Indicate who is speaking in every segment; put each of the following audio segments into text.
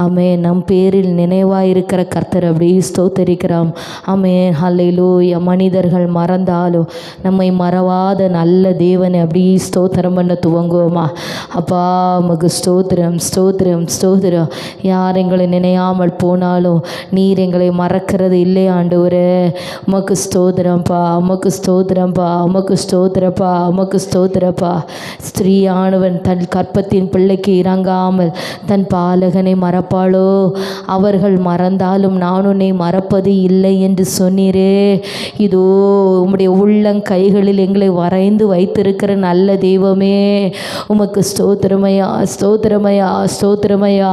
Speaker 1: ஆமே நம் பேரில் நினைவாயிருக்கிற கர்த்தர் அப்படி ஸ்தோத்தரிக்கிறோம். ஆமே ஹல்லேலூயா. மனிதர்கள் மறந்தாலும் நம்மை மறவாத நல்ல தேவனை அப்படி ஸ்தோத்திரம் பண்ண துவங்குவோமா? அப்பா உமக்கு ஸ்தோத்திரம் ஸ்தோத்திரம் ஸ்தோத்திரம். யார் எங்களை நினையாமல் போனாலும் நீர் எங்களை மறக்கிறது இல்லை ஆண்டவரே. உமக்கு ஸ்தோத்திரம்ப்பா, உமக்கு ஸ்தோத்திரம்ப்பா, உமக்கு ஸ்தோத்திரப்பா, உமக்கு ஸ்தோத்திரப்பா. ஸ்திரீயானவன் தன் கற்பத்தின் பிள்ளைக்கு இறங்காமல் தன் பாலகனை மறப்பாளோ? அவர்கள் மறந்தாலும் நான் உன்னை மறப்பது இல்லை என்று சொன்னீரே. இதோ உம்முடைய உள்ளங்கைகளில் எங்களை வரைந்து வைத்திருக்கிற நல்ல தெய்வமே, உமக்கு ஸ்தோத்திரமையா ஸ்தோத்திரமையா ஸ்தோத்திரமையா.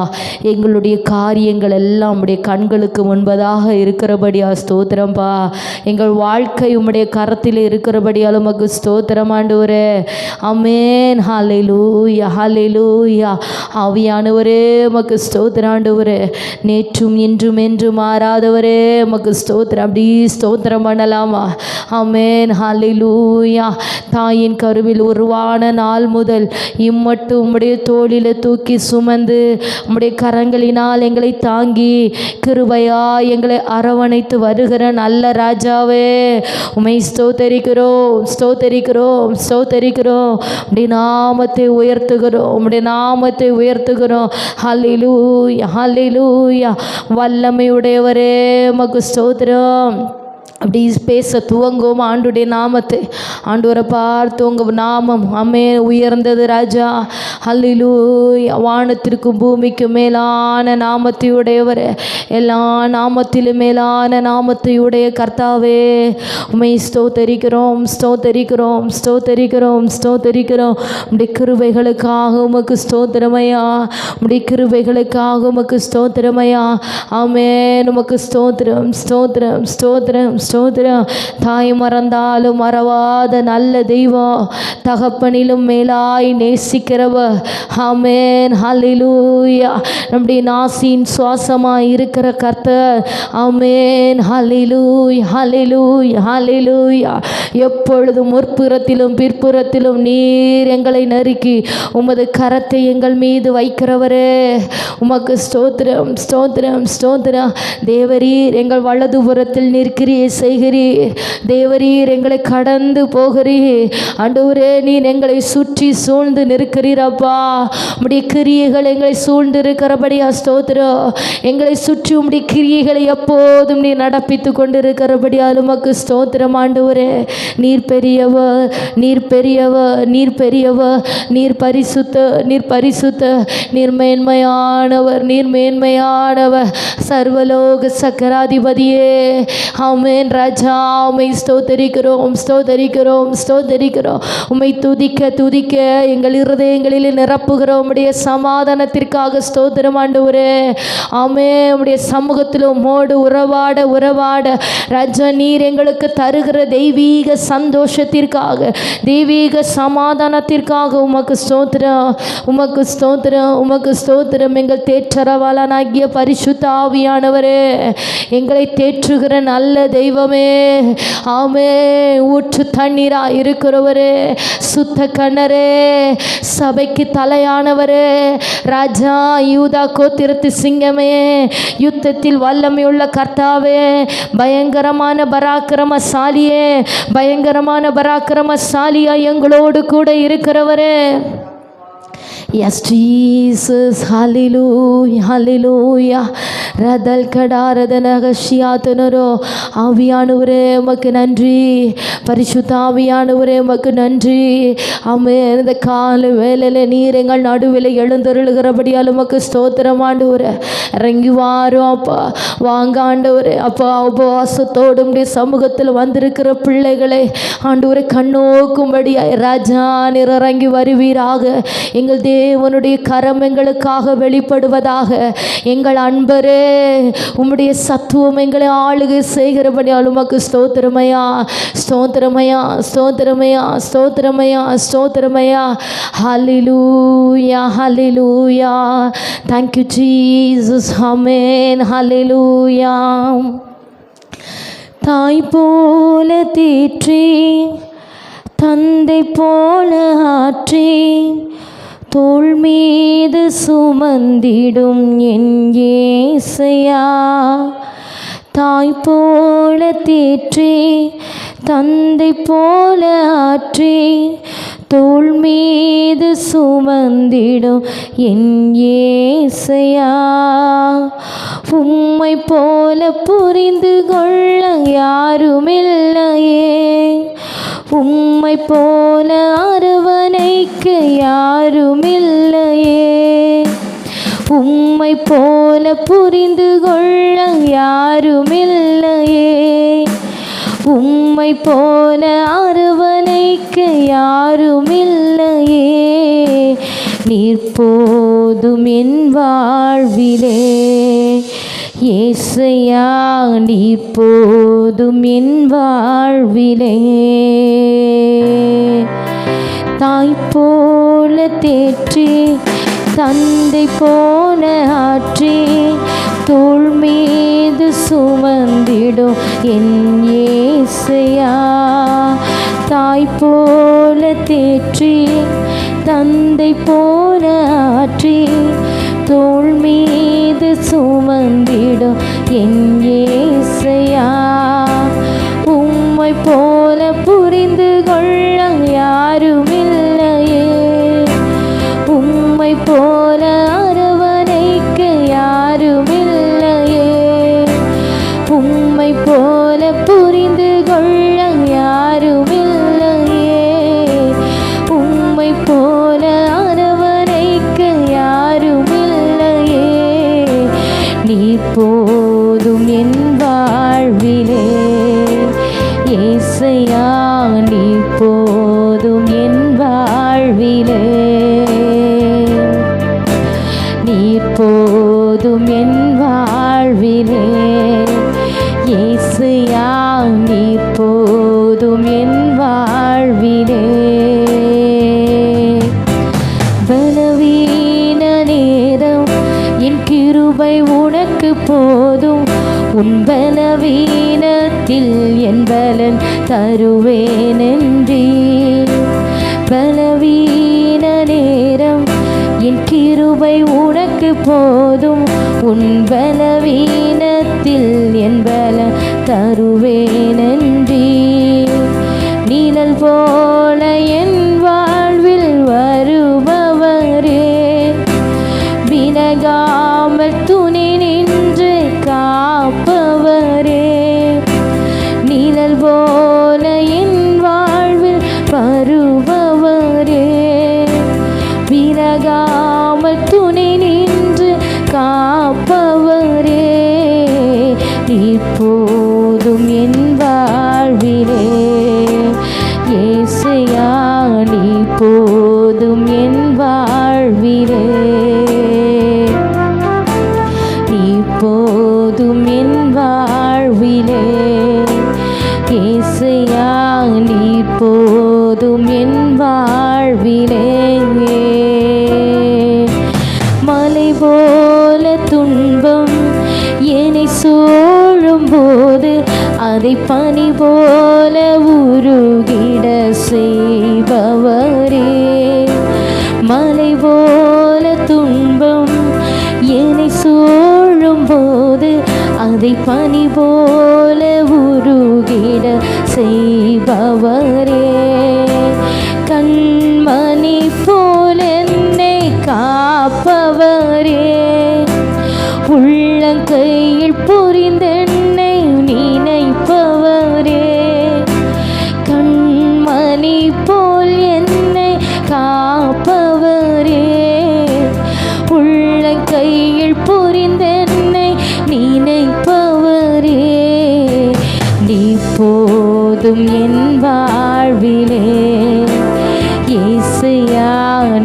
Speaker 1: எங்களுடைய காரியங்கள் எல்லாம் உம்முடைய கண்களுக்கு முன்பதாக இருக்கிறபடியா ஸ்தோத்திரம்பா. எங்கள் வாழ்க்கை உம்முடைய கரத்தில் இருக்கிறபடியால் உமக்கு ஸ்தோத்திரம் ஆண்டவரே. ஆமென். ஹல்லேலூயா ஹல்லேலூயா. ஆவியானவரே உமக்கு ஸ்தோத்திரம் ஆண்டவரே. நேற்றும் இன்றும் என்றும் மாறாதவரே உமக்கு ஸ்தோத்திரம். அப்படி ஸ்தோத்திரம் பண்ணலாமா? ஆமென். ஹல்லேலூயா. தாயின் கருவில் உருவான நாள் முதல் இம்மட்டும் உம்முடைய தோளில் தூக்கி சுமந்து உம்முடைய கரங்களினால் எங்களை தாங்கி கிருபையா எங்களை அரவணைத்து வருகிற நல்ல ராஜாவே, உம்மை ஸ்தோத்தரிக்கிறோம் ஸ்தோத்தரிக்கிறோம் ஸ்தோத்தரிக்கிறோம். உம்முடைய நாமத்தை உயர்த்துகிறோம், உம்முடைய நாமத்தை உயர்த்துகிறோம். ஹல்லேலூயா ஹல்லேலூயா. வல்லமை உடையவரே உமக்கு ஸ்தோத்திரம். அப்படி பேச துவங்கும் ஆண்டுடைய நாமத்தை. ஆண்டவரை பார்த்து உங்கள் நாமம் அம்மே உயர்ந்தது ராஜா. ஹல்லேலூயா. வானத்திற்கும் பூமிக்கும் மேலான நாமத்தையுடையவர், எல்லா நாமத்திலும் மேலான நாமத்தையுடைய கர்த்தாவே, உம்மை ஸ்தோத்தரிக்கிறோம் ஸ்தோத்தரிக்கிறோம் ஸ்தோத்தரிக்கிறோம் ஸ்தோத்தரிக்கிறோம். உம்முடைய கிருபைகளுக்காக உமக்கு ஸ்தோத்திரமையா, உம்முடைய கிருபைகளுக்காக உமக்கு ஸ்தோத்திரமையா. ஆமென். உமக்கு ஸ்தோத்திரம் ஸ்தோத்திரம் ஸ்தோத்திரம் ஸ்தோத்திரம். தாய் மறந்தாலும் மறவாத நல்ல தெய்வம், தகப்பனிலும் மேலாய் நேசிக்கிறவ. ஆமென். ஹல்லேலூயா. நம்முடைய நாசின் சுவாசமாய் இருக்கிற கர்த்தர். ஆமென். ஹல்லேலூயா ஹல்லேலூயா ஹல்லேலூயா. எப்பொழுதும் முற்புறத்திலும் பிற்புறத்திலும் நீர் எங்களை நறுக்கி உமது கரத்தை எங்கள் மீது வைக்கிறவரே, உமக்கு ஸ்தோத்திரம் ஸ்தோத்திரம் ஸ்தோத்திரம். தேவரீர் எங்கள் வலதுபுறத்தில் நிற்கிறீர் செய்கிறீர். தேவரீர் எங்களை கடந்து போகிறீர். ஆண்டவரே நீர் எங்களை சுற்றி சூழ்ந்து நிற்கிறீர் அப்பா. உம்முடைய கிரியைகள் எங்களை சூழ்ந்து இருக்கிறபடியா ஸ்தோத்திரம். எங்களை சுற்றி உம்முடைய கிரியைகளை எப்போதும் நீர் நடப்பித்து கொண்டிருக்கிறபடியால் உமக்கு ஸ்தோத்திரம் ஆண்டவரே. நீர் பெரியவர், நீர் பெரியவர், நீர் பெரியவர், நீர் பரிசுத்த, நீர் பரிசுத்த, நீர் மேன்மையானவர், நீர் மேன்மையானவர், சர்வலோக சக்கராதிபதியே. ஆமென் ராஜா. உம்மை ஸ்தோத்தரிக்கிறோம் ஸ்தோத்தரிக்கிறோம் ஸ்தோத்தரிக்கிறோம். உம்மை துதிக்க துதிக்க எங்கள் இருதயங்களில் நிரப்புகிறோம். உம்முடைய சமாதானத்திற்காக ஸ்தோத்திரம் ஆண்டவரே. ஆமென். உம்முடைய சமூகத்தில் உம்மோடு உறவாட உறவாட ராஜா நீர் எங்களுக்கு தருகிற தெய்வீக சந்தோஷத்திற்காக, தெய்வீக சமாதானத்திற்காக உமக்கு ஸ்தோத்திரம் உமக்கு ஸ்தோத்திரம் உமக்கு ஸ்தோத்திரம். எங்கள் தேற்றரவாளனாகிய பரிசுத்த ஆவியானவரே, எங்களை தேற்றுகிற நல்ல தெய்வமே. ஆமே. ஊற்று தண்ணீரா இருக்கிறவரே, சுத்த கண்ணரே, சபைக்கு தலையானவரே, ராஜா யூதா கோத்திரத்து சிங்கமே, யுத்தத்தில் வல்லமையுள்ள கர்த்தாவே, பயங்கரமான பராக்கிரமசாலியே, பயங்கரமான பராக்கிரமசாலியா எங்களோடு கூட இருக்கிறவரே. Yes, Jesus, hallelujah, hallelujah. ரதல் கடாரதனகஷியாத்தனரோ. ஆவியானவரே உமக்கு நன்றி, பரிசுத்த ஆவியானவரே உமக்கு நன்றி. ஆமென். இந்த கால வேளையில நீர் எங்கள் நடுவில் எழுந்தருளுகிறபடியால் உமக்கு ஸ்தோத்திரம் ஆண்டவரே. இறங்கி வாரோம் அப்பா, வாங்க ஆண்டவரே. அப்பா உபவாசத்தோடு உடைய சமூகத்தில் வந்திருக்கிற பிள்ளைகளை ஆண்டவரே கண்ணோக்கும்படியாய் ராஜா நீர் இறங்கி வருவீராக. எங்கள் தேவனுடைய கரம் எங்களுக்காக வெளிப்படுவதாக. எங்கள் அன்பரே, உம்முடைய சத்துவம் எங்களை ஆளுகை செய்கிறபடியால் உமக்கு ஸ்தோத்திரமையா ஸ்தோத்திரமையா ஸ்தோத்திரமையா ஸ்தோத்திரமையா ஸ்தோத்திரமையா. ஹல்லேலூயா ஹல்லேலூயா. Thank you Jesus. ஆமென். ஹல்லேலூயா. தாய் போல தேற்றி, தந்தை போல ஆற்றி, தோள் மீது சுமந்திடும் என் ஏசையா, தாய் போல தேற்றி தந்தை போல ஆற்றி தோள் மீது சுமந்திடும் என் ஏசையா, உம்மை போல புரிந்து கொள்ள யாருமில்லையே, உம்மை போல அரவணைக்க யாருமில்லையே, உம்மை போல புரிந்து கொள்ள யாருமில்லையே, உம்மை போல அரவணைக்க யாருமில்லையே, நீர் போதும் என் வாழ்விலே ஏசையா, நீர் போதும் என் வாழ்விலே. தாய் போல தேற்றி தந்தை போல ஆற்றி தோள் மீது சுமந்திடும் என் ஏசையா, தாய் போல தேற்றி தந்தை போல ஆற்றி தோள் மீது சுமந்திடும் என் ஏசையா, உம்மை போல புரிந்து கொள்ள யாருமில்லையே, உம்மை போல அரவணைக்க யாருமில்லையே, உம்மை போல புரிந்து கொள்ள யாருமில்லையே, உம்மை போல அரவணைக்க யாருமில்லையே, நீர் போதும் என் வாழ்விலே ஏசையா, நீர் போதும் என் வாழ்விலே, நீர் போதும் என் வாழ்விலே ஏசையா, நீர் போதும் என் வாழ்விலே. பலவீன நேரம் என் கிருபை உனக்கு போதும், உன் பலவீனத்தில் என் பலன் தருவேனென்றீர். பலவீன நேரம் என் கிருபை உனக்கு போதும், உன் பலவீனத்தில் என் பலன் தருவேனென்றீர். நீழல் போல என் வாழ்வில் வருபவரே, விலகாமல் துணை நின்று காப்பவரே, நீழல் போல என் வாழ்வில் வருபவரே, விலகாமல் துணை நின்று காப்பவரே, நீர் போதும் என் வாழ்விலே ஏசையா, நீர் போதும் என் வாழ்விலே, நீர் போதும் என் வாழ்விலே ஏசையா, நீர் போதும் என் வாழ்விலே. மலை போல துன்பம் என்னை சூழும் போது அதை பனி போல உருகிட செய்பவரே, மலை போல துன்பம் என்னை சூழும் போது அதை பனி போல உருகிட செய்பவரே, கண்மணி போல என்னை காப்பவரே, உள்ளங்கையில் புரிந்தென்னை நினைப்பவரே, கண்மணி போல் என்னை காப்பவரே, உள்ளங்கையில் புரிந்தென்னை நினைப்பவரே, நீ போதும் என் வாழ்விலே ஏசையா,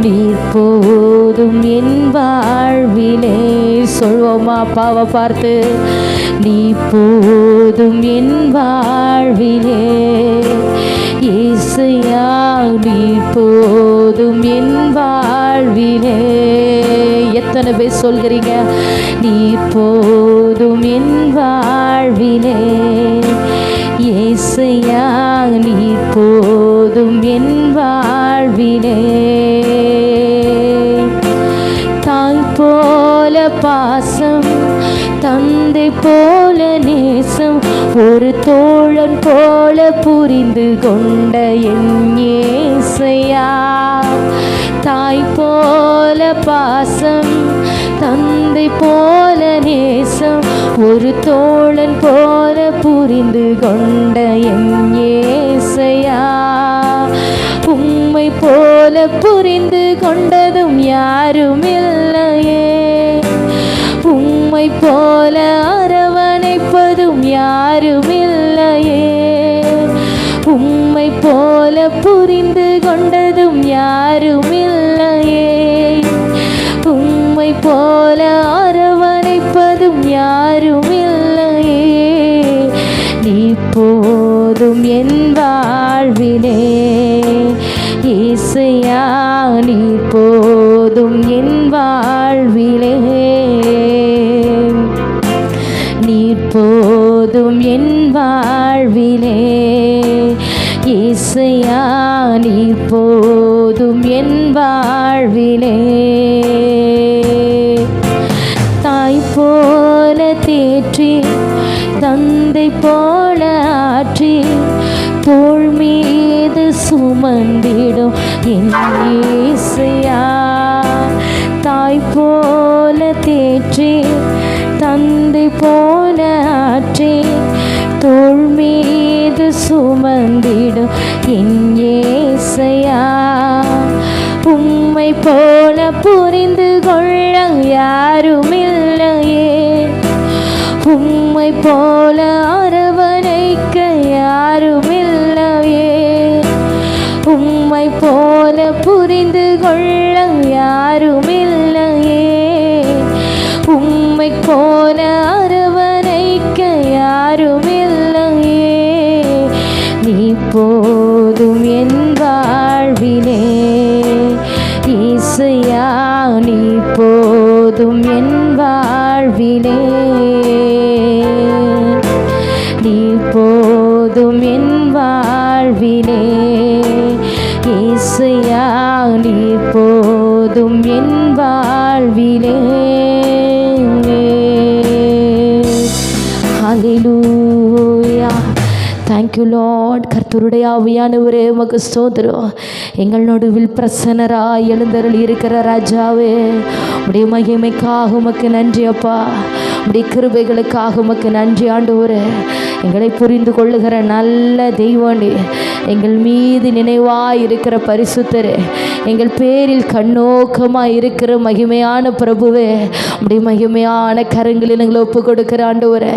Speaker 1: நீர் போதும் என் வாழ்விலே. சொல்வோமா அப்பாவை பார்த்து, நீ போதும் என் வாழ்விலே ஏசையா, நீர் போதும் என் வாழ்விலே. எத்தனை பேர் சொல்கிறீங்க, நீர் போதும் என் வாழ்விலே ஏசையா, நீர் போதும் என் வாழ்விலே. தந்தை போல நேசம் ஒரு தோழன் போல புரிந்து கொண்ட என் இயேசையா. தாய் போல பாசம் தந்தை போல நேசம் ஒரு தோழன் போல புரிந்து கொண்ட என் இயேசையா. உம்மை போல புரிந்து கொண்டதும் யாரும் இல்லையே, உம்மை போல அரவணைப்பதும் யாரும் இல்லையே, உம்மை போல புரிந்து கொண்டதும் யாரும் இல்லையே, உம்மை போல அரவணைப்பதும் யாரும் இல்லையே. நீ போதும் என் வாழ்விலே இயேசையா, நீ போதும் என் வாழ்விலே, நீ போதும் என் வாழ்விலே இயேசையா, நீ போதும் என் வாழ்விலே. தாய் போல தேற்றி தந்தை போல ஆற்றி தோள் மீது சுமந்திடும் என் இயேசையா. தாய் போல தேற்றி தந்தை போல ஆற்றி தோள் மீது சுமந்திடும் என் இயேசையா. உம்மை போல புரிந்து கொள்ள யாரும் இல்லையே, உம்மை போல அரவணைக்க யாரும் இல்லையே, உம்மை போல புரிந்து கொள்ள யாரும் இல்லையே, உம்மை போல அரவணைக்க யாரும் இல்லையே. நீ போதும் என் வாழ்விலே இயேசையா, நீ போதும் என் வாழ்விலே, நீ போதும் என் வாழ்விலே இயேசையா, நீ போதும் என் வாழ்விலே. ஹல்லேலூயா. Thank you lord. கர்த்தருடைய ஆவியானவரே உமக்கு ஸ்தோத்திரம். எங்கள் நடுவில் பிரசன்னராய் எழுந்தருள் இருக்கிற ராஜாவே, உடைய மகிமைக்காக உமக்கு நன்றி அப்பா. உடைய கிருபைகளுக்காக உமக்கு நன்றி ஆண்டவரே. எங்களை புரிந்து கொள்ளுகிற நல்ல தெய்வனே, எங்கள் மீது நினைவாய் இருக்கிற பரிசுத்தரே, எங்கள் பேரில் கண்ணோக்கமாக இருக்கிற மகிமையான பிரபுவே, உடைய மகிமையான கரங்களில் எங்களை ஒப்பு கொடுக்கிற ஆண்டவரே.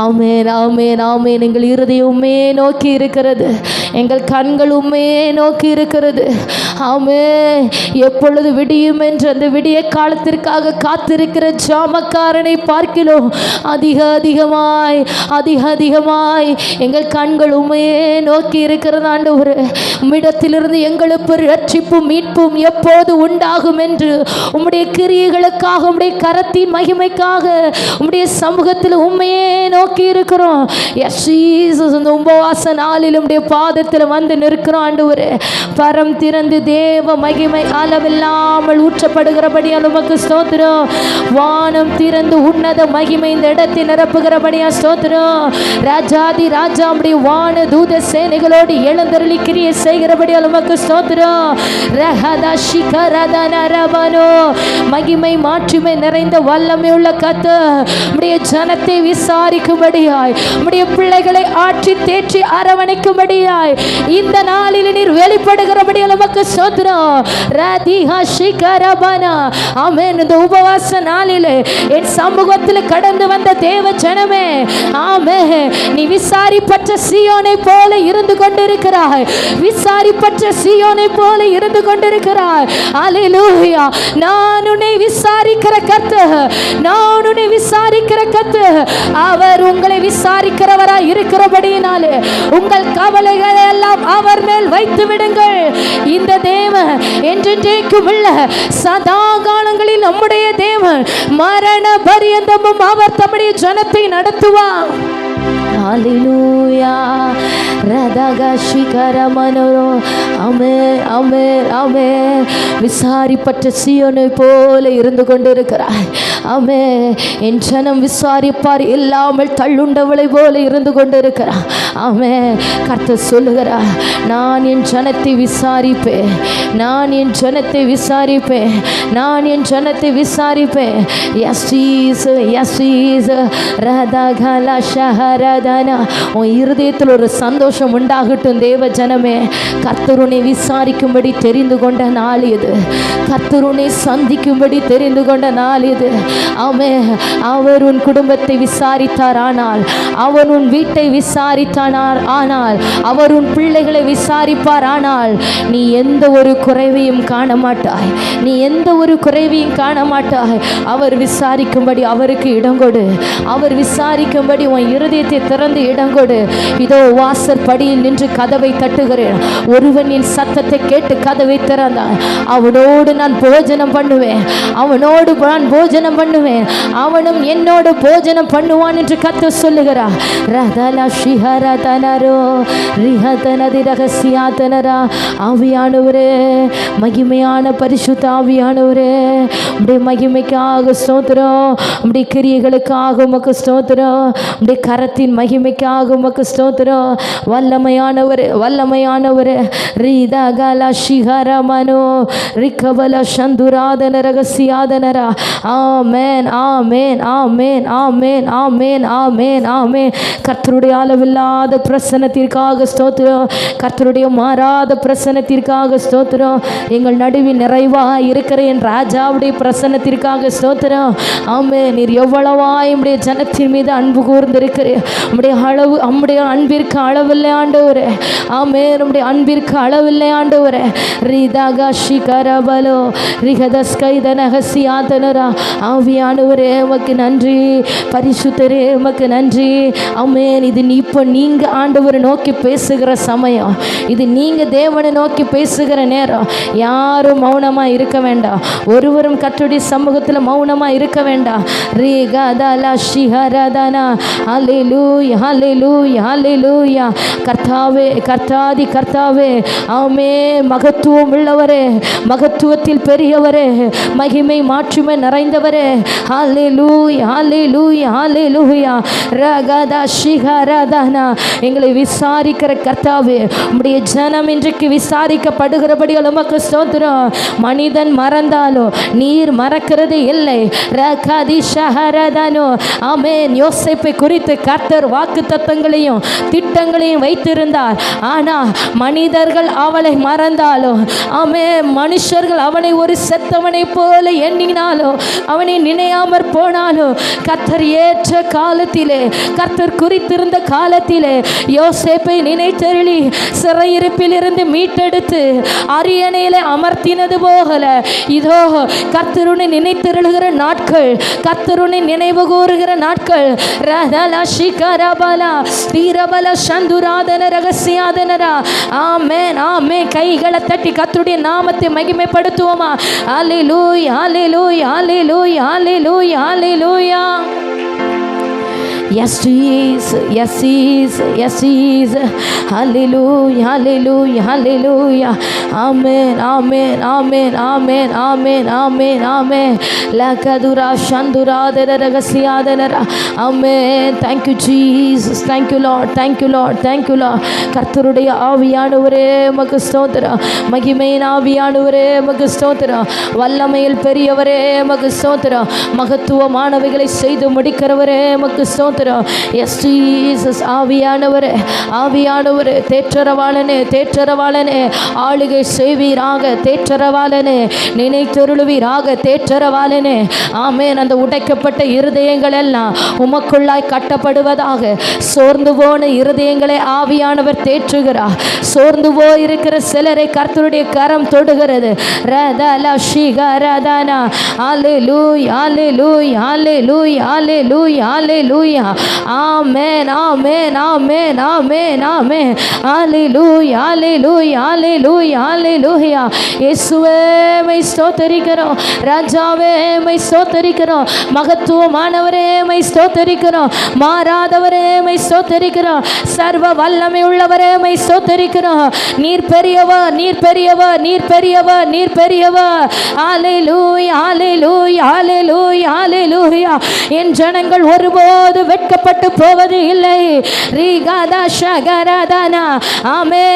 Speaker 1: ஆமென், ஆமென், ஆமென். எங்கள் இருதயமே நோக்கி இருக்கிறது, எங்கள் கண்கள் உண்மையே நோக்கி இருக்கிறது. ஆமென். எப்பொழுது விடியும் என்று அந்த விடிய காலத்திற்காக காத்திருக்கிற ஜாமக்காரனை பார்க்கிறோம். அதிகமாய் எங்கள் கண்கள் உண்மையே நோக்கி இருக்கிறது ஆண்டவரே. உம்மிடத்திலிருந்து எங்களுக்கு ரட்சிப்பும் மீட்பும் எப்போது உண்டாகும் என்று உம்முடைய கிரியைகளுக்காக, உம்முடைய கரத்தின் மகிமைக்காக, உம்முடைய சமூகத்தில் உண்மையே நோக்கி இருக்கிறோம். இந்த உபவாச நாளில் உம்முடைய பாதத்தில் வந்து நிற்கிறோம் ஆண்டவரே. பரம் திறந்து தேவ மகிமை அளவில்லாமல் ஊற்றப்படுகிறபடியால் உமக்கு ஸ்தோத்திரம். வானம் திறந்து உன்னத மகிமை இந்த இடத்தை நிரப்புகிறபடியா ஸ்தோத்திரம். ராஜாதி ராஜா உம்முடைய வான தூத சேனைகளோடு எழுந்தருளி கிரியை செய்கிறபடியால் உமக்கு ஸ்தோத்திரம். ரஹதா ஷிகரதன ரபனோ, மகிமை மாற்றுமை நிறைந்த வல்லமை உள்ள கர்த்தர் உம்முடைய ஜனத்தை விசாரிக்கும்படியாய், உம்முடைய பிள்ளைகளை ஆற்றி தேற்றி அரவணைக்கும்படியாய் இந்த நாளில் நீர் வெளிப்படுகிறபடியால் உமக்கு ஸ்தோத்திரம். ரதிஹா ஷிகரபனா. ஆமென். இந்த உபவாச நாளிலே என் சமூகத்தில் கடந்து வந்த தேவ ஜனமே, ஆமென், நீ விசாரிப்பற்ற சீயோனை போல இருந்து கொண்டிருக்கிறாய். விசாரிப்பற்ற சீயோனை போல இருந்து கொண்டிருக்கிறாய். அல்லேலூயா. நான் உன்னை விசாரிக்கிற கர்த்தர், நான் உன்னை விசாரிக்கிற கர்த்தர். அவர் உங்களை விசாரிக்கிறவராய் இருக்கிறபடியினாலே உங்கள் கவலைகளை எல்லாம் அவர் மேல் வைத்து விடுங்கள். இந்த தேவன் என்றென்றைக்கும் உள்ள சதா காலங்களில் நம்முடைய தேவன், மரண பரியந்தமும் அவர் தம்முடைய ஜனத்தை நடத்துவார். ஹல்லேலூயா. ரதகஷிகரமனோ. ஆமே ஆமே ஆமே. விசாரிப்பட்ட சீயோனை போல இருந்து கொண்டிருக்கிறாய். ஆமே. என் ஜனம் விசாரிப்பார் இல்லாமல் தள்ளுண்டவளை போல இருந்து கொண்டிருக்கிறார். ஆமே. கர்த்தர் சொல்லுகிறார், நான் என் ஜனத்தை விசாரிப்பேன், நான் என் ஜனத்தை விசாரிப்பேன், நான் என் ஜனத்தை விசாரிப்பேன். Yes Jesus, yes Jesus. ரதகல ஷஹரதனா. உன் இருதயத்தில் ஒரு சந்தோஷம் உண்டாகட்டும் தேவ ஜனமே. கர்த்தர் உன்னை விசாரிக்கும்படி தெரிந்து கொண்ட நாள் இது. கர்த்தர் உன்னை சந்திக்கும்படி தெரிந்து கொண்ட நாள் இது. ஆமே. அவர் உன் குடும்பத்தை விசாரித்தார், ஆனால் அவர் உன் வீட்டை விசாரித்தானார், ஆனால் அவர் உன் பிள்ளைகளை விசாரிப்பார், ஆனால் நீ எந்த ஒரு குறைவையும் காண மாட்டாய், நீ எந்த ஒரு குறைவையும் காண மாட்டாய். அவர் விசாரிக்கும்படி அவருக்கு இடம் கொடு, அவர் விசாரிக்கும்படி உன் இருதயத்தை திறந்து இடம் கொடு. இதோ வாசற்படியில் நின்று கதவை தட்டுகிறேன். ஒருவன் என் சத்தத்தை கேட்டு கதவை திறந்தான், அவனோடு நான் போஜனம் பண்ணுவேன், அவனோடு நான் போஜனம் பண்ணுவேன், அவனும் என்னோடு போஜனம் பண்ணுவான் என்று கர்த்தர் சொல்லுகிறார். ரதலா ஷிஹரதனரோ ரிஹதனதி ரகசியாதனரா. ஆவியானவரே, மகிமையான பரிசுத்த ஆவியானவரே, உம்முடைய மகிமைக்காக ஸ்தோத்திரம், உம்முடைய கிரியைகளுக்காக உமக்கு ஸ்தோத்திரம், உம்முடைய கரத்தின் மகிமைக்காக உமக்கு ஸ்தோத்திரம். வல்லமையானவரே, வல்லமையானவரே. ரிதகல ஷிஹரமனோ ரிகவல சந்துராதன ரகசியாதனரா. ஆமென் ஆமென் ஆமென் ஆமென் ஆமென் ஆமென் ஆமென். கர்த்தருடைய அளவில்லாத பிரசன்னத்திற்காக ஸ்தோத்திரம், கர்த்தருடைய மாறாத பிரசன்னத்திற்காக ஸ்தோத்திரம். எங்கள் நடுவில் நிறைவாக இருக்கிற என் ராஜாவுடைய பிரசன்னத்திற்காக ஸ்தோத்திரம். ஆமென். நீர் எவ்வளவாய் உம்முடைய ஜனத்தின் மீது அன்பு கூர்ந்திருக்கிறீர். உம்முடைய அளவு, உம்முடைய அன்பிற்கு அளவில்லை ஆண்டவரே. ஆமென். உம்முடைய அன்பிற்கு அளவில்லை ஆண்டவரே. ரிதகஷிகரபலோ ரிஹதஸ்கைதனஹசியாதனரா. ஆவியானவரே உமக்கு நன்றி, பரிசுத்தரே உமக்கு நன்றி. ஆமென். இது இப்போ நீங்க ஆண்டவரை நோக்கி பேசுகிற சமயம், இது நீங்க தேவனை நோக்கி பேசுகிற நேரம். யாரும் மௌனமா இருக்க வேண்டாம், ஒருவரும் கர்த்தருடைய சமூகத்தில் மௌனமா இருக்க வேண்டாம். ரிகதலா ஷிஹரதனா. ஹல்லேலூயா ஹல்லேலூயா ஹல்லேலூயா. கர்த்தாவே, கர்த்தாதி கர்த்தாவே, ஆமே. மகத்துவம் உள்ளவரே, மகத்துவத்தில் பெரியவரே, மகிமை மாட்சிமை நிறைந்தவரே. ஹல்லேலூயா ஹல்லேலூயா ஹல்லேலூயா. ரகதா ஷிஹரதனா. எங்களை விசாரிக்கிற கர்த்தாவே, உம்முடைய ஜனம் இன்றைக்கு விசாரிக்கப்படுகிறபடி உமக்கு ஸ்தோத்திரம். மனிதன் மறந்தாலோ நீர் மறக்கிறது இல்லை. ரகதி ஷஹரதனோ. ஆமென். யோசேப்பை குறித்து கர்த்தர் வாக்கு தத்தங்களையும் திட்டங்களையும் வைத்திருந்தார். ஆனால் மனிதர்கள் அவளை மறந்தாலும், ஆமே, மனுஷர்கள் அவனை ஒரு செத்தவனை போல எண்ணினாலும், அவனை நினையாமற் போனாலும், கர்த்தர் ஏற்ற காலத்திலே, கர்த்தர் குறித்திருந்த காலத்திலே யோசேப்பை நினைத்தருளி சிறையிருப்பில் இருந்து மீட்டெடுத்து அரியணையில அமர்த்தினது போகல, இதோ கர்த்தருனை நினைத்தருளுகிற நாட்கள், கர்த்தருனை நினைவு கூறுகிற நாட்கள். ரதலா ஷிகரபலா தீரபல சந்துராதன ரகசியாதனரா. ஆமென் ஆமென். கைகளை தட்டி கர்த்தருடைய நாமத்தை மகிமைப்படுத்துவோமா? அல்லேலூயா அல்லேலூயா அல்லேலூயா அல்லேலூயா அல்லேலூயா. Yes, Jesus. Yes, Jesus. Yes, Jesus. Hallelujah. Hallelujah. Hallelujah. Amen. Amen. Amen. Amen. Amen. Amen. Amen. Lakadura Shandura Ragasiadana. Amen. Thank you, Jesus. Thank you, Lord. Thank you, Lord. Thank you, Lord. கர்த்தருடைய ஆவியானவரே உமக்கு ஸ்தோத்திரம். மகிமையின் ஆவியானவரே உமக்கு ஸ்தோத்திரம். வல்லமையில் பெரியவரே உமக்கு ஸ்தோத்திரம். மகத்துவமானவைகளை செய்து முடிக்கிறவரே உமக்கு ஸ்தோத்திரம். S Jesus. ஆவியானவரே, ஆவியானவரே, தேற்றரவாளனே, தேற்றரவாளனே, ஆளுகை செய்வீராக, தேற்றரவாளனே, நினைத்தருளுவீராக, தேற்றரவாளனே. ஆமென். அந்த உடைக்கப்பட்ட இருதயங்கள் எல்லாம் உமக்குள்ளாய் கட்டப்படுவதாக. சோர்ந்து போன இருதயங்களை ஆவியானவர் தேற்றுகிறார். சோர்ந்து போயிருக்கிற சிலரை கர்த்தருடைய கரம் தொடுகிறது. ரதலா ஷிகரதனா. அல்லேலூயா அல்லேலூயா அல்லேலூயா அல்லேலூயா அல்லேலூயா ஆமென் ஆமென் ஆமென் ஆமென் ஆமென். ஹல்லேலூயா ஹல்லேலூயா ஹல்லேலூயா ஹல்லேலூயா. இயேசுவே மை ஸ்தோத்திரிக்கிறோம், ராஜாவே மை ஸ்தோத்திரிக்கிறோம், மகத்துவமானவரே மை ஸ்தோத்திரிக்கிறோம், மாறாதவரே மை ஸ்தோத்திரிக்கிறோம், சர்வ வல்லமை உள்ளவரே மை ஸ்தோத்திரிக்கிறோம். நீர் பெரியவர், நீர் பெரியவர், நீர் பெரியவர், நீர் பெரியவர். ஹல்லேலூயா ஹல்லேலூயா ஹல்லேலூயா ஹல்லேலூயா. என் ஜனங்கள் ஒருபோது வெட்கப்பட்டு போவது இல்லை. ரீகாதா ஷகரதனா. ஆமே.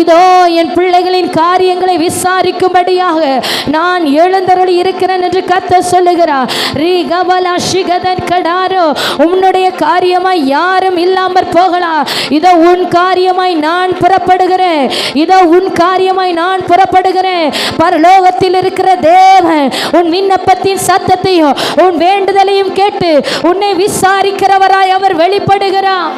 Speaker 1: இதோ என் பிள்ளைகளின் காரியங்களை விசாரிக்கும்படியாக நான் எழுந்தருளி இருக்கிறேன் என்று கர்த்தர் சொல்லுகிறார். ரீகபலா ஷிகதன் கடாரோ. உன்னுடைய காரியமாய் யாரும் இல்லாமற் போகலாம். இதோ உன் காரியமாய் நான் புறப்படுகிறேன். இதோ உன் காரியமாய் நான் புறப்படுகிறேன். பரலோகத்தில் இருக்கிற தேவன் உன் விண்ணப்பத்தின் சத்தத்தையும் உன் வேண்டுதலையும் கேட்டு உன்னை விசாரிக்கிறவராய் அவர் வெளிப்படுகிறார்.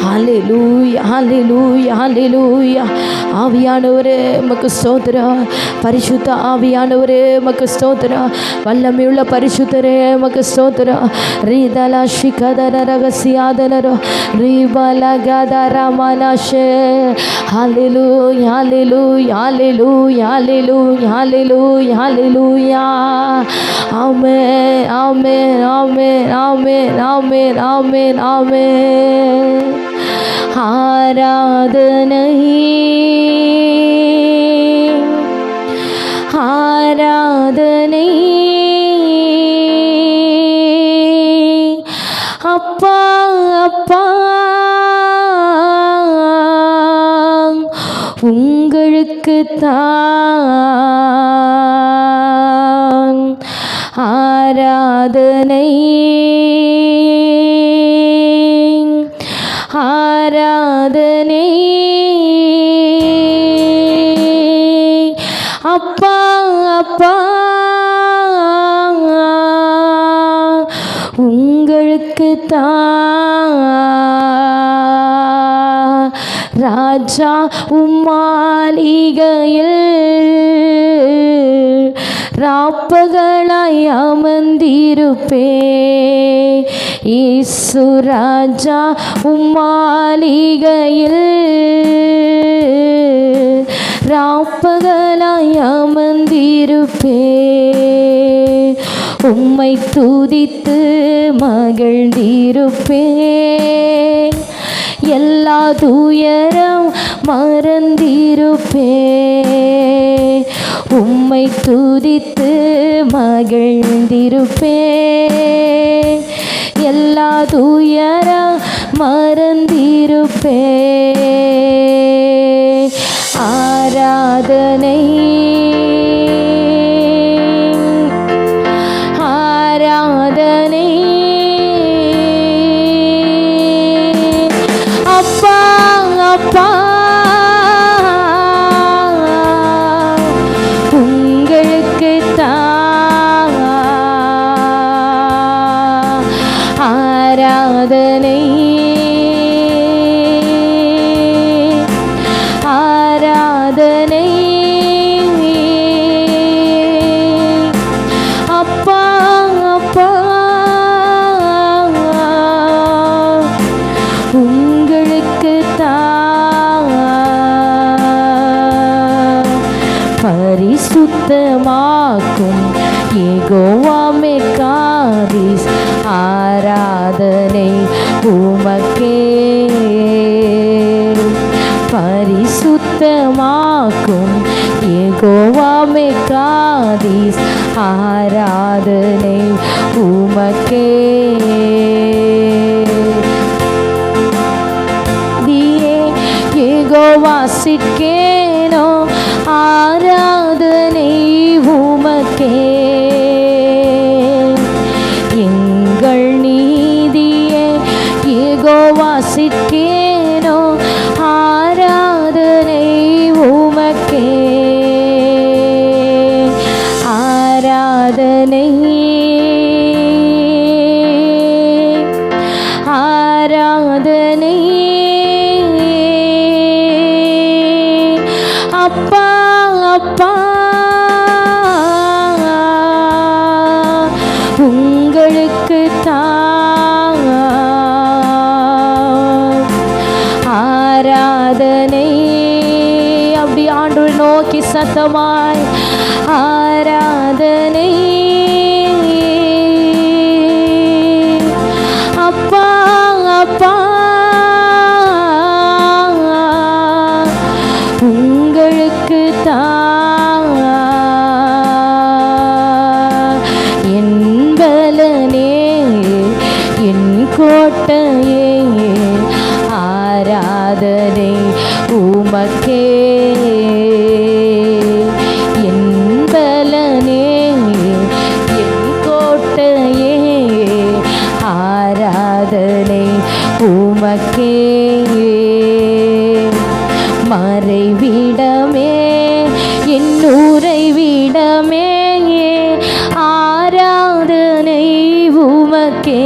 Speaker 1: ஹல்லேலூயா ஹல்லேலூயா ஹல்லேலூயா. ஆவியானவரே உமக்கு ஸ்தோத்திரம், பரிசுத்த ஆவியானவரே உமக்கு ஸ்தோத்திரம், வல்லமையுள்ள பரிசுத்தரே உமக்கு ஸ்தோத்திரம். ரீதலா ஷிகதர ரகசியாதனரோ ரீபலகதர மனஷே. ஹல்லேலூயா ஹல்லேலூயா ஹல்லேலூயா ஹல்லேலூயா ஹல்லேலூயா ஹல்லேலூயா. ஆமென் ஆமென் ஆமென் ஆமென் ஆமென் ஆமென் ஆமென். ஆராதனை ஆராதனை அப்பா அப்பா உங்களுக்கு தான் ஆராதனை ஆராதனை அப்பா அப்பா உங்களுக்கு தான். ராஜா உம்மாளிகையில் ராப்பகலாய் அமர்ந்திருப்பே. இயேசு ராஜா உம்மாளிகையில் ராப்பகலாய் அமர்ந்திருப்பே. உம்மை துதித்து மகிழ்ந்திருப்பே. எல்லா துயரம் மறந்திருப்பே. உம்மை துதித்து மகிழ்ந்திருப்பே. எல்லா துயரம் மறந்திருப்பே. ஆராதனை ஆராதனை அப்பா அப்பா உங்களுக்கு தான் ஆராதனை ஆராதனை அப்பா அப்பா உங்களுக்கு தான். பரிசுத்தமாக்கும் யெகோவா மெக்காரிஸ் ஆராதனை உமக்கே. பரிசுத்தமாக்கும் யெகோவா மெக்காரிஸ் ஆராதனை உமக்கே. யெகோவா சிக்கேனோ ஆராதனை உமக்கே. எங்கள் நீதியே யெகோவா சிக்கேனோ ஆராதனை உமக்கே. ஆராதனை ஆராதனை அப்பா அப்பா உங்களுக்கு சத்தமாய் ஆராதனை அப்பா அப்பா உங்களுக்கு தான் என் பலனே என் கோட்டையே ஆராதனை உமக்கே என் பலனே என் கோட்டையே ஆராதனை உமக்கே மறைவிடமே என் உறைவிடமே ஆராதனை உமக்கே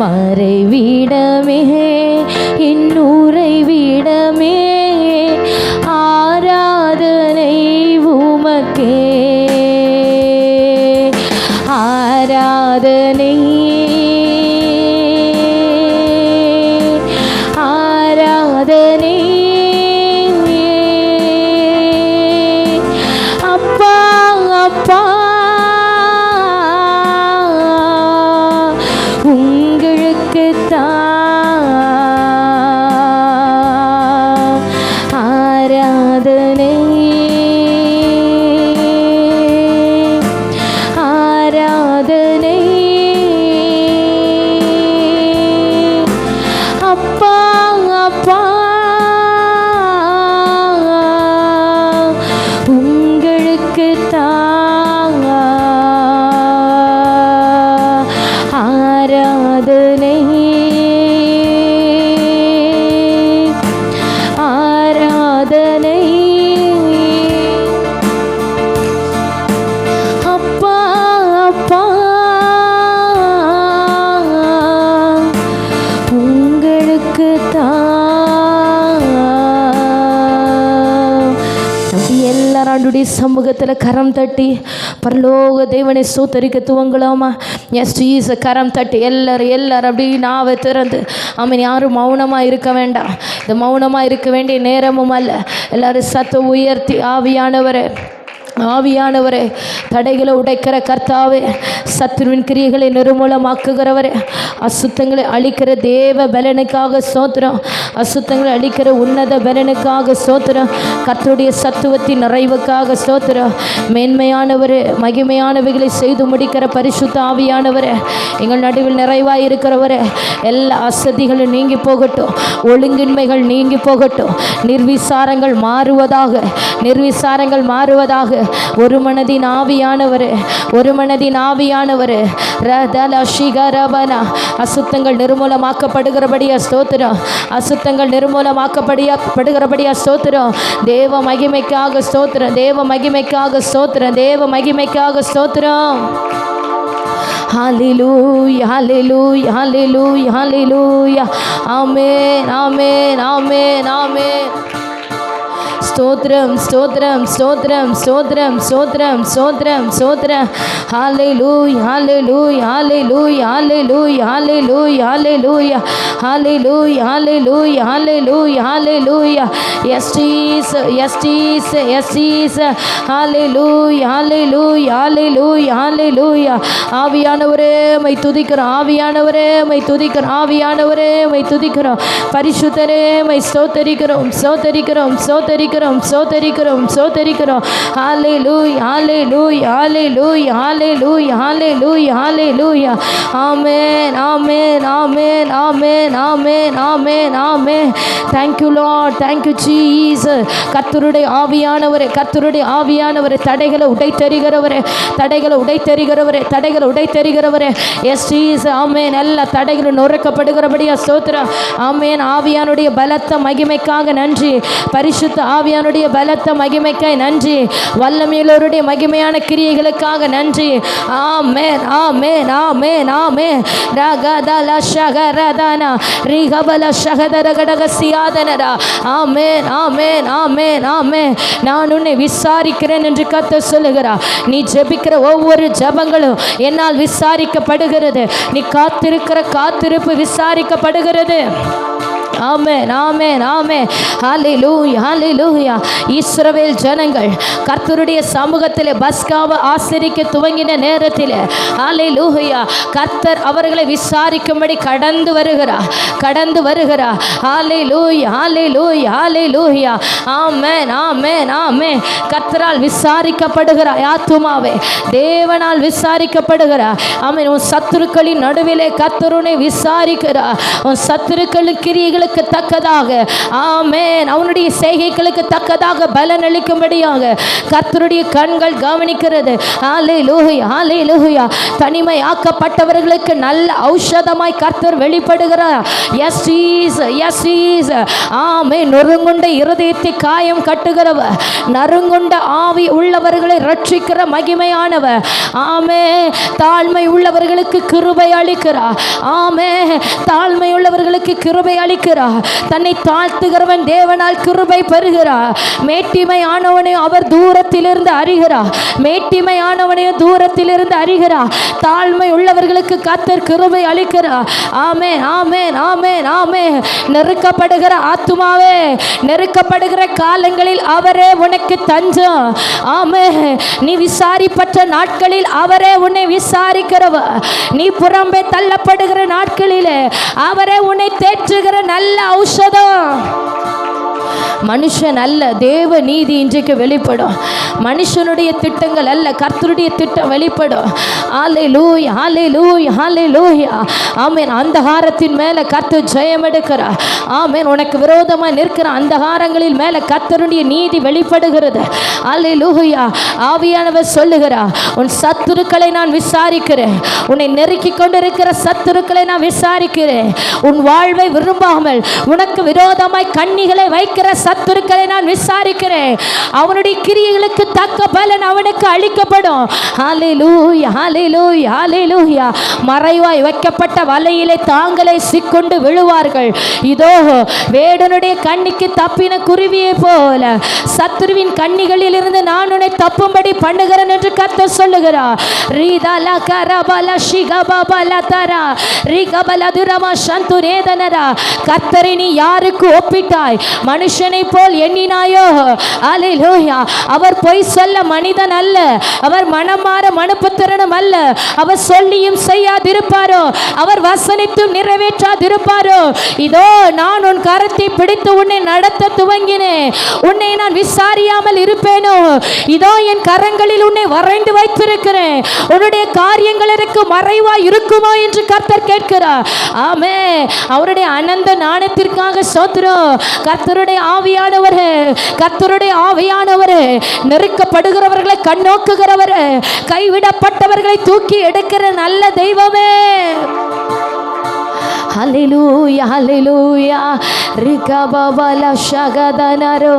Speaker 1: மறைவிடமே என் உறைவிடமே ஆராதனை உமக்கே ஆராதனை ஆராதனை அப்பா அப்பா உங்களுக்கு தான் ஆராதனை ஆராதனை அப்பா அப்பா உங்களுக்கு தான் ஆராதனை ஆராதனை அப்பா அப்பா உங்களுக்கு தான் எல்லாரும் ஆண்டுடைய சமூகத்தில் கரம் தட்டி பரலோக தேவனை சோத்தரிக்க துவங்கலாமா? எஸ் ஜீச கரம் தட்டி எல்லாரும் அப்படி நாவை திறந்து ஆமாம். யாரும் மௌனமாக இருக்க வேண்டாம். இந்த மௌனமாக இருக்க வேண்டிய நேரமும் அல்ல. எல்லாரும் சத்தம் உயர்த்தி ஆவியானவரே ஆவியானவரே தடைகளை உடைக்கிற கர்த்தாவே, சத்துருவின் கிரியைகளை நிர்மூலமாக்குகிறவரே, அசுத்தங்களை அழிக்கிற தேவ பலனுக்காக சோத்திரம், அசுத்தங்களை அழிக்கிற உன்னத பலனுக்காக சோத்திரம், கர்த்தருடைய சத்துவத்தின் நிறைவுக்காக சோத்திரம். மேன்மையானவரே, மகிமையானவைகளை செய்து முடிக்கிற பரிசுத்த ஆவியானவரே, எங்கள் நடுவில் நிறைவாக இருக்கிறவரே, எல்லா அசதிகளும் நீங்கி போகட்டும், ஒழுங்கின்மைகள் நீங்கி போகட்டும், நிர்விசாரங்கள் மாறுவதாக, நிர்விசாரங்கள் மாறுவதாக. ஒரு மனதின் ஆவியானவரே, ஒரு மனதின் ஆவியானவரே, அசுத்தங்கள் நிர்மூலமாக்கப்படுகிறபடியா ஸ்தோத்திரம், அசுத்தங்கள் நிர்மூலமாக்கப்படுகிறபடியா ஸ்தோத்திரம். தேவ மகிமைக்காக ஸ்தோத்திரம், தேவ மகிமைக்காக ஸ்தோத்திரம், தேவ மகிமைக்காக ஸ்தோத்திரம். ஹல்லேலூயா ஹல்லேலூயா ஹல்லேலூயா ஹல்லேலூயா. ஆமென் ஆமென் ஆமென் ஆமென். ஸ்தோத்திரம் ஸ்தோத்திரம் ஸ்தோத்திரம் ஸ்தோத்திரம் ஸ்தோத்திரம் ஸ்தோத்திரம் ஸ்தோத்திரம். ஹல்லேலூயா ஹல்லேலூயா ஹல்லேலூயா ஹல்லேலூயா ஹல்லேலூயா ஹல்லேலூயா ஹல்லேலூயா ஹல்லேலூயா ஹல்லேலூயா ஹல்லேலூயா. Yes Jesus yes Jesus yes Jesus. ஹல்லேலூயா ஹல்லேலூயா ஹல்லேலூயா ஹல்லேலூயா. ஆவியானவரே மை துதிக்கிறோம், ஆவியானவரே மை துதிக்கிறோம், ஆவியானவரே மை துதிக்கிறோம். பரிசுத்தரே மை ஸ்தோத்தரிக்கிறோம் ஸ்தோத்தரிக்கிறோம் ஸ்தோத்தரிக்கிறோம் சோதரிக்கிறோம் சோதரிக்கிறோம். ஹல்லேலூயா ஹல்லேலூயா ஹல்லேலூயா ஹல்லேலூயா ஹல்லேலூயா ஹல்லேலூயா. ஆமென் ஆமென் ஆமென் ஆமென் ஆமென் ஆமென் ஆமென். Thank you lord, thank you Jesus. கர்த்தருடைய ஆவியானவரே, கர்த்தருடைய ஆவியானவரே, தடைகளை உடைத்தெறிகிறவரே, தடைகளை உடைத்தெறிகிறவரே, தடைகளை உடைத்தெறிகிறவரே. S Jesus. ஆமென். எல்லா தடைகளும் நொறுக்கப்படுகிறபடியா ஸ்தோத்திரம். ஆமென். ஆவியானுடைய பலத்த மகிமைக்காக நன்றி. பரிசுத்த ஆவியானுடைய பலத்த மகிமைக்காய் நன்றி. வல்லமையுள்ளவருடைய மகிமையான கிரியைகளுக்காக நன்றி. ஆமென் ஆமென் ஆமென் ஆமென். ரகதல ஷகரதனா ரிகபல ஷகதரகடகசியாதனரா. ஆமென் ஆமென் ஆமென் ஆமென். நான் உன்னை விசாரிக்கிறேன் என்று கர்த்தர் சொல்லுகிறார். நீ ஜெபிக்கிற ஒவ்வொரு ஜெபங்களும் என்னால் விசாரிக்கப்படுகிறது. நீ காத்திருக்கிற காத்திருப்பு விசாரிக்கப்படுகிறது. ஆமென் ஆமென் ஆமென். ஹல்லேலூயா ஹல்லேலூயா. இஸ்ரவேல் ஜனங்கள் கர்த்தருடைய சமூகத்திலே பஸ்காவை ஆசரிக்க துவங்கின நேரத்தில் ஹல்லேலூயா கர்த்தர் அவர்களை விசாரிக்கும்படி கடந்து வருகிறார். ஹல்லேலூயா ஹல்லேலூயா ஹல்லேலூயா. ஆமென் ஆமென் ஆமென். கர்த்தரால் விசாரிக்கப்படுகிறாய் ஆத்துமாவே, தேவனால் விசாரிக்கப்படுகிறார். ஆமென். உன் சத்துருக்களின் நடுவிலே கர்த்தர் உன்னை விசாரிக்கிறார். உன் சத்துருக்களின் கிரியைகளுக்கு தக்கதாக ஆமென் அவனுடைய செய்கைகளுக்கு தக்கதாக பலன் அளிக்கும்படியாக கர்த்தருடைய கண்கள் கவனிக்கிறது. ஹல்லேலூயா ஹல்லேலூயா. தனிமையாக்கப்பட்டவர்களுக்கு நல்ல ஔஷதமாய் கர்த்தர் வெளிப்படுகிறார். Yes Jesus yes Jesus. ஆமென். நொறுங்குண்ட இருதயத்தை காயம் கட்டுகிறவர், நறுங்குண்ட ஆவி உள்ளவர்களை ரட்சிக்கிற மகிமையானவர். ஆமென். தாழ்மை உள்ளவர்களுக்கு கிருபை அளிக்கிறார். ஆமென். தாழ்மை உள்ளவர்களுக்கு கிருபை அளிக்கிறார். தன்னை தாழ்த்துகிறவன் தேவனால் கிருபை பெறுகிறார். மேட்டிமையானவனையும் அவர் தூரத்திலிருந்து அறிகிறார். மேட்டிமையானவனையும் தூரத்திலிருந்து அறிகிறார். தாழ்மை உள்ளவர்களுக்கு கர்த்தர் கிருபை அளிக்கிறார். ஆமென் ஆமென் ஆமென் ஆமென். நெருக்கப்படுகிற ஆத்துமாவே, நெருக்கப்படுகிற காலங்களில் அவரே உனக்கு தஞ்சம். ஆமென். நீ விசாரிப்பற்ற நாட்களில் அவரே உன்னை விசாரிக்கிறவர். நீ புறம்பே தள்ளப்படுகிற நாட்களிலே அவரே உன்னை தேற்றுகிற நல்ல ஔஷதம். மனுஷன் அல்ல, தேவ நீதி இன்றைக்கு வெளிப்படும். மனுஷனுடைய திட்டங்கள் அல்ல, கர்த்தருடைய திட்டம் வெளிப்படும். ஹல்லேலூயா ஹல்லேலூயா ஹல்லேலூயா. ஆமென். அந்தகாரத்தின் மேலே கர்த்தர் ஜெயம் எடுக்கிறார். ஆமென். உனக்கு விரோதமாக நிற்கிற அந்தகாரங்களில் மேலே கர்த்தருடைய நீதி வெளிப்படுகிறது. ஹல்லேலூயா. ஆவியானவர் சொல்லுகிறார், உன் சத்துருக்களை நான் விசாரிக்கிறேன். உன்னை நெருக்கி கொண்டிருக்கிற சத்துருக்களை நான் விசாரிக்கிறேன். உன் வாழ்வை விரும்பாமல் உனக்கு விரோதமாய் கண்ணிகளை வைக்கிற சத்துருக்களை நான் விசாரிக்கிறேன். அவனுடைய கிரியைகளுக்கு தக்க பலன் அவனுக்கு அளிக்கப்படும். ஹல்லேலூயா ஹல்லேலூயா ஹல்லேலூயா. மறைவாய் வைக்கப்பட்ட வலையிலே தாங்களே சிக்கொண்டு விழுவார்கள். இதோ வேடனுடைய கண்ணிக்கு தப்பின குருவியை போல சத்துருவின் கண்ணிகளில் இருந்து நான் உன்னை தப்பும்படி பண்ணுகிறேன் என்று கர்த்தர் சொல்லுகிறார். ரீதலா கரபல ஷிகபல தரா ரிகபல துரமா சந்துரேதனரா. கர்த்தரை நீ யாருக்கு ஒப்பிட்டாய்? மனுஷனை போல் எண்ணினாயோ? ஹல்லேலூயா. அவர் பொய் சொல்ல மனிதன் அல்ல, அவர் மனமாற மனுப்புத்திறனும் அல்ல. அவர் சொல்லியும் செய்யாதிருப்பாரோ, அவர் வசனித்தும் நிறைவேற்றாதிருப்பாரோ? இதோ நான் உன் கரத்தை பிடித்து உன்னை நடத்த துவங்கினேன். உன்னை நான் விசாரியாமல் இருப்பேனோ? இதோ என் கரங்களில் உன்னை வரைந்து வைத்திருக்கிறேன். உன்னுடைய காரியங்கள் எனக்கு மறைவா இருக்குமோ என்று கர்த்தர் கேட்கிறார். ஆமே. அவருடைய அனந்த ஞானத்திற்காக ஸ்தோத்திரம். கர்த்தருடைய ஆவியானவரே, கர்த்தருடைய ஆவியானவரே, நெருக்கப்படுகிறவர்களை கண்ணோக்குகிறவரே, கைவிடப்பட்டவர்களை தூக்கி எடுக்கிற நல்ல தெய்வமே. ஹல்லேலூயா ஹல்லேலூயா. ரிகபபல ஷகதனரோ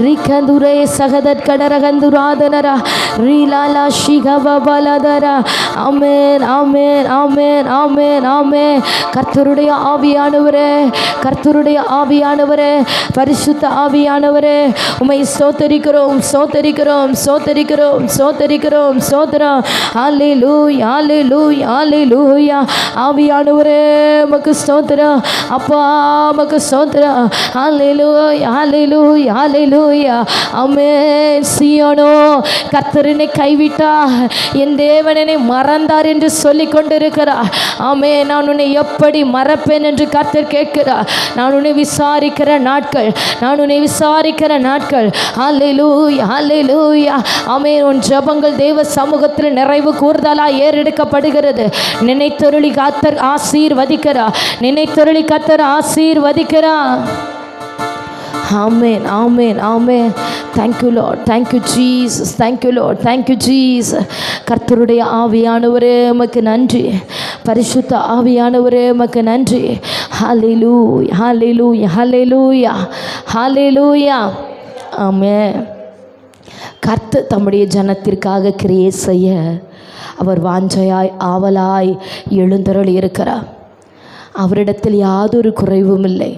Speaker 1: ரிகந்துரே சகதத் கடரகந்துராதனரா ரிலாலா ஷிகபபலதரா. ஆமென் ஆமென் ஆமென் ஆமென் ஆமென். கர்த்தருடைய ஆவியானவரே, கர்த்தருடைய ஆவியானவரே, பரிசுத்த ஆவியானவரே, உம்மை ஸ்தோத்திரிக்கிறோம் ஸ்தோத்திரிக்கிறோம் ஸ்தோத்திரிக்கிறோம் ஸ்தோத்திரிக்கிறோம் ஸ்தோத்திரம். ஹல்லேலூயா ஹல்லேலூயா ஹல்லேலூயா. ஆவியானவரே உமக்கு ஸ்தோத்திரம். அப்பா உமக்கு ஸ்தோத்திரம். ஹல்லேலூயா ஹல்லேலூயா ஹல்லேலூயா. ஆமென். சீயோனோ கர்த்தரனை கைவிட்டா என் தேவனை மறந்தார் என்று சொல்லிக் கொண்டிருக்கிறார். ஆமென். நான் உன்னை எப்படி மறப்பேன் என்று கர்த்தர் கேட்கிறார். நான் உன்னை விசாரிக்கிற நாட்கள், நான் உன்னை விசாரிக்கிற நாட்கள். ஹல்லேலூயா ஹல்லேலூயா. ஆமென். உன் ஜெபங்கள் தேவ சமூகத்தில் நிறைவு கூர்தலாய் ஏறெடுக்கப்படுகிறது. நினைத்தருளி கர்த்தர் ஆசீர்வதிக்கிறார். நினைத்தருளி கர்த்தர் ஆசீர்வதிக்கிறார். ஆமென் ஆமென் ஆமென். Thank you lord, thank you Jesus, thank you lord, thank you Jesus. கர்த்தருடைய ஆவியானவரே உமக்கு நன்றி. பரிசுத்த ஆவியானவரே உமக்கு நன்றி. ஹல்லேலூயா ஹல்லேலூயா ஹல்லேலூயா ஹல்லேலூயா. ஆமென். கர்த்தர் தம்முடைய ஜனத்திற்காக கிரியை செய்ய அவர் வாஞ்சையாய் ஆவலாய் எழுந்தருளி இருக்கிறார். அவரிடத்தில் யாதொரு குறைவும் இல்லை.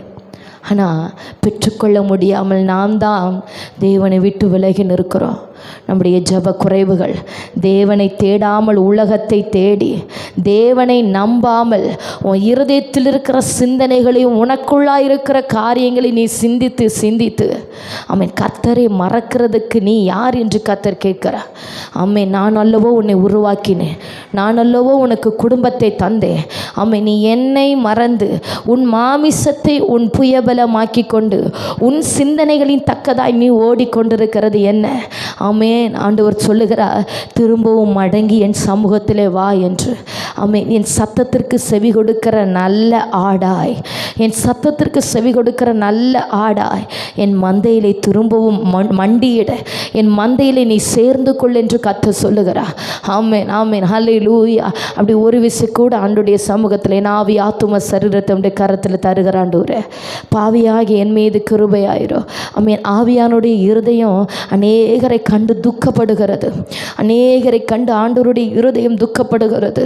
Speaker 1: ஆனால் பெற்றுக்கொள்ள முடியாமல் நாம் தான் தேவனை விட்டு விலகி நிற்கிறோம். நம்முடைய ஜெப குறைவுகள், தேவனை தேடாமல் உலகத்தை தேடி தேவனை நம்பாமல் உன் இருதயத்தில் இருக்கிற சிந்தனைகளையும் உனக்குள்ளாக இருக்கிற காரியங்களை நீ சிந்தித்து சிந்தித்து ஆமென் கர்த்தரை மறக்கிறதுக்கு நீ யார் என்று கர்த்தர் கேட்கிறார். ஆமென், நான் அல்லவோ உன்னை உருவாக்கினேன், நான் அல்லவோ உனக்கு குடும்பத்தை தந்தேன். ஆமென், நீ என்னை மறந்து உன் மாமிசத்தை உன் புயபலமாக்கி கொண்டு உன் சிந்தனைகளின் தக்கதாய் நீ ஓடிக்கொண்டிருக்கிறது என்ன? ஆமென், ஆண்டவர் சொல்லுகிறார், திரும்பவும் மடங்கி என் சமூகத்திலே வா என்று. ஆமென், என் சத்தத்திற்கு செவி கொடுக்கிற நல்ல ஆடாய், என் சத்தத்திற்கு செவி கொடுக்கிற நல்ல ஆடாய் என் மந்தையிலே திரும்பவும் மண்டியிட, என் மந்தையிலே நீ சேர்ந்து கொள் என்று கர்த்தர் சொல்லுகிறார். ஆமென், ஆமென், ஹல்லேலூயா. அப்படி ஒரு விஷயம் கூட ஆண்டுடைய சமூகத்தில் என் ஆவி ஆத்தும சரீரத்தை உடைய கரத்தில் தருகிறாண்டூரே. பாவியாகி என் மீது கிருபையாயிரும். ஆமென், ஆவியானுடைய இருதயம் அநேகரை கண்டு துக்கப்படுகிறது, அநேகரை கண்டு ஆண்டவருடைய இருதயம் துக்கப்படுகிறது.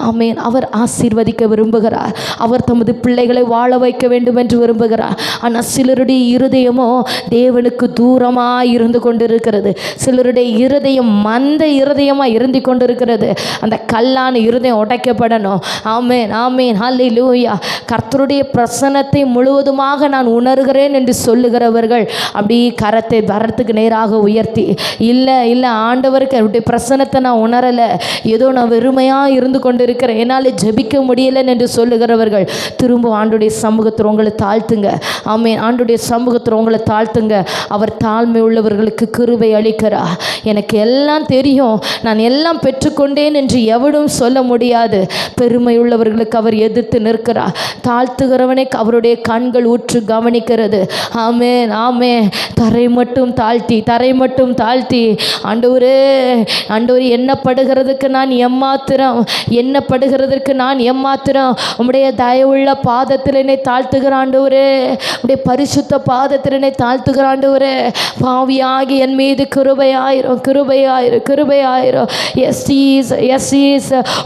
Speaker 1: ஆமென், அவர் ஆசீர்வதிக்க விரும்புகிறார், அவர் தமது பிள்ளைகளை வாழ வைக்க வேண்டும் என்று விரும்புகிறார். ஆனால் சிலருடைய இருதயமோ தேவனுக்கு தூரமாக இருந்து கொண்டிருக்கிறது. சிலருடைய இருதயம் மந்த இருதயமாக இருந்து கொண்டிருக்கிறது. அந்த கல்லான இருதயம் உடைக்கப்படணும். ஆமென், ஆமென், ஹல்லேலூயா. கர்த்தருடைய பிரசன்னத்தை முழுவதுமாக நான் உணர்கிறேன் என்று சொல்லுகிறவர்கள் அப்படி கரத்தை வரத்துக்கு நேராக உயர்த்தி, இல்லை இல்லை ஆண்டவருக்கு அவருடைய பிரசன்னத்தை நான் உணரலை, ஏதோ நான் வெறுமையாக இருந்து கொண்டிருக்கிறேன், என்னால் ஜெபிக்க முடியலை என்று சொல்லுகிறவர்கள் திரும்ப ஆண்டுடைய சமூகத்தில் உங்களை தாழ்த்துங்க. ஆமென், ஆண்டுடைய சமூகத்தில் உங்களை தாழ்த்துங்க. அவர் தாழ்மை உள்ளவர்களுக்கு கிருபை அளிக்கிறார். எனக்கு எல்லாம் தெரியும், நான் எல்லாம் பெற்றுக்கொண்டேன் என்று எவரும் சொல்ல முடியாது. பெருமை உள்ளவர்களுக்கு அவர் எதிர்த்து நிற்கிறார். தாழ்த்துகிறவனை அவருடைய கண்கள் உற்று கவனிக்கிறது. ஆமென், ஆமென். தரை மட்டும் தாழ்த்தி ஆண்டவரே, ஆண்டவரே, எண்ணப்படுகிறதுக்கு நான் எம்மாத்திரம், எண்ணப்படுகிறதற்கு நான் எம்மாத்திரம். உம்முடைய தயவுள்ள பாதத்தில் என்னை தாழ்த்துகிற ஆண்டவரே, உம்முடைய பரிசுத்த பாதத்தில் என்னை தாழ்த்துகிற ஆண்டவரே. பாவியாகி என் மீது கிருபையாயிரும், கிருபையாயிரும், கிருபையாயிரும். எஸ்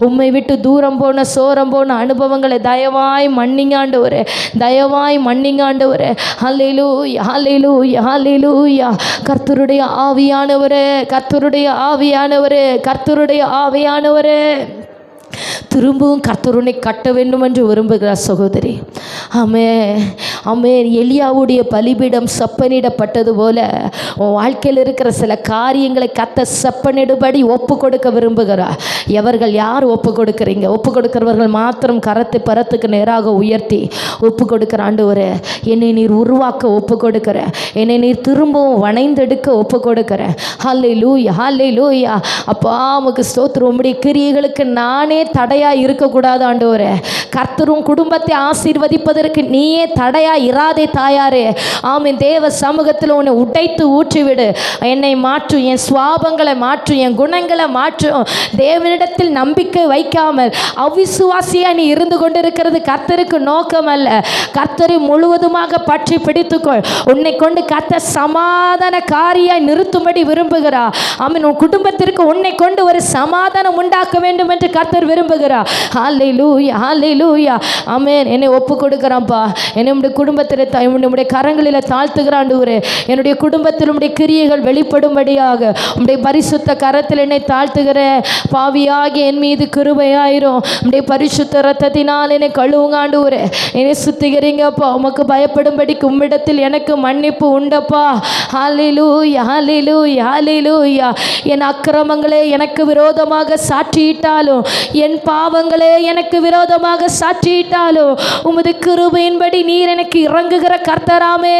Speaker 1: உம்மை விட்டு தூரம் போன சோரம் போன அனுபவங்களை தயவாய் மன்னிங்காண்டவரே, தயவாய் மன்னிங்காண்டவரே. ஹல்லேலூயா, ஹல்லேலூயா, ஹல்லேலூயா. கர்த்தருடைய ஆவியானவரே, கர்த்தருடைய ஆவியானவரே, கர்த்தருடைய ஆவியானவரே. திரும்பவும் கர்த்தருனை கட்ட வேண்டும் என்று விரும்புகிறார் சகோதரி. ஆமென், ஆமென். எலியாவுடைய பலிபீடம் செப்பனிடப்பட்டது போல உன் வாழ்க்கையில் இருக்கிற சில காரியங்களை கர்த்தர் செப்பனிடுபடி ஒப்பு கொடுக்க விரும்புகிறார். எவர்கள் யார் ஒப்பு கொடுக்குறீங்க? ஒப்பு கொடுக்கிறவர்கள் மாத்திரம் கரத்தை பரத்துக்கு நேராக உயர்த்தி ஒப்பு கொடுக்கிற ஆண்டவரே, என்னை நீர் உருவாக்க ஒப்பு கொடுக்கிற, என்னை நீர் திரும்பவும் வணைந்தெடுக்க ஒப்பு கொடுக்கிற. ஹல்லேலூயா, ஹல்லேலூயா. அப்பா உமக்கு ஸ்தோத்திரம். உம்முடைய கிரியைகளுக்கு நானே தடையா இருக்கக்கூடாது ஆண்டவரே. கர்த்தரும் குடும்பத்தை ஆசீர்வதிப்பதற்கு நீயே தடையா இராதே தாயாரே. ஆமென். தேவ சமூகத்தில் உன்னை உடைத்து ஊற்றிவிடு. என்னை மாற்றும், என் சுவாபங்களை மாற்றும், என் குணங்களை மாற்றும். தேவனிடத்தில் நம்பிக்கை வைக்காமல் அவிசுவாசியா நீ இருந்து கொண்டிருக்கிறது கர்த்தருக்கு நோக்கம் அல்ல. கர்த்தரை முழுவதுமாக பற்றி பிடித்துக்கொள். உன்னை கொண்டு கர்த்தர் சமாதான காரியாய் நிறுத்தும்படி விரும்புகிறார். ஆமென். உன் குடும்பத்திற்கு உன்னை கொண்டு ஒரு சமாதானம் உண்டாக்க வேண்டும் என்று கர்த்தர் விரும்புகிறார். ஹல்லேலூயா, ஹல்லேலூயா. ஆமென். என்னை ஒப்பு கொடுக்குறான்ப்பா. என்னை உடைய குடும்பத்தில் உடைய கரங்களில் தாழ்த்துகிறான் ஆண்டவரே. என்னுடைய குடும்பத்தில் உடைய கிரியைகள் வெளிப்படும்படியாக உடைய பரிசுத்த கரத்தில் என்னை தாழ்த்துகிறேன். பாவியாகி என் மீது கிருபையாயிரும். உடைய பரிசுத்த இரத்தத்தினால் என்னை கழுவுங்க ஆண்டவரே. என்னை சுத்திகரிங்கப்பா. உமக்கு பயப்படும்படிக்கு உம்மிடத்தில் எனக்கு மன்னிப்பு உண்டப்பா. ஹல்லேலூயா, ஹல்லேலூயா, ஹல்லேலூயா. என் அக்கிரமங்களே எனக்கு விரோதமாக சாட்சியிட்டாலும், என் பாவங்களே எனக்கு விரோதமாக சாட்சியிட்டாலும், உமது கிருபையின்படி நீர் எனக்கு இறங்குகிற கர்த்தராமே.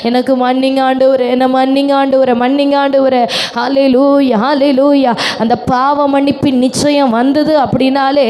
Speaker 1: எனக்கு மன்னிங்க ஆண்டவரே, என்ன மன்னிங்க ஆண்டவரே, மன்னிங்க ஆண்டவரே. ஹல்லேலூயா, ஹல்லேலூயா. அந்த பாவ மன்னிப்பின் நிச்சயம் வந்தது அப்படின்னாலே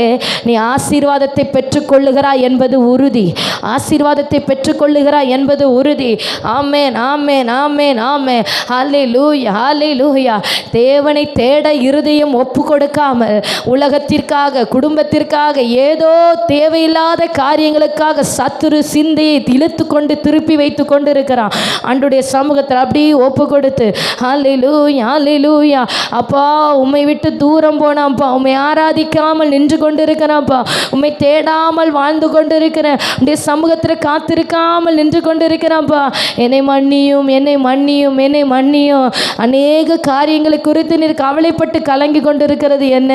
Speaker 1: நீ ஆசீர்வாதத்தை பெற்றுக்கொள்ளுகிறாய் என்பது உறுதி. ஆசீர்வாதத்தை பெற்றுக்கொள்ளுகிறாய் என்பது உறுதி. ஆமென், ஆமென், ஆமென், ஆமென். ஹல்லேலூயா, ஹல்லேலூயா. தேவனை தேட இருதயம் ஒப்பு கொடுக்காமல் உலகத்திற்காக, குடும்பத்திற்காக, ஏதோ தேவையில்லாத காரியங்களுக்காக சத்துரு சிந்தையை இழுத்து கொண்டு திருப்பி வைத்து கொண்டு இருக்கிறான். ஆண்டவருடைய சமூகத்தில் அப்படியே ஒப்பு கொடுத்து ஹல்லேலூயா ஹல்லேலூயா. அப்பா உம்மை விட்டு தூரம் போனான்ப்பா, உம்மை ஆராதிக்காமல் நின்று கொண்டு இருக்கிறான்ப்பா, உம்மை தேடாமல் வாழ்ந்து கொண்டு இருக்கிறேன், உடைய சமூகத்தில் காத்திருக்காமல் நின்று கொண்டு இருக்கிறான்ப்பா. என்னை மன்னியும் என்னை மன்னியும் என்னை மன்னியும். அநேக காரியங்களை குறித்து நீர் கவலைப்பட்டு கலங்கி கொண்டிருக்கிறது என்ன?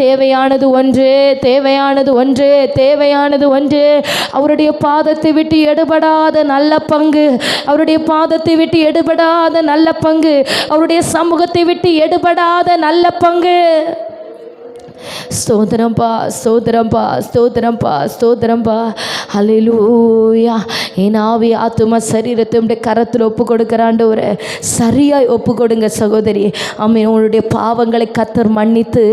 Speaker 1: தேவையானது ஒன்றே, தேவையானது ஒன்றே, தேவையானது ஒன்றே. அவருடைய பாதத்தை விட்டு எடுபடாத நல்ல பங்கு, அவருடைய பாதத்தை விட்டு எடுபடாத நல்ல பங்கு, அவருடைய சமூகத்தை விட்டு எடுபடாத நல்ல பங்கு. ஸ்தோத்திரம்பா ஸ்தோத்திரம்பா ஸ்தோத்திரம்பா ஸ்தோத்திரம்பா. ஹல்லேலூயா. என் ஆவி ஆத்துமா சரீரத்தை உடைய கரத்தில் ஒப்பு கொடுக்கிறாண்டவரே, சரியாய் ஒப்பு கொடுங்க சகோதரி. ஆமென். உன்னுடைய பாவங்களை கர்த்தர் மன்னித்து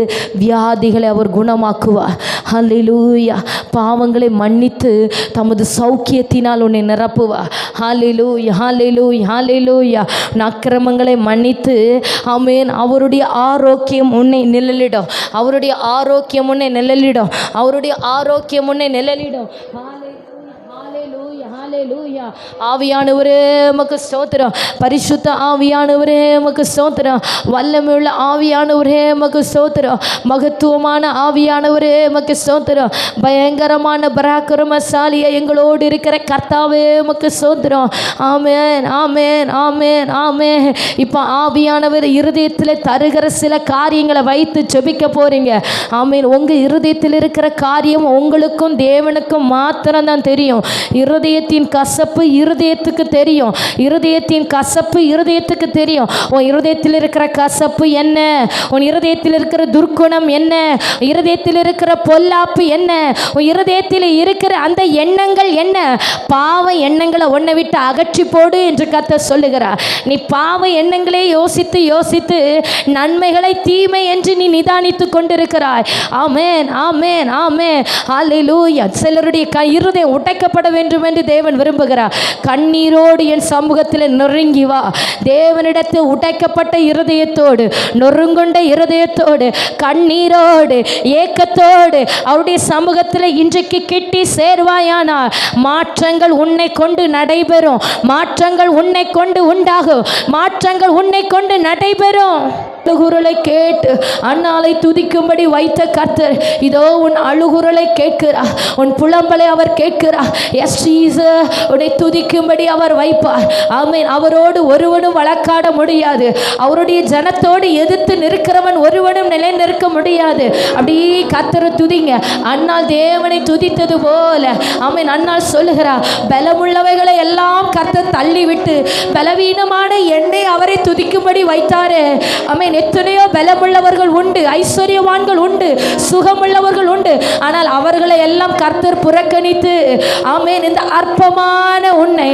Speaker 1: வியாதிகளை அவர் குணமாக்குவார். ஹல்லேலூயா. பாவங்களை மன்னித்து தமது சௌக்கியத்தினால் உன்னை நிரப்புவார். ஹல்லேலூயா ஹல்லேலூயா ஹல்லேலூயா. அக்கிரமங்களை மன்னித்து ஆமென் அவருடைய ஆரோக்கியம் உன்னை நிழலிடும், அவருடைய ஆரோக்கியம் உன்னை நிழலிடும், அவருடைய ஆரோக்கியம் உன்னை நிழலிடும். ஹல்லேலூயா. ஆவியானவரே உமக்கு ஸ்தோத்திரம், பரிசுத்த ஆவியானவரே உமக்கு ஸ்தோத்திரம், வல்லமையுள்ள ஆவியானவரே உமக்கு ஸ்தோத்திரம், மகத்துவமான ஆவியானவரே உமக்கு ஸ்தோத்திரம், பயங்கரமான பராக்கிரமசாலியா எங்களோடு இருக்கிற கர்த்தாவே உமக்கு ஸ்தோத்திரம். ஆமென் ஆமென் ஆமென் ஆமென். இப்போ ஆவியானவர் இருதயத்தில் தருகிற சில காரியங்களை வைத்து ஜெபிக்க போறீங்க. ஆமென். உங்கள் இருதயத்தில் இருக்கிற காரியம் உங்களுக்கும் தேவனுக்கும் மாத்திரம்தான் தெரியும். இருதயத்தின் கசப்பு இருதயத்துக்கு தெரியும், இருதயத்தின் கசப்பு இருதயத்துக்கு தெரியும். உன் இருதயத்தில் இருக்கிற கசப்பு என்ன, உன் இருதயத்தில் இருக்கிற துர்க்குணம் என்ன, இருதயத்தில் இருக்கிற பொல்லாப்பு என்ன, உன் இருதயத்தில் இருக்கிற அந்த எண்ணங்கள் என்ன, பாவ எண்ணங்களை உன்னை விட்டு அகற்றி போடு என்று கர்த்தர் சொல்லுகிறார். நீ பாவ எண்ணங்களே யோசித்து யோசித்து நன்மைகளை தீமை என்று நீ நிதானித்து கொண்டிருக்கிறாய். ஆமென் ஆமென் ஆமென். ஹல்லேலூயா. சிலருடைய இருதயம் உடைக்கப்பட வேண்டும் என்று தேவன் விரும்புகிறார். கண்ணீரோடு என் சமூகத்தில் நொறுங்கி வா. தேவனிடத்தில் உடைக்கப்பட்ட இருதயத்தோடு, நொறுங்குண்ட இருதயத்தோடு, கண்ணீரோடு, ஏக்கத்தோடு அவருடைய சமூகத்தில் இன்றைக்கு கிட்டி சேர்வாயானால் மாற்றங்கள் உன்னை கொண்டு நடைபெறும், மாற்றங்கள் உன்னை கொண்டு உண்டாகும், மாற்றங்கள் உன்னை கொண்டு நடைபெறும். அழுகுரலை கேட்டு அன்னாலை துதிக்கும்படி வைத்த கர்த்தர் இதோ உன் அழுகுரலை கேட்கிறார், உன் புலம்பலை அவர் கேட்கிறார். எஸ் ஜீசஸ், உன்னை துதிக்கும்படி அவர் வைப்பார். ஆமென். அவரோடு ஒருவனும் வழக்காட முடியாது, அவருடைய ஜனத்தோடு எதிர்த்து நிற்கிறவன் ஒருவனும் நிலை நிற்க முடியாது. அப்படியே கர்த்தரை துதிங்க. அன்னால் தேவனை துதித்தது போல ஆமென். அன்னால் சொல்லுகிறார், பலமுள்ளவைகளை எல்லாம் கர்த்தர் தள்ளிவிட்டு பலவீனமான என்னை அவரை துதிக்கும்படி வைத்தாரே. ஆமென். எத்தனையோ பலமுள்ளவர்கள் உண்டு, ஐஸ்வர்யவான்கள் உண்டு, சுகமுள்ளவர்கள் உண்டு, ஆனால் அவர்களை எல்லாம் கர்த்தர் புறக்கணித்து ஆமென் இந்த அற்பமான உன்னை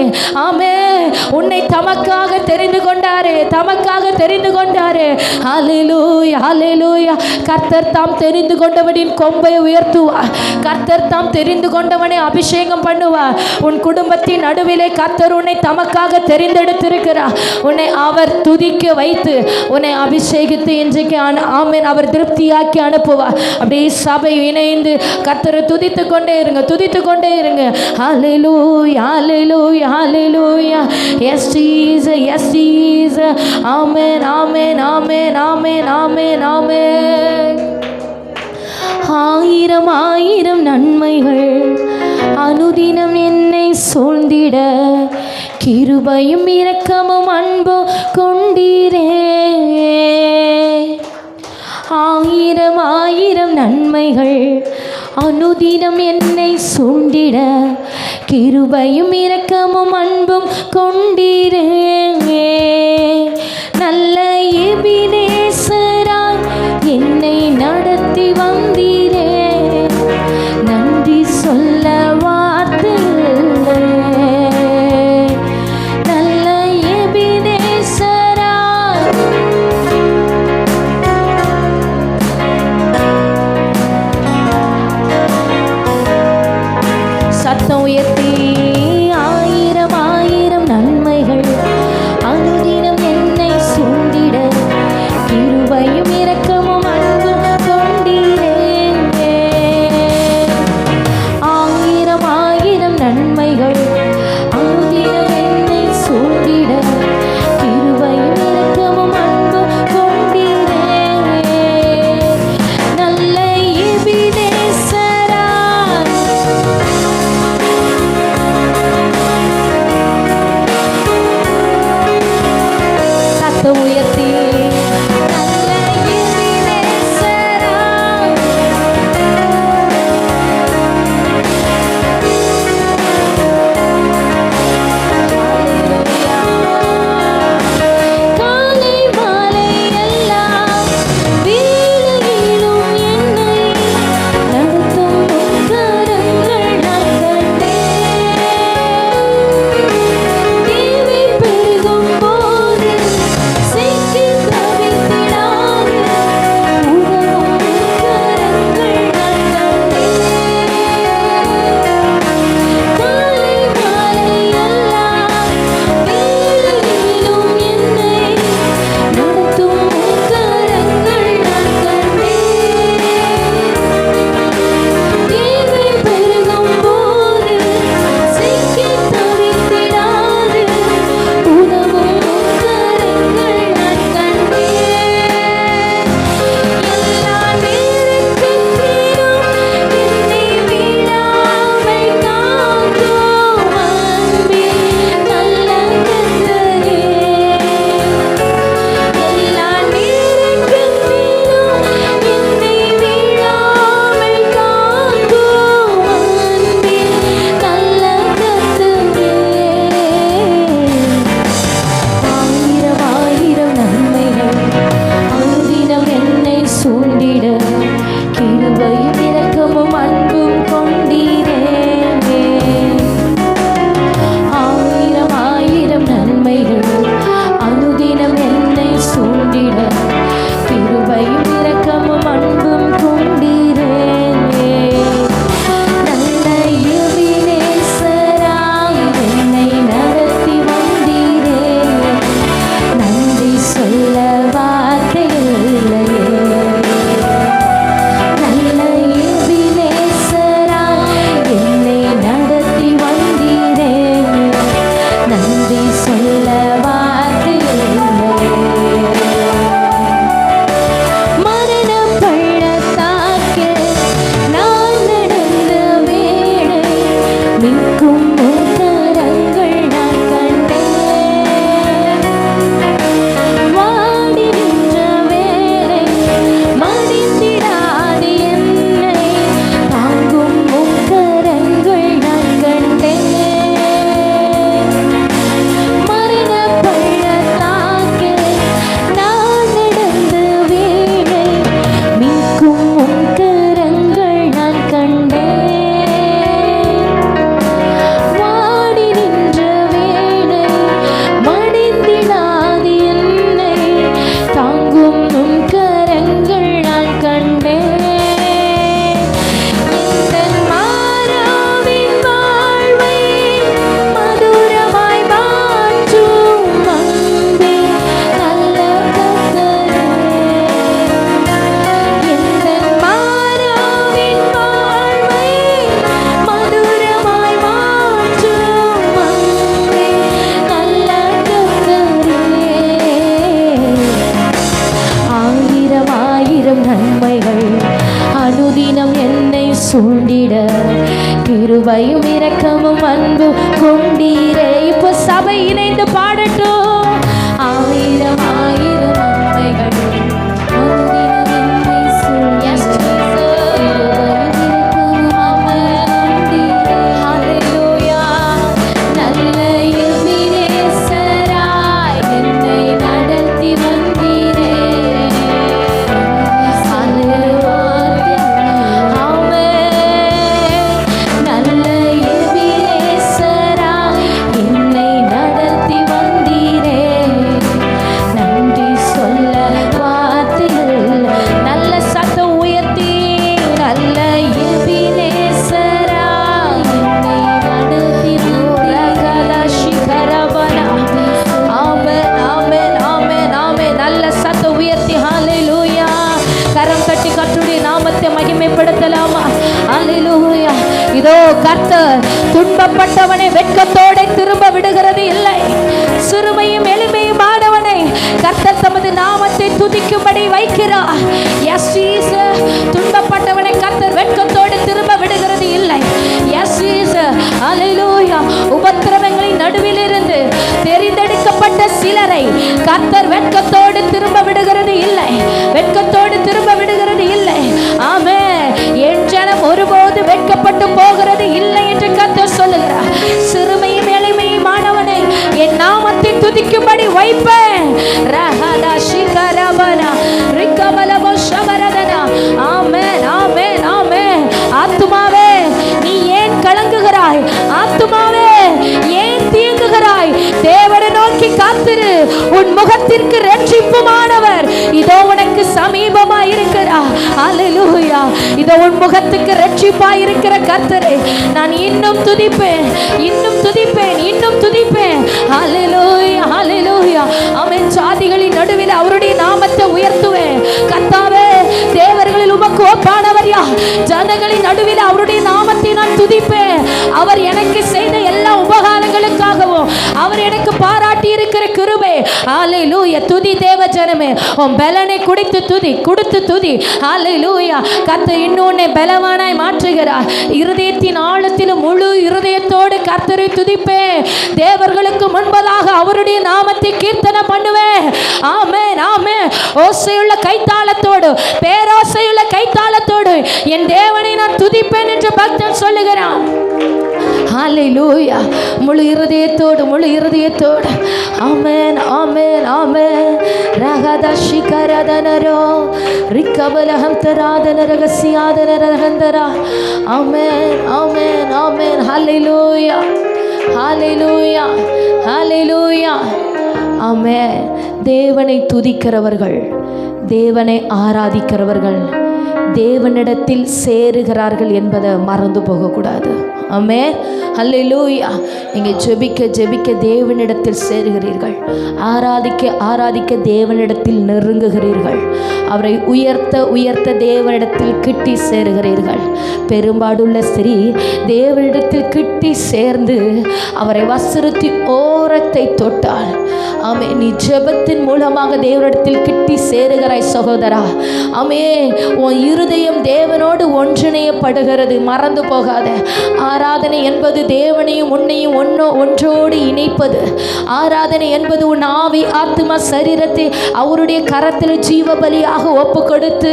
Speaker 1: ஆமென் உன்னை தமக்காக தெரிந்து கொண்டாரே, தமக்காக தெரிந்து கொண்டாரே. ஹல்லேலூயா ஹல்லேலூயா. கர்த்தர் தாம் தெரிந்து கொண்டவனின் கொம்பை உயர்த்துவார், கர்த்தர் தாம் தெரிந்து கொண்டவனை அபிஷேகம் பண்ணுவார். உன் குடும்பத்தின் நடுவிலே கர்த்தர் உன்னை தமக்காக தெரிந்தெடுத்திருக்கிறார். உன்னை அவர் துதிக்க வைத்து உன்னை அபிஷேகித்து இன்றைக்கு ஆமென் அவர் திருப்தியாக்கி அனுப்புவார். அப்படியே சபை இணைந்து கர்த்தரை துதித்து கொண்டே இருங்க, துதித்து கொண்டே இருங்க. ஹல்லேலூயா ஹல்லேலூயா ஹல்லேலூயா. Yes Jesus yes Jesus. ஆமென் ஆமென் ஆமென் ஆமென் ஆமென் ஆமென். ஆயிரம் ஆயிரம் நன்மைகள் அனுதினம் என்னை சூழ்ந்திட கிருபையும் இரக்கமும் அன்பும் கொண்டீரே. ஆயிரம் ஆயிரம் நன்மைகள் அனுதினம் என்னை சூழ்ந்திட கிருபையும் இரக்கமும் அன்பும் கொண்டீரே. நல்ல எபினேசராய் என்னை நடத்தி வந்தீரே. நன்றி சொல்ல வார்த்தை நல்ல எபினேசராய். சத்தம் உயர்த்தி ஆயிரம் ஆயிரம் நன்மைகள் அனுதினம் என்னை சூண்டிட கிருபையும் இரக்கமும் அன்பு கொண்டீரே. இப்போ சபை இணைந்து பாடட்டும். ஆயிரம் ஆயிரம் நன்மைகளும் இதோ கர்த்தர் துன்பப்பட்டவனை வெட்கத்தோட திரும்ப விடுகிறது இல்லை. சிறுமையும் எளிமையும் ஆனவனை கர்த்தர் தமது நாமத்தை துதிக்கும்படி வைக்கிறார். S Jesus. துன்பப்பட்டவனை கர்த்தர் வெட்கத்தோடு திரும்ப விடுகிறது இல்லை. S Jesus. ஹல்லேலூயா. உபத்திரவங்களின் நடுவில் இருந்து தெரிந்தெடுக்கப்பட்ட சிலரை கர்த்தர் வெட்கத்தோடு திரும்ப விடுகிறது இல்லை. வெட்கத்தோடு திரும்ப விடுகிறது இல்லை. ஆமென். என் ஜனம் ஒருபோது வெட்கப்பட்டு போகிறது இல்லை என்று கர்த்தர் சொல்லுகிறார். சிறுமையும் எளிமையும் ஆனவனை என் நாமத்தை துதிக்கும்படி வைப்பேன். ரஹதா ஷிகரபனா ரிகபலபோ ஷபரதனா. ஆமென், ஆமென், ஆமென். ஆத்துமாவே நீ ஏன் கலங்குகிறாய்? ஆத்துமாவே ஏன் தீங்குகிறாய்? தேவனை நோக்கி காத்திரு. உன் முகத்திற்கு இரட்சிப்புமானவர் இதோ உனக்கு சமீபமா இருக்கிறார். ஹல்லேலூயா. இதோ உன் முகத்துக்கு இரட்சிப்பாய் இருக்கிற கர்த்தரை நான் இன்னும் துதிப்பேன், இன்னும் துதிப்பேன், இன்னும் துதிப்பேன். ஹல்லேலூயா, ஹல்லேலூயா. ஆமென். ஜாதிகளின் நடுவில் அவருடைய நாமத்தை உயர்த்துவேன். கர்த்தாவே, தேவர்களில் உமக்கு ஒப்பானவர் யார்? ஜனங்களின் நடுவில் அவருடைய நாமத்தை நான் துதிப்பேன். அவர் எனக்கு செய்த எல்லா உபகாரங்களுக்காகவும் அவர் எனக்கு பாராட்டி இருக்கிற கிருபை. ஹல்லேலூயா. துதி தேவ ஜனமே. உன் பலனை குடித்து துதி, கொடுத்து துதி. ஹல்லேலூயா. கர்த்தர் இன்னொன்னை பலவானாய் மாற்றுகிறார். இருதயத்தின் ஆழத்திலும் முழு இருதயத்தோடு கர்த்தரை துதிப்பேன். தேவர்களுக்கு முன்பதாக அவருடைய நாமத்தை கீர்த்தனை பண்ணுவேன். ஆமென், ஆமென். ஓசையுள்ள கைத்தாளத்தோடு, பேரோசையுள்ள கைத்தாளத்தோடு என் தேவனை நான் துதிப்பேன் என்று பக்தன் சொல்லுகிறான். ஹல்லேலூயா. முழு இருதயத்தோடு, முழு இருதயத்தோடு. ஆமென், ஆமென், ஆமென். ரஹதா ஷிகரதனரோ ரிகபலஹம் தராதன ரகசியாதன ரஹந்தரா. ஆமென், ஆமென், ஆமென். ஹல்லேலூயா, ஹல்லேலூயா, ஹல்லேலூயா. ஆமென். தேவனை துதிக்கிறவர்கள், தேவனை ஆராதிக்கிறவர்கள் தேவனிடத்தில் சேருகிறார்கள் என்பதை மறந்து போகக்கூடாது. ஆமென். ஹல்லேலூயா. நீங்கள் ஜெபிக்க ஜெபிக்க தேவனிடத்தில் சேருகிறீர்கள். ஆராதிக்க ஆராதிக்க தேவனிடத்தில் நெருங்குகிறீர்கள். அவரை உயர்த்த உயர்த்த தேவனிடத்தில் கிட்டி சேருகிறீர்கள். பெரும்பாடுள்ள ஸ்திரீ தேவனிடத்தில் கிட்டி சேர்ந்து அவரை வஸ்திரத்தின் ஓரத்தை தொட்டாள். ஆமே. நீ ஜெபத்தின் மூலமாக தேவனிடத்தில் கிட்டி சேருகிறாய் சகோதரா. ஆமே. உன் இருதயம் தேவனோடு ஒன்றிணையப்படுகிறது. மறந்து போகாத. ஆராதனை என்பது தேவனையும் உன்னையும் ஒன்றோடு இணைப்பது. ஆராதனை என்பது உன் ஆவி ஆத்மா சரீரத்தை அவருடைய கரத்தில் ஜீவ பலியாக ஒப்பு கொடுத்து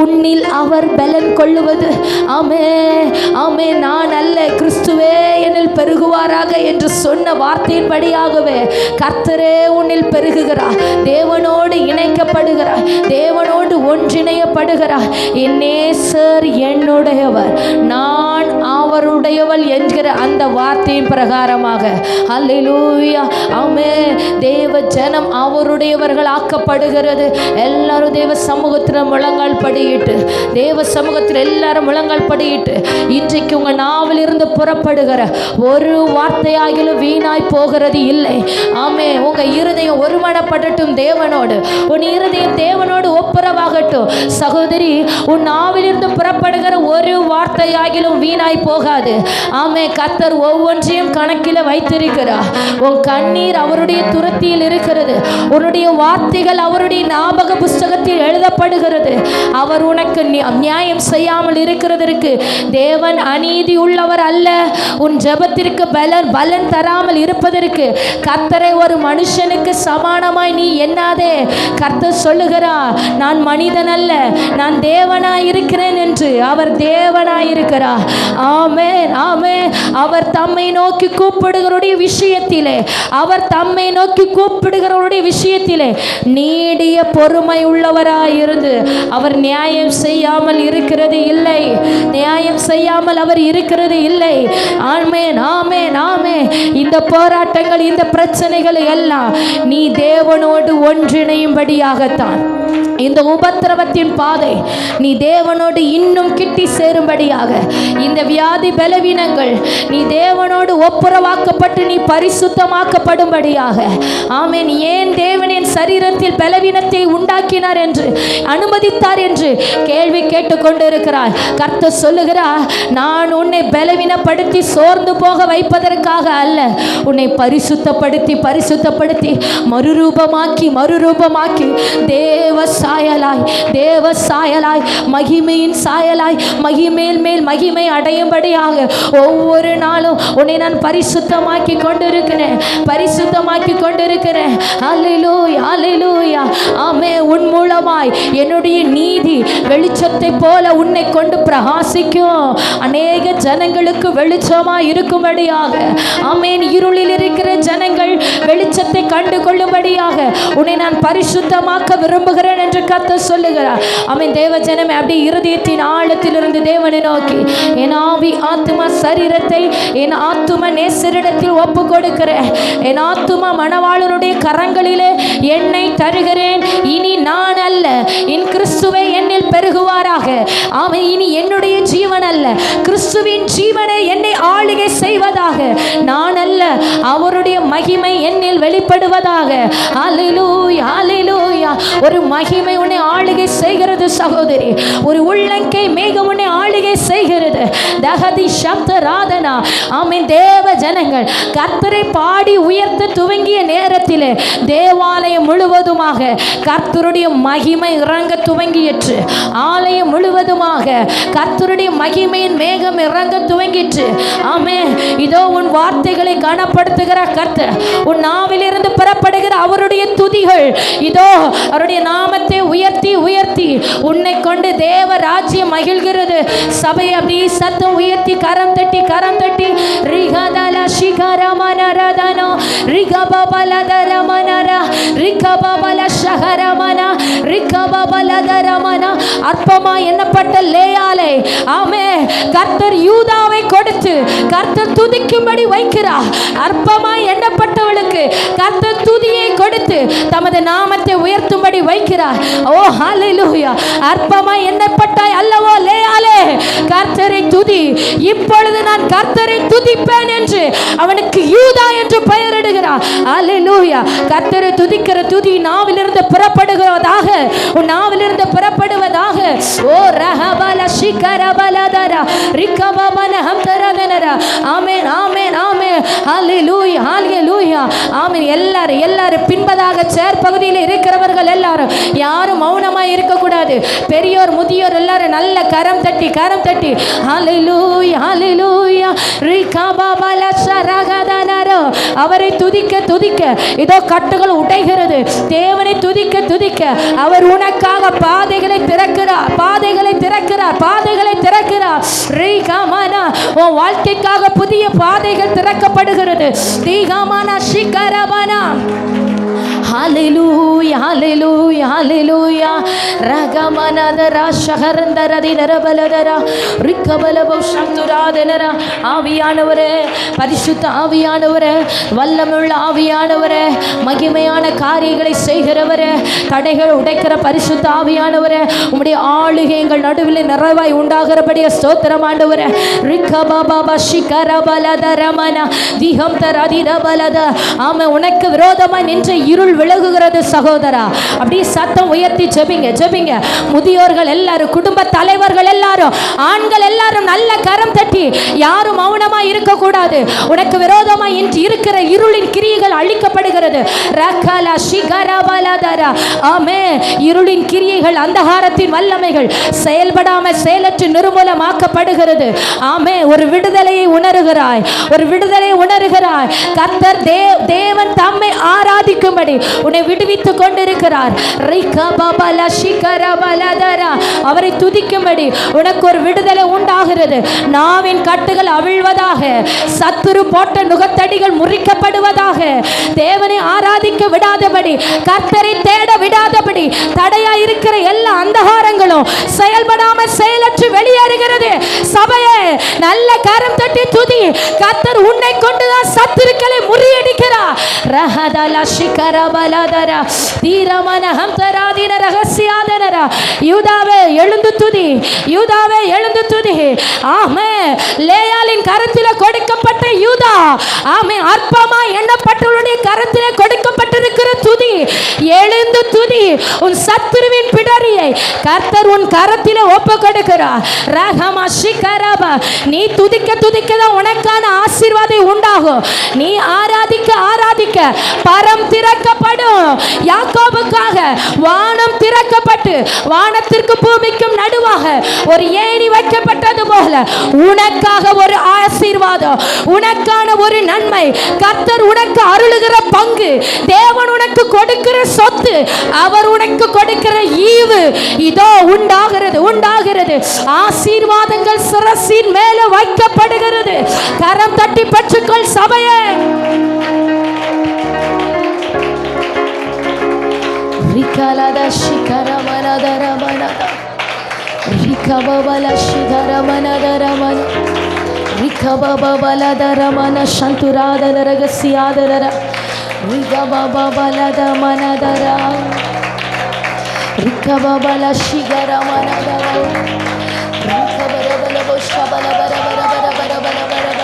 Speaker 1: உன்னில் அவர் பலன் கொள்ளுவது. ஆமே, ஆமே. நான் அல்ல, கிறிஸ்துவே என்னில் பெருகுவாராக என்று சொன்ன வார்த்தையின்படியாகவே கர்த்தரே உன்னில் பெருகுகிறார். தேவனோடு இணைக்கப்படுகிறார். தேவனோடு ஒன்றிணையப்படுகிறார். என் நேசர் என்னுடையவர், நான் அவருடையவள் என்கிற அந்த வார்த்தையின் பிரகாரமாக ஹல்லேலூயா. ஆமென். தேவ ஜனம் அவருடையவர்கள் ஆக்கப்படுகிறது. எல்லாரும் தேவ சமூகத்தில் முழங்கால் படியிட்டு, தேவ சமூகத்தில் எல்லாரும் முழங்கால் படியிட்டு, இன்றைக்கு உங்கள் நாவில் இருந்து புறப்படுகிற ஒரு வார்த்தையாகிலும் வீணாய் போகிறது இல்லை. ஆமே. உங்கள் இருதயம் ஒருமனப்படட்டும் தேவனோடு. உன் இருதயம் தேவனோடு ஒப்புரவாகட்டும். சகோதரி, உன் நாவில் இருந்து புறப்படுகிற ஒரு வார்த்தை வார்த்தையாகிலும் வீணாய் போகாது. ஆமே, கர்த்தர் ஒவ்வொன்றையும் கணக்கில் வைத்திருக்கிறார். உன் கண்ணீர் அவருடைய துரத்தியில் இருக்கிறது. உன்னுடைய வார்த்தைகள் அவருடைய ஞாபக புஸ்தகத்தில் எழுதப்படுகிறது. அவர் உனக்கு நியாயம் செய்யாமல் இருக்கிறதற்கு தேவன் அநீதி உள்ளவர் அல்ல. உன் ஜெபத்திற்கு பலன் தராமல் இருப்பதற்கு கர்த்தரை ஒரு மனுஷனுக்கு சமானமாய் நீ எண்ணாதே. கர்த்தர் சொல்லுகிறார், நான் மனிதன் அல்ல, நான் தேவனாய் இருக்கிறேன் என்று. அவர் தேவனாய் இருக்கிறார். ஆமென், ஆமென். அவர் தம்மை நோக்கி கூப்பிடுகிறவருடைய விஷயத்திலே, அவர் தம்மை நோக்கி கூப்பிடுகிறவருடைய விஷயத்திலே நீடிய பொறுமை உள்ளவராய் இருந்து அவர் நியாயம் செய்யாமல் இருக்கிறது இல்லை. நியாயம் செய்யாமல் அவர் இருக்கிறது இல்லை. ஆமென், ஆமென், ஆமென். இந்த போராட்டங்கள், இந்த பிரச்சனைகள் எல்லாம் நீ தேவனோடு ஒன்றிணையும்படியாகத்தான். இந்த உபத்திரவத்தின் பாதை நீ தேவனோடு இன்னும் கிட்டி சேரும்படியாக, இந்த வியாதி பலவீனங்கள் நீ தேவனோடு ஒப்புரவாக்கப்பட்டு நீ பரிசுத்தமாக்கப்படும்படியாக. ஆமென். ஏன் தேவனின் சரீரத்தில் பலவீனத்தை உண்டாக்கினார் என்று, அனுமதித்தார் என்று கேள்வி கேட்டுக்கொண்டிருக்கிறார். கர்த்தர் சொல்லுகிறார், நான் உன்னை பலவீனப்படுத்தி சோர்ந்து போக வைப்பதற்காக அல்ல, உன்னை பரிசுத்தப்படுத்தி பரிசுத்தப்படுத்தி மறுரூபமாக்கி தேவ சாயலாய், தேவ சாயலாய், மகிமையின் சாயலாய், மகிமேல் மேல் மகிமை அடையும்படியாக ஒவ்வொரு நாளும் உன்னை நான் பரிசுத்தமாக்கி கொண்டிருக்கிறேன், பரிசுத்தமாக்கி கொண்டிருக்கிறேன். அல்லேலூயா, அல்லேலூயா. ஆமே, உன் மூலமாய் என்னுடைய நீதி வெளிச்சத்தை போல உன்னை கொண்டு பிரகாசிக்கும். அநேக ஜனங்களுக்கு வெளிச்சமாய் இருக்கும்படியாக, ஆமேன், இருளில் இருக்கிற ஜனங்கள் வெளிச்சத்தை கண்டு கொள்ளும்படியாக உன்னை நான் பரிசுத்தமாக்க விரும்புகிறேன் என்று கர்த்தர் சொல்லுகிறார். ஆமென். தேவ ஜனமே, அப்படி இருதயத்தின் ஆழத்திலிருந்து தேவனை நோக்கி என் ஆவி ஆத்துமா சரீரத்தை என் ஆத்தும நேசரிடத்தில் ஒப்பு கொடுக்கிறேன். என் ஆத்துமா மணவாளனுடைய கரங்களிலே என்னை தருகிறேன். இனி நான் அல்ல, என் கிறிஸ்துவை என்னில் பெருகுவாராக. ஆமென். இனி என்னுடைய ஜீவன் அல்ல, கிறிஸ்துவின் ஜீவனை என்னை ஆளுகை செய்வதாக. நான் அல்ல, அவருடைய மகிமை என்னில் வெளிப்படுவதாக. அல்லேலூயா, அல்லேலூயா. ஒரு மகிமை உன்னை ஆளுகை செய்கிறது சகோதரி. ஒரு உள்ளங்கை மேகம் உன்னை ஆளுகை செய்கிறது. தகதி சப்த ராதனா. ஆமென். தேவ ஜனங்கள் கர்த்தரை பாடி உயர்த்த துவங்கிய நேரத்திலே தேவாலயம் முழுவதுமாக கர்த்தருடைய மகிமை இறங்க துவங்கிற்று. ஆலயம் முழுவதுமாக கர்த்தருடைய மகிமையின் மேகம் இறங்க துவங்கிற்று. ஆமென். இதோ உன் வார்த்தைகளை கனப்படுத்துகிற கர்த்தர், உன் நாவிலிருந்து புறப்படுகிற அவருடைய துதிகள், இதோ அவருடைய நாமத்தை உயர்த்தி உயர்த்தி உன்னை கொண்டு தேவ ராஜ்யம் மகிழ்கிறது. சபை அப்படி சத்தம் உயர்த்தி கரம் தட்டி கரம் தட்டி ரிகதல சிகரமனரதனோ ரிகபபலதரமனர ரிகபபல ஷஹரமன ரிகபபலதரமன. அற்பமா எண்ணப்பட்ட லேயாலை, ஆமே, கர்த்தர் யூதாவை கொடுத்து கர்த்தர் துதிக்கும்படி வைக்கிறார். அற்பமாய் எண்ணப்பட்டவளுக்கு கர்த்தர் துதியை கொடுத்து தமது நாமத்தை உயர்த்தும்படி வைக்கிறார். ஓ ஹல்லேலூயா. அற்பமாய் எண்ணப்பட்டாய் அல்லவோ லேயாலே, கர்த்தரை துதி. இப்பொழுது நான் கர்த்தரை துதிப்பேன் என்று அவனுக்கு யூதா என்று பெயரிடுகிறார். ஹல்லேலூயா. கர்த்தரை துதிக்கிற துதி நாவிலிருந்து புறப்படுவதாக, உன் நாவிலிருந்து புறப்படுவதாக. ஓ ரஹபல ஷிகரபலதர ரிகபமன ஹம்தரதனர. ஆமென், ஆமென், ஆமென். ஹல்லேலூயா, ஹல்லேலூயா. ஆமென். எல்லாரும் பின்பதாக சேர் பகுதியில் இருக்கிறவர்கள் எல்லாரும் யாரும் மௌனமாய் இருக்கக்கூடாது. பெரியோர் முதியோர் எல்லாரும் நல்ல கரம் தட்டி கரம் தட்டி ஹல்லேலூயா, ஹல்லேலூயா. ரிகபபல ஷரகதனர. அவரை துதிக்க துதிக்க இதோ கட்டுகள் உடைகிறது. தேவனை துதிக்க துதிக்க அவர் உனக்காக பாதைகளை திறக்கிறார், பாதைகளை திறக்கிறார், பாதைகளை திறக்கிறார். ரிகமன. உன் வாழ்க்கைக்காக புதிய பாதைகள் திறக்கப்படுகிறது. ரிகமன ஷிகரபனா. ஹல்லேலூயா, ஹல்லேலூயா, ஹல்லேலூயா. ரகமனதர ஷஹரந்தரதி நரபலதர ரிக்கபலபௌ சந்துராதனர. ஆவியானவரே, பரிசுத்த ஆவியானவரே, வல்லமுள்ள ஆவியானவரே, மகிமையான காரியங்களை செய்கிறவரே, தடைகள் உடைக்கிற பரிசுத்த ஆவியானவரே, உம்முடைய ஆளுகை எங்கள் நடுவில் நிறைவாய் உண்டாகிறபடியே ஸ்தோத்திரம் ஆண்டவரே. ரிக்கபபப ஷிகரபலதரமன திஹம் தரதிரபலத. ஆமென். உனக்கு விரோதமாய் நின்ற இருள் விலகுகிறது சகோதரா. அப்படி சத்தம் உயர்த்தி ஜெபிங்க ஜெபிங்க. முதியோர்கள் எல்லாரும், குடும்ப தலைவர்கள் எல்லாரும், ஆண்கள் எல்லாரும் நல்ல கரம் தட்டி, யாரும் மௌனமா இருக்க கூடாது. உனக்கு விரோதமா இருக்கிற இருளின் கிரியைகள் அழிக்கப்படுகிறது. ரகலா ஷிகரபலதரா. ஆமென். இருளின் கிரியைகள், அந்தகாரத்தின் வல்லமைகள் செயல்படாம செயலற்று நிர்மூலமாக்கப்படுகிறது. ஆமென். ஒரு விடுதலையை உணர்கிறாய், ஒரு விடுதலையை உணர்கிறாய். கர்த்தர் தேவன் தம்மை ஆராதிக்கும்படி உன்னை விடுவித்துக் கொண்டிருக்கிறார். அவரை துதிக்கும்படி உனக்கு ஒரு விடுதலை உண்டாகிறது. நாவின் கட்டுகள் அவிழ்வதாக, சத்துரு போட்ட நுகத்தடிகள் முறிக்கப்படுவதாக. தேவனை ஆராதிக்க விடாதபடி, கர்த்தரை தேட விடாதபடி தடையா இருக்கிற எல்லா அந்தகாரங்களும் செயல்படாம செயலற்று வெளியேறுகிறது. சபையே, நல்ல கரம் தட்டி துதி. கர்த்தர் உன்னை கொண்டுதான் சத்துருக்களை முறியடிக்கிறார். ரஹதல ஷிகரபலதர தீரமனஹம் தராதின ரகசியாதனர. யூதாவே எழுந்து துதி, யூதாவே எழுந்து துதி. ஆமென். லேயாளின் கரத்திலே கொடுக்கப்பட்ட யூதா, ஆமென், அற்பமா எண்ணப்பட்டவளுடைய கரத்திலே கொடுக்கப்பட்டிருக்கிற துதி. எழுந்து துதி. உன் சத்துருவின் பிடரியை கர்த்தர் உன் கரத்திலே ஒப்பு கொடுக்கிறார். ரஹமா ஷிகரபா. நீ துதிக்க துதிக்க தான் உனக்கான ஆசீர்வாதம் உண்டாகும். நீ ஆராதிக்க ஆராதிக்க பரம் திறக்கப்படும். யாக்கோபுக்காக வானம் திறக்கப்பட்டு வானத்திற்கு பூமிக்கும் நடுவாக ஒரு ஏணி வைக்கப்பட்டது போல உனக்காக ஒரு ஆசீர்வாதம், உனக்கான ஒரு நன்மை, கர்த்தர் உனக்கு அருளுகிற பங்கு, தேவன் உனக்கு கொடுக்கிற சொத்து, அவர் உனக்கு கொடுக்கிற ஈவு இதோ உண்டாகிறது உண்டாகிறது. ஆசீர்வாதங்கள் சிரசின் மேல வைக்கப்படுகிறது. கரம் தட்டி பெற்றுக்கொள் சபையே. ரிகலத ஷிகரமனதரமன ரிகபபல ஷிகரமனதரமன ரிகபபலதரமன சந்துராதன ரகசியாதர ரிகபபலத மனதர ரிகபபல ஷிகரமனதர ரிகபபல போஷபலபரபரபரபரபரபர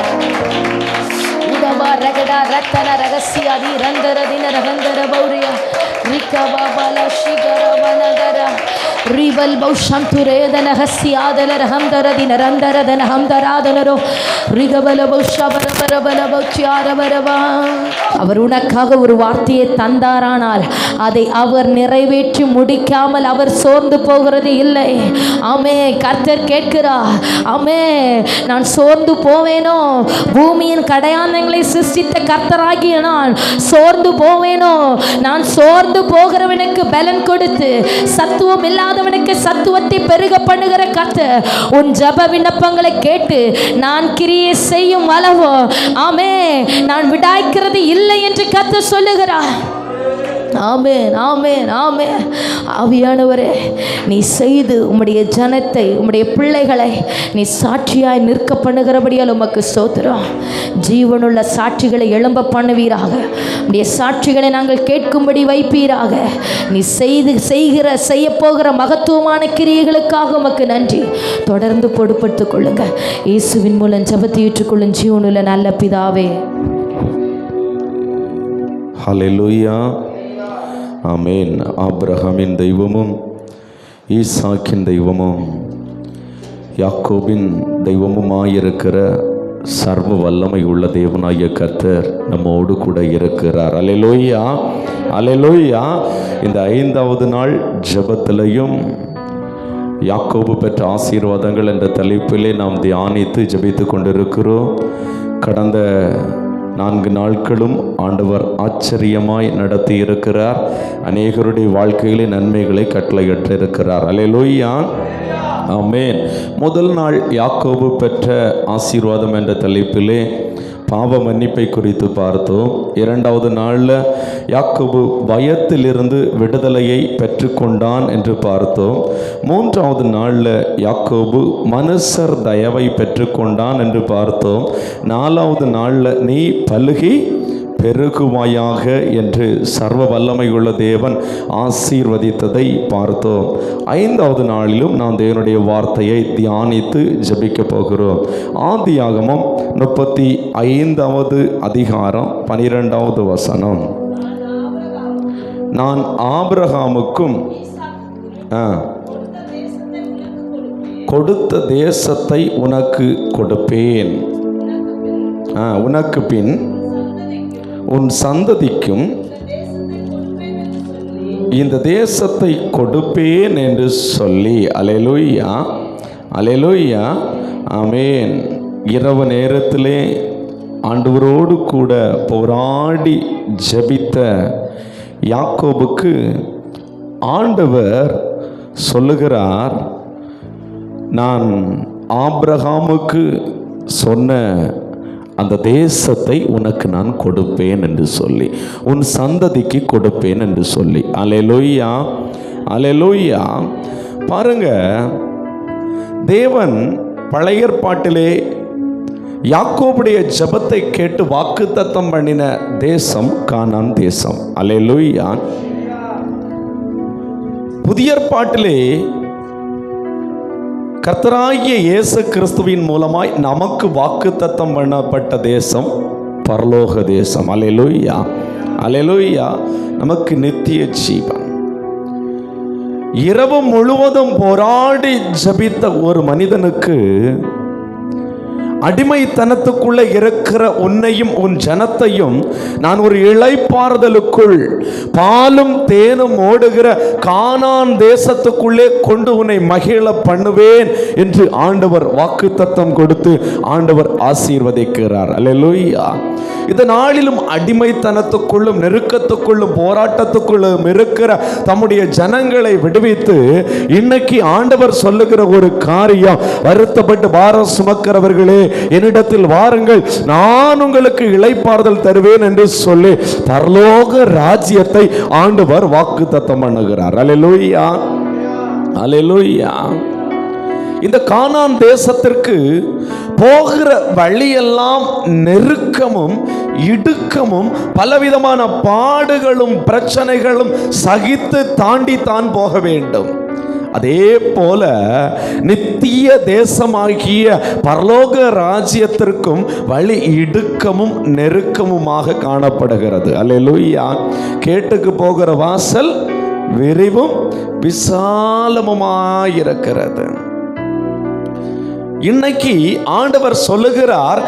Speaker 1: உதவ ரகட ரத்தன ரகசியாதி ரந்தர தின ரகந்தர பௌரிய ரிகபபல ஷிகரமனதர ரிவல் பௌஷந்துரேதன ஹஸ்யாதன ரஹந்தர தின ரந்தர தன ஹந்தராதனரோ ரிகபல பௌஷபரபரபர பௌச்யாரபரபா. அவர் உனக்காக ஒரு வார்த்தையை தந்தாரானால் அதை அவர் நிறைவேற்றி முடிக்காமல் அவர் சோர்ந்து போகிறது இல்லை. ஆமே. கர்த்தர் கேட்கிறார். ஆமே. நான் சோர்ந்து போவேனோ? பூமியின் கடையானங்களை சிருஷ்டித்த கர்த்தராகிய நான் சோர்ந்து போவேனோ? நான் சோர்ந்து போகிறவனுக்கு பலன் கொடுத்து சத்துவம் இல்லாதவனுக்கு சத்துவத்தை பெருக பண்ணுகிற கர்த்தர் உன் ஜப விண்ணப்பங்களை கேட்டு நான் கிரியை செய்யும் அளவோ, ஆமே, நான் விடாய்க்கிறது இல்லை என்று கர்த்தர் சொல்லுகிறார். ஆமென் ஆமென் ஆமென். ஆவியானவரே, நீ செய்து உம்முடைய ஜனத்தை, உம்முடைய பிள்ளைகளை நீ சாட்சியாய் நிற்க பண்ணுகிறபடியால் உமக்கு ஸ்தோத்திரம். ஜீவனுள்ள சாட்சிகளை எழும்ப பண்ணுவீராக. உம்முடைய சாட்சிகளை நாங்கள் கேட்கும்படி வைப்பீராக. நீ செய்ய போகிற மகத்துவமான கிரியைகளுக்காக உமக்கு நன்றி. தொடர்ந்து பொறுப்படுத்திக் கொள்ளுங்க. இயேசுவின் மூலம் ஜெபத்தை ஏற்றுக்கொள்ளும் ஜீவனுள்ள நல்ல பிதாவே.
Speaker 2: ஹல்லேலூயா. ஆமென். ஆபிரகாமின் தெய்வமும் ஈசாக்கின் தெய்வமும் யாக்கோபின் தெய்வமுமாயிருக்கிற சர்வ வல்லமை உள்ள தேவனாகிய கர்த்தர் நம்மோடு கூட இருக்கிறார். அல்லேலூயா அல்லேலூயா. இந்த 5வது நாள் ஜெபத்திலையும் யாக்கோபு பெற்ற ஆசீர்வாதங்கள் என்ற தலைப்பிலே நாம் தியானித்து ஜெபித்து கொண்டிருக்கிறோம். கடந்த 4 நாட்களும் ஆண்டவர் ஆச்சரியமாய் நடத்தி இருக்கிறார். அநேகருடைய வாழ்க்கையிலே நன்மைகளை கட்டளையிட்டிருக்கிறார். அல்லேலூயா. ஆமென். முதல் நாள் யாக்கோபு பெற்ற ஆசீர்வாதம் என்ற தலைப்பிலே பாவ மன்னிப்பை குறித்து பார்த்தோம். 2வது நாளில் யாக்கோபு பயத்திலிருந்து விடுதலையை பெற்றுக்கொண்டான் என்று பார்த்தோம். 3வது நாளில் யாக்கோபு மனுஷர் தயவை பெற்றுக்கொண்டான் என்று பார்த்தோம். 4வது நாளில் நீ பலுகி பெருகுவாயாக என்று சர்வ வல்லமை உள்ள தேவன் ஆசீர்வதித்ததை பார்த்தோம். 5வது நாளிலும் நாம் தேவனுடைய வார்த்தையை தியானித்து ஜெபிக்க போகிறோம். ஆதியாகமம் 35வது அதிகாரம் 12வது வசனம். நான் ஆபிரகாமுக்கும் கொடுத்த தேசத்தை உனக்கு கொடுப்பேன். உனக்கு பின் உன் சந்ததிக்கும் இந்த தேசத்தை கொடுப்பேன் என்று சொல்லி. அல்லேலூயா, அல்லேலூயா, ஆமென். இரவு நேரத்திலே ஆண்டவரோடு கூட போராடி ஜெபித்த யாக்கோபுக்கு ஆண்டவர் சொல்லுகிறார், நான் ஆபிரகாமுக்கு சொன்ன அந்த தேசத்தை உனக்கு நான் கொடுப்பேன் என்று சொல்லி, உன் சந்ததிக்கு கொடுப்பேன் என்று சொல்லி. அல்லேலூயா, அல்லேலூயா. பாருங்க, தேவன் பழைய ஏற்பாட்டிலே யாக்கோபுடைய ஜெபத்தை கேட்டு வாக்குத்தத்தம் பண்ணின தேசம் கானான் தேசம். அல்லேலூயா. புதிய ஏற்பாட்டிலே கர்த்தராகிய இயேசு கிறிஸ்துவின் மூலமாய் நமக்கு வாக்குத்தத்தம் பண்ணப்பட்ட தேசம் பரலோக தேசம். அல்லேலூயா, அல்லேலூயா. நமக்கு நித்திய ஜீவன். இரவு முழுவதும் போராடி ஜெபித்த ஒரு மனிதனுக்கு அடிமைத்தனத்துக்குள்ள இருக்கிற உன்னையும் உன் ஜனத்தையும் நான் ஒரு இளைப்பாறுதலுக்குள் பாலும் தேனும் ஓடுகிற கானான் தேசத்துக்குள்ளே கொண்டு உன்னை மகிழ பண்ணுவேன் என்று ஆண்டவர் வாக்குத்தத்தம் கொடுத்து ஆண்டவர் ஆசீர்வதிக்கிறார். அல்லேலூயா. இந்த நாளிலும் அடிமைத்தனத்துக்குள்ளும் நெருக்கத்துக்குள்ளும் போராட்டத்துக்குள்ளும் இருக்கிற தம்முடைய ஜனங்களை விடுவித்து இன்னைக்கு ஆண்டவர் சொல்லுகிற ஒரு காரியம், வருத்தப்பட்டு பாரம் சுமக்கிறவர்களே என்னிடத்தில் வாருங்கள், நான் உங்களுக்கு இளைப்பாறுதல் தருவேன் என்று சொல்லி பரலோக ராஜ்யத்தை ஆண்டவர் வாக்குத்தத்தம் பண்ணுகிறார். அல்லேலூயா, அல்லேலூயா. இந்த கானான் தேசத்திற்கு போகிற வழியெல்லாம் நெருக்கமும் இடுக்கமும் பலவிதமான பாடுகளும் பிரச்சனைகளும் சகித்து தாண்டி தான் போக வேண்டும். அதே போல நித்திய தேசமாகிய பரலோக ராஜ்யத்திற்கும் வழி இடுக்கமும் நெருக்கமுமாக காணப்படுகிறது. அல்லேலூயா. கேட்டுக்கு போகிற வாசல் விரிவும் விசாலமுமாயிருக்கிறது. இன்னைக்கு ஆண்டவர் சொல்லுகிறார்,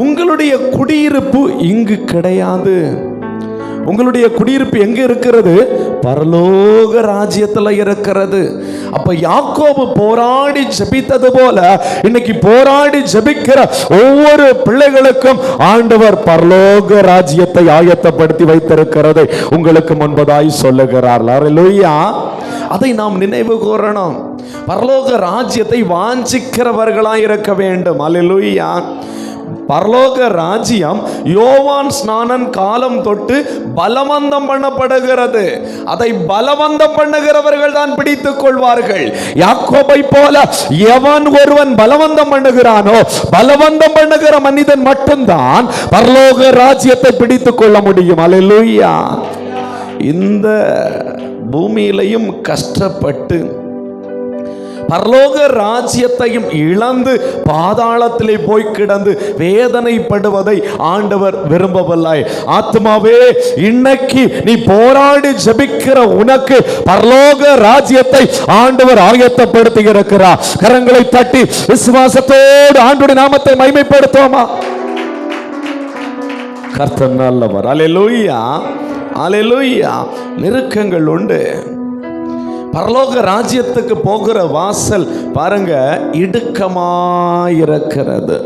Speaker 2: உங்களுடைய குடியிருப்பு இங்கு கிடையாது. உங்களுடைய குடியிருப்பு எங்க இருக்கிறது? பரலோக ராஜ்யத்தில் இருக்கிறது. அப்ப யாக்கோபு போராடி ஜெபித்தது போல இன்னைக்கு போராடி ஜெபிக்கிற ஒவ்வொரு பிள்ளைகளுக்கும் ஆண்டவர் பரலோக ராஜ்யத்தை ஆயத்தப்படுத்தி வைத்திருக்கிறது உங்களுக்கு முன்பதாய் சொல்லுகிறார். அல்லேலூயா. அதை நாம் நினைவு கூறணும். பரலோக ராஜ்யத்தை வாஞ்சிக்கிறவர்களாய் இருக்க வேண்டும். அல்லேலூயா. பரலோக ராஜ்யம் யோவான் ஸ்நானன் காலம் தொட்டு பலவந்தம் பண்ணப்படுகிறது. அதை பலவந்தம் பண்ணுகிறவர்கள் தான் பிடித்துக் கொள்வார்கள். யாக்கோபை போல எவன் ஒருவன் பலவந்தம் பண்ணுகிறானோ, பலவந்தம் பண்ணுகிற மனிதன் மட்டும்தான் பரலோக ராஜ்யத்தை பிடித்துக் கொள்ள முடியும். அல்லேலூயா. இந்த பூமியிலையும் கஷ்டப்பட்டு பரலோக ராஜ்யத்தையும் இழந்து பாதாளத்திலே போய் கிடந்து வேதனைப்படுவதை ஆண்டவர் விரும்பவில்லை. ஆத்மாவே, இன்னைக்கு நீ போராடி ஜெபிக்கிற உனக்கு பரலோக ராஜ்யத்தை ஆண்டவர் ஆயத்தப்படுத்தி இருக்கிறார். கரங்களை தட்டி விசுவாசத்தோடு ஆண்டவருடைய நாமத்தை மகிமைப்படுத்துவோமா? கர்த்தர் நல்லவர். அல்லேலூயா, அல்லேலூயா. நெருக்கங்கள் உண்டு. பரலோக ராஜ்யத்துக்கு போகிற வாசல் பாருங்க இடுக்கமாயிருக்கிறது.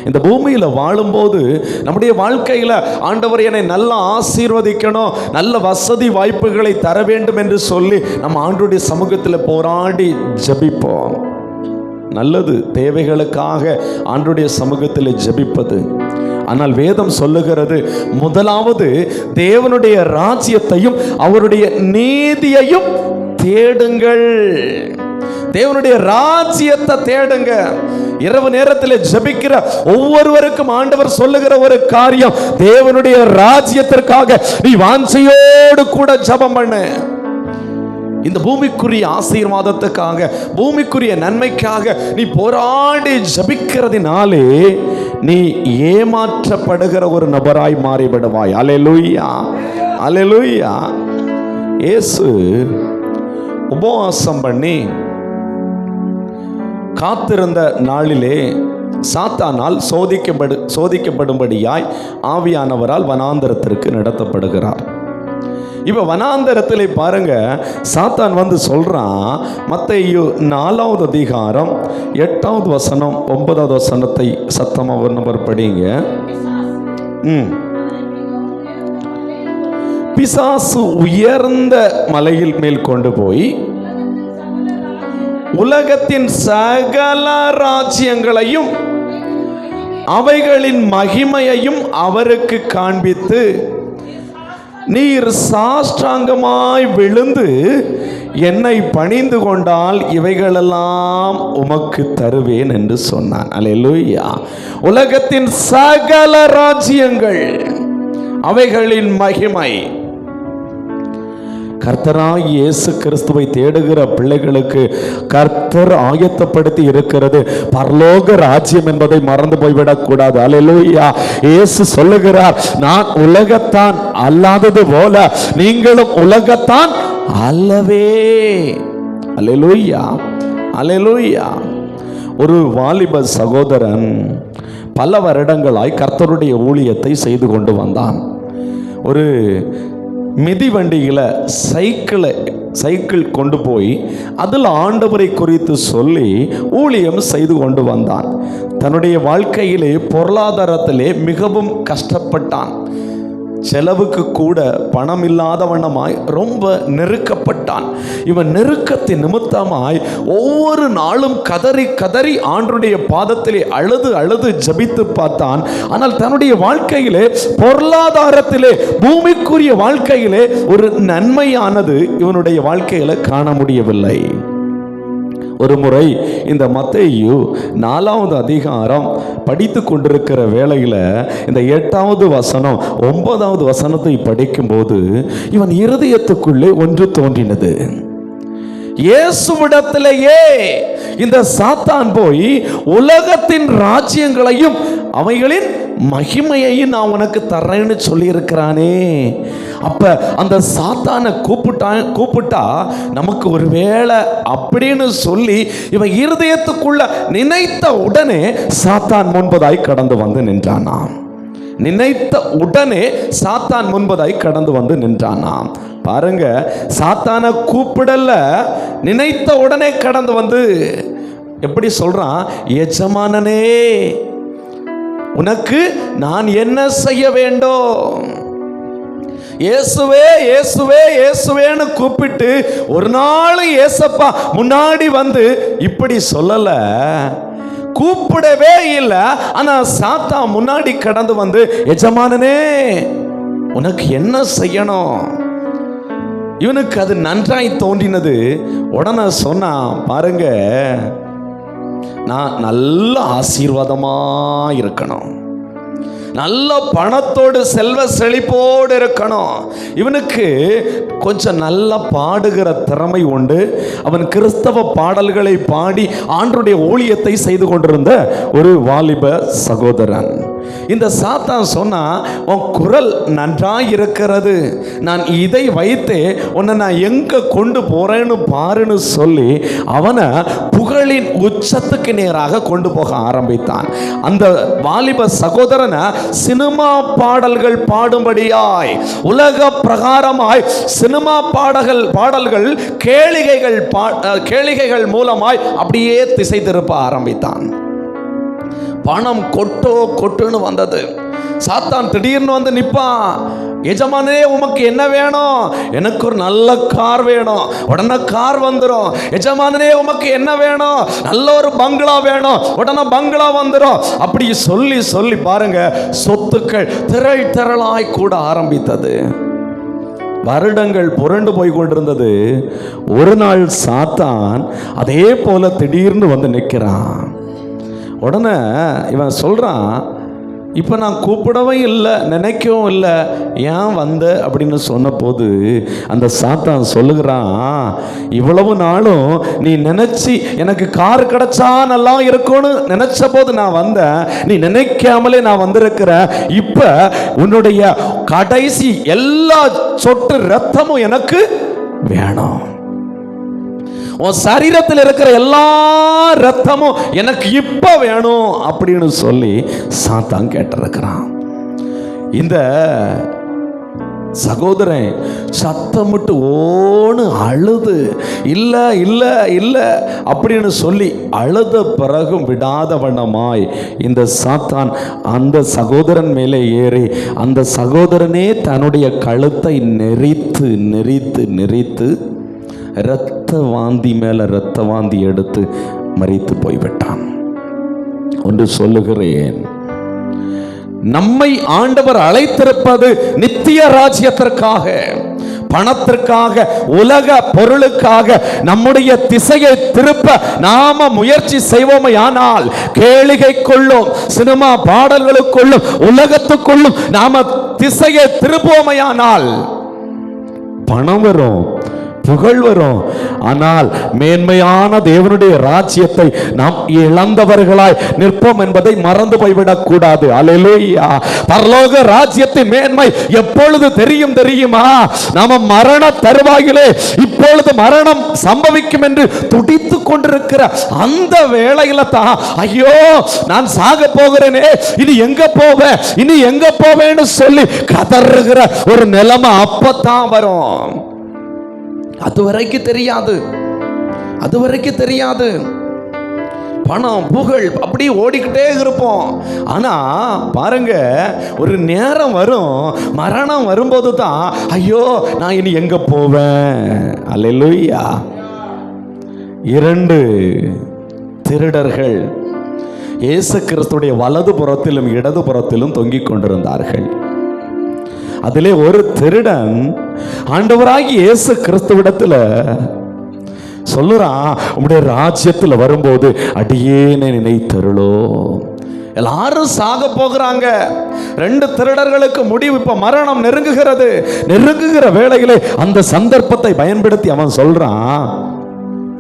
Speaker 2: இந்த பூமியில் வாழும்போது நம்முடைய வாழ்க்கையில் ஆண்டவர் என்னை நல்லா ஆசீர்வதிக்கணும், நல்ல வசதி வாய்ப்புகளை தர வேண்டும் என்று சொல்லி நம்ம ஆண்டவருடைய சமூகத்தில் போராடி ஜெபிப்போம். நல்லது, தேவைகளுக்காக ஆண்டவருடைய சமூகத்தில் ஜெபிப்பது. ஆனால் வேதம் சொல்லுகிறது, முதலாவது தேவனுடைய ராஜ்யத்தையும் அவருடைய நீதியையும் தேடுங்கள். தேவனுடைய ராஜ்யத்தை தேடுங்க. இரவு நேரத்தில் ஜெபிக்கிற ஒவ்வொருவருக்கும் ஆண்டவர் சொல்லுகிற ஒரு காரியம், தேவனுடைய ராஜ்யத்திற்காக நீ வாஞ்சையோடு கூட ஜெபம் பண்ணு. இந்த பூமிக்குரிய ஆசீர்வாதத்துக்காக, பூமிக்குரிய நன்மைக்காக நீ போராடி ஜெபிக்கிறதினாலே நீ ஏமாற்றப்படுகிற ஒரு நபராய் மாறிவிடுவாய். அல்லேலூயா, அல்லேலூயா. இயேசு உபவாசம் பண்ணி காத்திருந்த நாளிலே சாத்தானால் சோதிக்கப்படும்படியாய் ஆவியானவரால் வனாந்தரத்திற்கு நடத்தப்படுகிறார். இப்ப வனாந்தரத்திலே பாருங்க, சாத்தான் வந்து சொல்றான். மத்தேயு 4வது அதிகாரம் 8வது வசனம் 9வது வசனத்தை சத்தமா ஒரு நம்பர் படிங்க. பிசாசு உயர்ந்த மலையில் மேல் கொண்டு போய் உலகத்தின் சகல ராஜ்யங்களையும் அவைகளின் மகிமையையும் அவருக்கு காண்பித்து, நீர் சாஷ்டாங்கமாய் விழுந்து என்னை பணிந்து கொண்டால் இவைகளெல்லாம் உமக்கு தருவேன் என்று சொன்னான். அல்லேலூயா. உலகத்தின் சகல ராஜ்யங்கள், அவைகளின் மகிமை. கர்த்தராய் இயேசு கிறிஸ்துவை தேடுகிற பிள்ளைகளுக்கு கர்த்தர் ஆயத்தப்படுத்தி இருக்கிறது பரலோக ராஜ்யம் என்பதை மறந்து போய்விடக் கூடாது. அல்லேலூயா. இயேசு சொல்லுகிறார், நான் உலகத்தான் அல்லாதது போல நீங்களும் உலகத்தான் அல்லவே. அல்லேலூயா, அல்லேலூயா. ஒரு வாலிப சகோதரன் பல வருடங்களாய் கர்த்தருடைய ஊழியத்தை செய்து கொண்டு வந்தான். ஒரு மிதிவண்டியில் சைக்கிள் கொண்டு போய் அதில் ஆண்டவரை குறித்து சொல்லி ஊழியம் செய்து கொண்டு வந்தான். தன்னுடைய வாழ்க்கையிலே பொருளாதாரத்திலே மிகவும் கஷ்டப்பட்டான். செலவுக்கு கூட பணம் இல்லாத வண்ணமாய் ரொம்ப நெருக்கப்பட்டான். இவன் நெருக்கத்தின் நிமித்தமாய் ஒவ்வொரு நாளும் கதறி கதறி ஆண்டவருடைய பாதத்திலே அழுது அழுது ஜெபித்து பார்த்தான். ஆனால் தன்னுடைய வாழ்க்கையிலே, பொருளாதாரத்திலே, பூமிக்குரிய வாழ்க்கையிலே ஒரு நன்மையானது இவனுடைய வாழ்க்கையில காண முடியவில்லை. ஒரு முறை இந்த மத்தேயு 4வது அதிகாரம் படித்து கொண்டிருக்கிற வேளையில் இந்த 8வது வசனம் 9வது வசனத்தை படிக்கும்போது இவன் இருதயத்துக்குள்ளே ஒன்று தோன்றினது. இயேசுவிடத்திலேயே இந்த சாத்தான் போய் உலகத்தின் ராஜ்யங்களையும் அவைகளின் மகிமையையும் நான் உனக்கு தர்றேன்னு சொல்லி இருக்கிறானே. அப்ப அந்த சாத்தானை கூப்பிட்டா நமக்கு ஒரு வேளை அப்படின்னு சொல்லி இவன் இருதயத்துக்குள்ள நினைத்த உடனே சாத்தான் முன்பதாய் கடந்து வந்து நின்றானாம். நினைத்த உடனே சாத்தான் முன்பதாய் கடந்து வந்து நின்றானாம். பாருங்க, சாத்தானை கூப்பிடல, நினைத்த உடனே கடந்து வந்து எப்படி சொல்றான், எஜமானனே உனக்கு நான் என்ன செய்ய வேண்டும்? இயேசுவே இயேசுவே இயேசுவேன்னு கூப்பிட்டு ஒரு நாள் இயேசப்பா முன்னாடி வந்து இப்படி சொல்லல, கூப்பிடவே இல்லை. ஆனா சாத்தா முன்னாடி கடந்து வந்து எஜமானனே உனக்கு என்ன செய்யணும்? இவனுக்கு அது நன்றாய் தோன்றினது. உடனே சொன்னான், பாருங்க, நான் நல்ல ஆசீர்வாதமா இருக்கணும், நல்ல பணத்தோடு செல்வ செழிப்போடு இருக்கணும். இவனுக்கு கொஞ்சம் நல்லா பாடுகிற திறமை உண்டு. அவன் கிறிஸ்தவ பாடல்களை பாடி ஆண்டவருடைய ஊழியத்தை செய்து கொண்டிருந்த ஒரு வாலிப சகோதரன். இந்த சாத்தான் சொன்னா, உன் குரல் நன்றாய் இருக்கிறது, நான் இதை வைத்தே உன்னை நான் எங்க கொண்டு போறேன்னு பாருன்னு சொல்லி அவனை புகழின் உச்சத்துக்கு நேராக கொண்டு போக ஆரம்பித்தான். அந்த வாலிப சகோதரனை சினிமா பாடல்கள் பாடும்படியாய், உலக பிரகாரமாய் சினிமா பாடல்கள் கேளிகைகள் மூலமாய் அப்படியே திசை திருப்ப ஆரம்பித்தான். பணம் கொட்டுன்னு வந்தது. சாத்தான் திடீர்னு வந்து நிப்பான், எஜமானே உமக்கு என்ன வேணும்? எனக்கு ஒரு நல்ல கார் வேணும். உடனே கார் வந்துடும். எஜமானே உமக்கு என்ன வேணும்? நல்ல ஒரு பங்களா வேணும். உடனே பங்களா வந்துடும். அப்படி சொல்லி சொல்லி பாருங்க, சொத்துக்கள் திரளாய் கூட ஆரம்பித்தது. வருடங்கள் புரண்டு போய் கொண்டிருந்தது. ஒரு நாள் சாத்தான் அதே போல திடீர்னு வந்து நிற்கிறான். உடனே இவன் சொல்றான், இப்போ நான் கூப்பிடவும் இல்லை, நினைக்கவும் இல்லை, ஏன் வந்த அப்படின்னு சொன்ன போது அந்த சாத்தான் சொல்லுகிறான், இவ்வளவு நாளும் நீ நினைச்சி எனக்கு கார் கிடைச்சா நல்லா இருக்கும்னு நினைச்ச போது நான் வந்தேன், நீ நினைக்காமலே நான் வந்திருக்கிறேன். இப்ப உன்னுடைய கடைசி எல்லா சொட்டு ரத்தமும் எனக்கு வேணும். உன் சரீரத்தில் இருக்கிற எல்லா ரத்தமும் எனக்கு இப்ப வேணும் அப்படின்னு சொல்லி சாத்தான் கேட்டிருக்கிறான். இந்த சகோதரன் சத்தமிட்டு ஓன்னு அழுது இல்ல இல்ல இல்ல அப்படின்னு சொல்லி அழுத பிறகும் விடாத வண்ணமாய் இந்த சாத்தான் அந்த சகோதரன் மேலே ஏறி அந்த சகோதரனே தன்னுடைய கழுத்தை நெரித்து நெரித்து நெரித்து இரத்த வாந்தி மேல இரத்த வாந்தி எடுத்து மரித்து போய்விட்டான். ஒன்று சொல்லுகிறேன், நம்மை ஆண்டவர் அழைத்திருப்பது நித்திய ராஜ்யத்திற்காக, பணத்திற்காக, உலக பொருளுக்காக நம்முடைய திசையை திருப்ப நாம முயற்சி செய்வோமையானால், கேளிகைக்குள்ளும் சினிமா பாடல்களுக்குள்ளும் உலகத்துக்குள்ளும் நாம திசையை திருப்புவோமையானால் பணம் வரும், புகழ் வரும். ஆனால் மேன்மையான தேவனுடைய ராஜ்யத்தை நாம் இழந்தவர்களாய் நிற்போம் என்பதை மறந்து போய்விடக் கூடாது. அல்லேலூயா. பரலோக ராஜ்யத்தின் மேன்மை எப்பொழுது தெரியும் தெரியுமா? நாம மரண தருவாயிலே இப்பொழுது மரணம் சம்பவிக்கும் என்று துடித்துக் கொண்டிருக்கிற அந்த வேளையில தான் ஐயோ நான் சாக போகிறேனே, இனி எங்க போவேன், இனி எங்க போவேன்னு சொல்லி கதறுகிற ஒரு நிலைமை அப்பதான் வரும். அதுவரைக்கும் தெரியாது, அதுவரைக்கும் தெரியாது. பணம் புகழ் அப்படி ஓடிக்கிட்டே இருப்போம். ஆனா பாருங்க, ஒரு நேரம் வரும், மரணம் வரும்போது தான் ஐயோ நான் இனி எங்க போவேன். அல்லேலூயா. 2 திருடர்கள் இயேசு கிறிஸ்துடைய வலது புறத்திலும் இடது புறத்திலும் தொங்கிக் கொண்டிருந்தார்கள். அதிலே ஒரு திருடன் ஆண்டவராகி இயேசு கிறிஸ்துவிடத்துல சொல்லுறான், உம்முடைய ராஜ்யத்தில் வரும்போது அடியேனை நினைத்தருளோ. எல்லாரும் சாக போகிறாங்க. 2 திருடர்களுக்கு முடிவு, இப்ப மரணம் நெருங்குகிறது. நெருங்குகிற வேளையிலே அந்த சந்தர்ப்பத்தை பயன்படுத்தி அவன் சொல்றான்,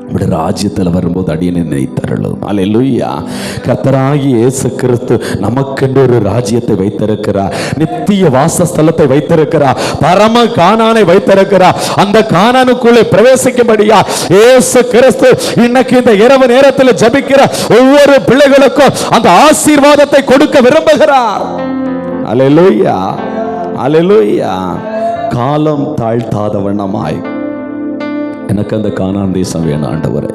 Speaker 2: உம்முடைய ராஜ்யத்தில் வரும்போது அடியேனை நினைத்தருளும். அல்லேலூயா. கர்த்தராகிய இயேசு கிறிஸ்து நமக்கென்று ஒரு ராஜ்யத்தை வைத்திருக்கிறார், நித்திய வாசஸ்தலத்தை வைத்திருக்கிறார், பரம கானானை வைத்திருக்கிறார். அந்த கானானுக்குள்ளே பிரவேசிக்கும்படியா இயேசு கிறிஸ்து இன்னைக்கு இந்த இரவு நேரத்தில் ஜெபிக்கிற ஒவ்வொரு பிள்ளைகளுக்கும் அந்த ஆசீர்வாதத்தை கொடுக்க விரும்புகிறார். அல்லேலூயா. அல்லேலூயா. காலம் தாழ்த்தாத வண்ணமாய் எனக்கு அந்த கானான் தேசம் வேணும் ஆண்டவரே,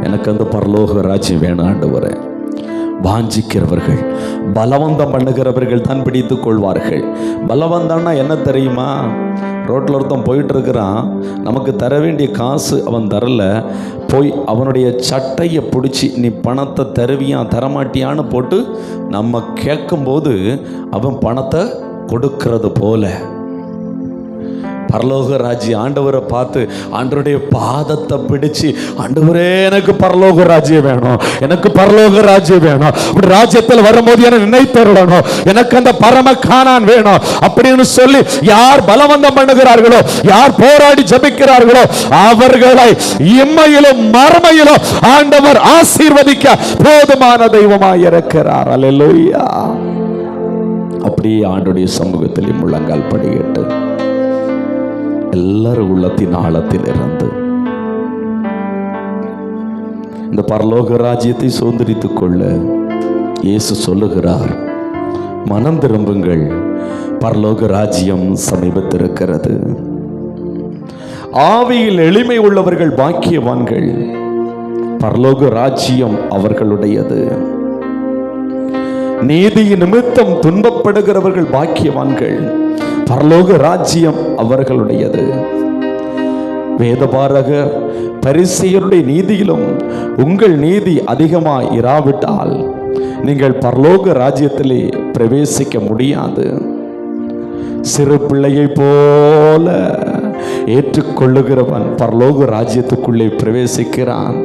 Speaker 2: எனக்கு அந்த பரலோக ராஜ்யம் வேணும் ஆண்டவரே. வாஞ்சிக்கிறவர்கள், பலவந்தம் பண்ணுகிறவர்கள் தான் பிடித்துக் கொள்வார்கள். பலவந்தம்னா என்ன தெரியுமா? ரோட்டில் ஒருத்தன் போயிட்டு இருக்கிறான், நமக்கு தர வேண்டிய காசு அவன் தரல, போய் அவனுடைய சட்டையை பிடிச்சி நீ பணத்தை தருவியா தரமாட்டியான்னு போட்டு நம்ம கேட்கும்போது அவன் பணத்தை கொடுக்கிறது போல. பரலோக ராஜ்யம் ஆண்டவரை பார்த்து ஆண்டவருடைய பாதத்தை பிடிச்சு, ஆண்டவரே எனக்கு பரலோக ராஜ்யம் வேணும், எனக்கு பரலோக ராஜ்யம் வேணும், ராஜ்யத்தில் வரும்போது என்ன நினைத்தருளணும், எனக்கு அந்த பரம கானான் வேணும் அப்படின்னு சொல்லி யார் பலவந்தம் பண்ணுகிறார்களோ, யார் போராடி ஜெபிக்கிறார்களோ அவர்களை இம்மையிலும் மறுமையிலும் ஆண்டவர் ஆசீர்வதிக்க போதுமான தெய்வமாய் இருக்கிறார். அல்லேலூயா. அப்படியே ஆண்டவருடைய சமூகத்தில் முழங்கால் படியிட்டு எல்லாரும் உள்ளத்தின் ஆழத்தில் இருந்து இந்த பரலோக ராஜ்யத்தை சுதந்திரித்துக் கொள்ள இயேசு சொல்லுகிறார், மனம் திரும்புங்கள், பரலோக ராஜ்யம் சமீபத்திருக்கிறது. ஆவியில் எளிமை உள்ளவர்கள் பாக்கியவான்கள், பரலோக ராஜ்யம் அவர்களுடையது. நீதி நிமித்தம் துன்பப்படுகிறவர்கள் பாக்கியவான்கள், பரலோக ராஜ்யம் அவர்களுடையது. வேதபாரகர் பரிசேயருடைய நீதியிலும் உங்கள் நீதி அதிகமாய் இராவிட்டால் நீங்கள் பரலோக ராஜ்யத்திலே பிரவேசிக்க முடியாது. சிறு பிள்ளையை போல ஏற்றுக்கொள்ளுகிறவன் பரலோக ராஜ்யத்துக்குள்ளே பிரவேசிக்கிறான்.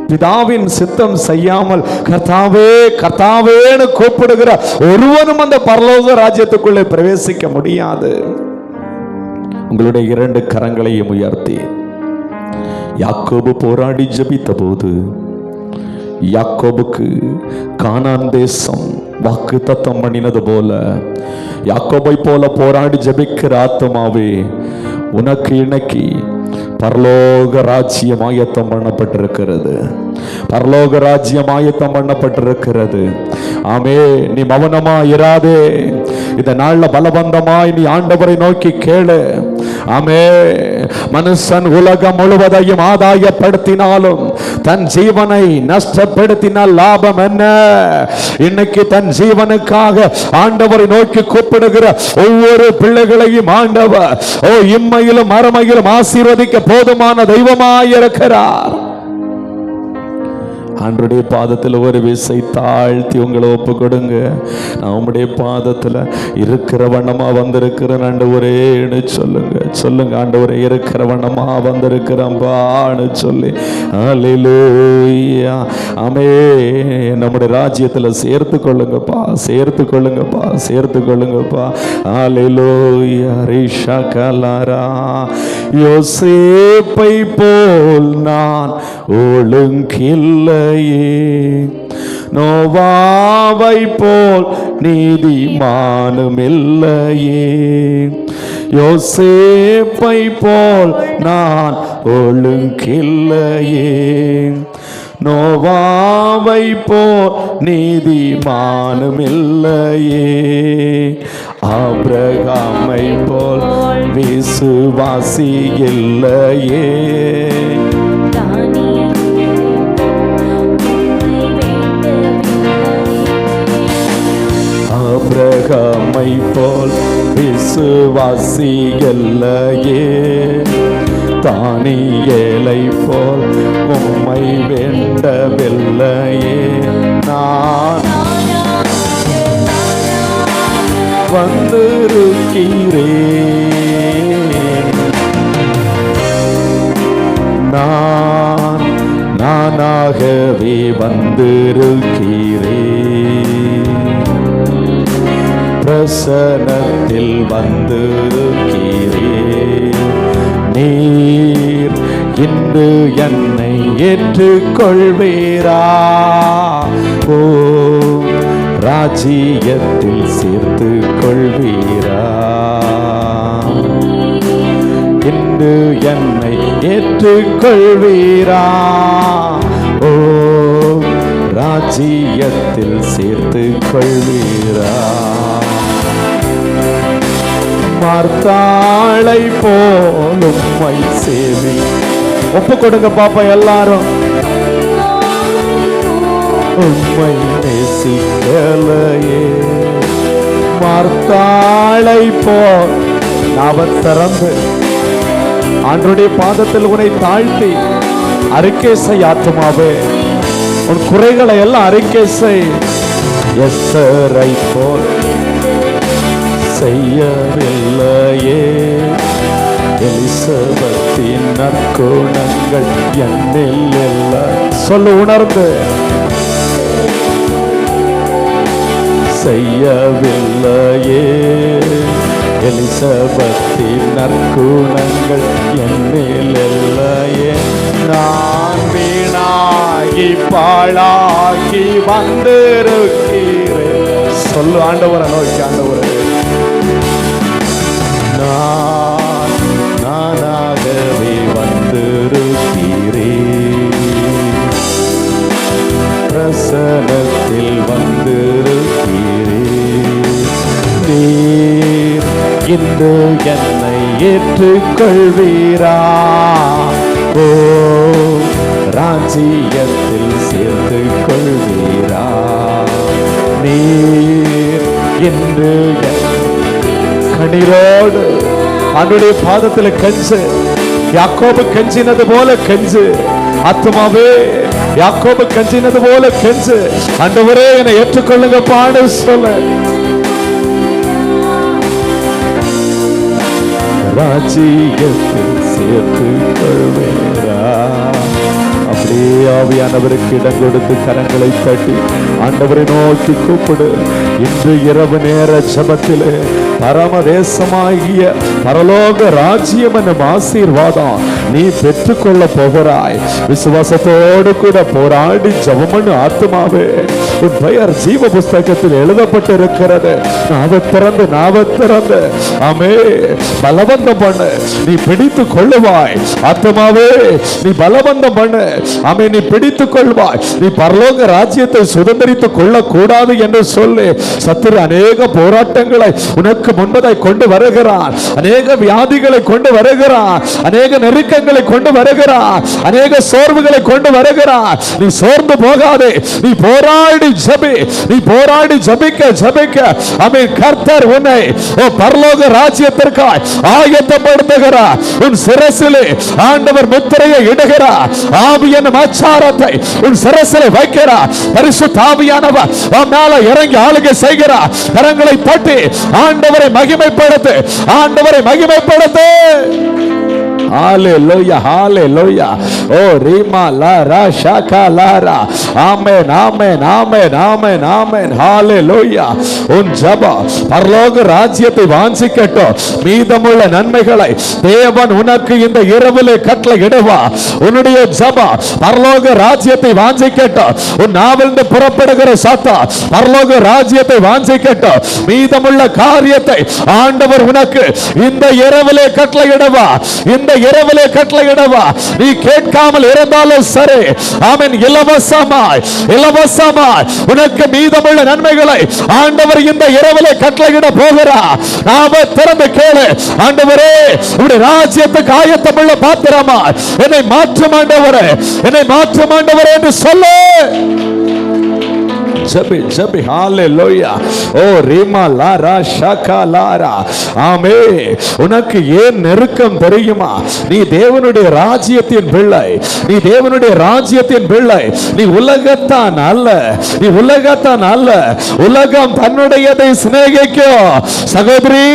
Speaker 2: பிதாவின் சித்தம் செய்யாமல் கர்த்தாவே கர்த்தாவேன்னு கூப்பிடுகிற ஒருவனும் அந்த பரலோக ராஜ்யத்துக்குள்ளே பிரவேசிக்க முடியாது. உங்களுடைய 2 கரங்களையும் உயர்த்தி யாக்கோபு போராடி ஜெபித்த போது யாக்கோபுக்கு கானான் தேசம் வாக்கு தத்தம் பண்ணினது போல யாக்கோபை போல போராடி ஜெபிக்கிற ஆத்துமாவே உனக்கு இன்னைக்கு பரலோக ராஜ்யம் ஆயத்தம் பண்ணப்பட்டிருக்கிறது. பரலோக ராஜ்யம் ஆயத்தம் பண்ணப்பட்டிருக்கிறது. ஆமே, நீ மௌனமா இராதே. இந்த நாள்ல பலவந்தமாய் நீ ஆண்டவரை நோக்கி கேளு. ஆமே, மனுஷன் உலகம் முழுவதையும் ஆதாயப்படுத்தினாலும் தன் ஜீவனை நஷ்டப்படுத்தினால் லாபம் என்ன? இன்னைக்கு தன் ஜீவனுக்காக ஆண்டவரை நோக்கி கூப்பிடுகிற ஒவ்வொரு பிள்ளைகளையும் ஆண்டவர் இம்மையிலும் மறுமையிலும் ஆசீர்வதிக்க போதுமான தெய்வமாயிருக்கிறார். ஆண்டவருடைய பாதத்தில் ஒரு விசை தாழ்த்தி உங்களை ஒப்பு கொடுங்க. நான் உம்முடைய பாதத்தில் இருக்கிற வண்ணமா வந்திருக்கிறேன் ஆண்டவரேன்னு சொல்லுங்க. சொல்லுங்க, ஆண்டவரே இருக்கிற வண்ணமா வந்திருக்கிறேன்பான்னு சொல்லி. அல்லேலூயா. ஆமே, நம்முடைய ராஜ்யத்தில் சேர்த்து கொள்ளுங்கப்பா, சேர்த்து கொள்ளுங்கப்பா, சேர்த்து கொள்ளுங்கப்பா. அல்லேலூயா. ரிஷா கலாரா. யோசேப்பை போல் நான் ஒழுங்கில்லை, நோவாவை போல் நீதிமானுமில்லையே. யோசேப்பை போல் நான் ஒழுங்கில்லையே, நோவாவை போல் நீதிமானுமில்லையே. ஆபிரகாமை போல் விசுவாசி இல்லையே, ஆபிரகாமை போல் விசுவாசி இல்லையே. தானியேலை போல் உம்மை வேண்டவில்லையே. நான் வந்திருக்கிறேன், நான் நானாகவே வந்திருக்கிறேன், பிரசன்னத்தில் வந்திருக்கிறேன். நீர் இன்று என்னை ஏற்றுக்கொள்வீரா? ஓ, ராஜ்யத்தில் சேர்த்து கொள்வீரா? இன்று என்னை ஏற்றுக்கொள்வீரா? ஓ, ராஜ்யத்தில் சேர்த்து கொள்வீரா? மார்த்தாளை போலும் மை சேவை ஒப்பு கொடுங்க பாப்பா எல்லாரும். உம்மை நேசிக்கலையே, மார்த்தாளை போல் நாவத் திறந்து ஆண்டவருடைய பாதத்தில் உன்னை தாழ்த்தி அறிக்கை செய். ஆத்துமாவே, உன் குறைகளை எல்லாம் அறிக்கை செய். எஸ்தரை போல் செய்யவில்லையே, எலிசபெத்தின் நற்குணங்கள் என்னில் இல்லை. சொல்லு, உணர்ந்து. செய்யவில்லையே, எலிசபெத்தின் நற்குணங்கள் என்னில் இல்லையே. நான் வீணாகி பாழாகி வந்திருக்கிறேன். சொல்லு, ஆண்டவரை நோக்கி. ஆண்டவரே, நான் நானாகவே வந்திருக்கிறேன், பிரசன்னத்தில் வந்திருக்கிறேன். நீர் இன்று என்னை ஏற்றுக்கொள்வீரா? ஓ, ராஜ்யத்தில் சேர்த்து கொள்வீரா? நீர் இன்று கண்ணீரோடு ஆண்டவருடைய பாதத்தில் கெஞ்சு. யாக்கோபு கெஞ்சினது போல கெஞ்சு. ஆத்துமாவே, யாக்கோபு கெஞ்சினது போல கெஞ்சு. ஆண்டவரே, என்னை ஏற்றுக்கொள்ளுங்க பாடு சொல்ல. ராஜ்யத்தில் சேர்த்து கொள்வீரா? அப்படியே ஆவியானவருக்கு இடம் கொடுத்து கரங்களை தட்டி ஆண்டவரை நோக்கி கூப்பிடு. இன்று இரவு நேர ஜெபத்திலே பரமதேசமாகிய பரலோக ராஜ்யம் என்னும் ஆசீர்வாதம் நீ பெற்றுக்கொள்ள போகிறாய். விசுவாசத்தோடு கூட போராடி ஜெபம் பண்ணு. ஆத்துமாவே,
Speaker 3: உன் பெயர் ஜீவ புஸ்தகத்தில் எழுதப்பட்டிருக்கிறது. நாவ திறந்து ஆமே பலவந்தம் பண்ணு, நீ பிடித்து கொள்ளுவாய். ஆத்மாவே நீ பலவந்தம் பண்ணு, ஆமே நீ பிடித்துக் கொள்வாய். நீ பரலோக ராஜ்யத்தை சுதந்திரித்துக் கொள்ளக்கூடாது என்று சொல்லி சத்துரு அநேக போராட்டங்களை உனக்கு முன்பதாய் கொண்டு வருகிறான். அநேக வியாதிகளை கொண்டு வருகிறான், அநேக நெருக்கங்களை கொண்டு வருகிறான், அநேக சோர்வுகளை கொண்டு வருகிறான். நீ சோர்ந்து போகாதே, நீ போராடி ஜெபி, நீ போராடி ஜெபிக்க ஆமென். கர்த்தர் உன்னை பரலோக ராஜ்யத்திற்காய் ஆயத்தப்படுத்துகிறார். உன் சிரசிலே ஆண்டவர் முத்திரையை இடுகிறார். ஆவியின் ஆச்சாரத்தை உன் சிரசிலே வைக்கிறார். பரிசுத்த ஆவியானவர் உன் மேல இறங்கி ஆளுகை செய்கிறார். கரங்களை தட்டி ஆண்டவரை மகிமைப்படுத்து, ஆண்டவரை மகிமைப்படுத்து. ஹalleluya ஹalleluya. ஓ ரீமா லா ரா ஷாகா லாரா. ஆமென் ஆமென் ஆமென் ஆமென் ஆமென். ஹalleluya. உன் ஜெபம் பரலோக ராஜ்யத்தை வாஞ்சிக்கட்டும். மீதமுள்ள நன்மைகளை தேவன் உனக்கு இந்த இரவிலே கட்டளையிடுவார். உன்னுடைய ஜெபம் பரலோக ராஜ்யத்தை வாஞ்சிக்கட்டும். உன் நாவிலிருந்து புறப்படுகிற சத்தம் பரலோக ராஜ்யத்தை வாஞ்சிக்கட்டும். மீதமுள்ள காரியத்தை ஆண்டவர் உனக்கு இந்த இரவிலே கட்டளையிடுவார். இந்த இரவிலே கட்டளையிடவா. நீ கேட்காமல் இருந்தாலும் சரி, ஆமென். இலவசமாய் உனக்கு மீதமுள்ள நன்மைகளை ஆண்டவர் இந்த இரவிலே கட்டளையிட போகிறார். நாம திறந்து கேளு. ஆண்டவரே, உம்முடைய ராஜ்யத்துக்கு ஆயத்தமுள்ள பாத்திரமா என்னை மாற்றும் ஆண்டவரே, என்னை மாற்றும் ஆண்டவரே என்று சொல்லு. ஜெபி ஹalleluya. ஓ ரீமா லாரா ஷாகா லாரா. ஆமே. உனக்கு ஏன் நெருக்கம் தெரியுமா? நீ தேவனுடைய ராஜ்யத்தின் பிள்ளை, நீ தேவனுடைய ராஜ்யத்தின் பிள்ளை. நீ உலகத்தான் அல்ல, நீ உலகத்தான் அல்ல. உலகம் தன்னுடையதை சிநேகிக்கும். சகோதரி,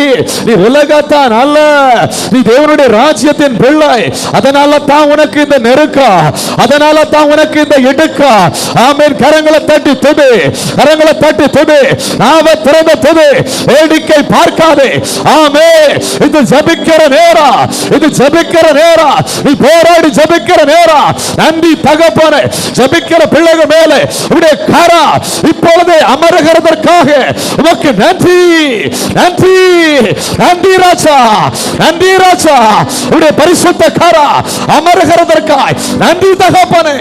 Speaker 3: நீ உலகத்தான் அல்ல, நீ தேவனுடைய ராஜ்யத்தின் பிள்ளை. அதனால தான் உனக்கு இந்த நெருக்கம், அதனால தான் உனக்கு இந்த இடுக்கம். ஆமென். கரங்களை தட்டி துதி, கரங்களை தட்டி துதி, நாவை திறந்து துதி. வேடிக்கை பார்க்காதே. ஆமென். இது ஜெபிக்கிற நேரம், இது ஜெபிக்கிற நேரம். நீ போராடி ஜெபிக்கிற நேரம். நன்றி தகப்பனே. ஜெபிக்கிற பிள்ளைகள் மேலே உம்முடைய கரம் இப்பொழுது அமருகிறதற்காக உமக்கு நன்றி, நன்றி, நன்றி ராஜா, நன்றி ராஜா. உம்முடைய பரிசுத்த கரம் அமருகிறதற்காக நன்றி தகப்பனே.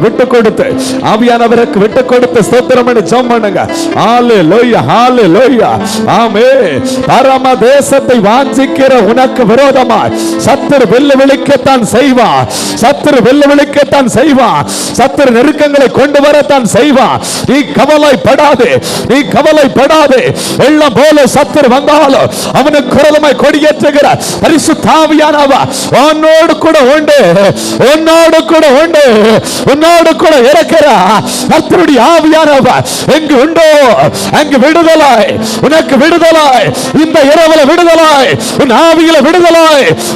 Speaker 3: விட்டு கொடுத்து ஆவியானவருக்கு விட்டு கொடுத்து ஸ்தோத்திரம் பண்ணி ஜெபம் பண்ணுங்க. ஹalleluya ஹalleluya. ஆமென். பரம தேசத்தை வாஞ்சிக்கிற உனக்கு விரோதமாய் சத்துரு வெல்லுவிழிக்கத்தான் செய்வான், சத்துரு வெல்லுவிழிக்கத்தான் செய்வான், சத்துரு நெருக்கங்களை கொண்டு வரத்தான் செய்வான். நீ கவலைப்படாதே, நீ கவலைப்படாதே. வெள்ளம் போல சத்துரு வந்தாலும் அவனுக்கு விரோதமாய் கொடியேற்றுகிற பரிசுத்த ஆவியானவர் உன்னோடு கூட உண்டு, உன்னோடு கூட உண்டு, உன்னோடு கூட இருக்கிறார். கர்த்தருடைய ஆவியானவர் எங்கு உண்டோ அங்கு விடுதலை. உனக்கு விடுதலை, இந்த இரவுல விடுதலை, உன் ஆவியில விடுதலை,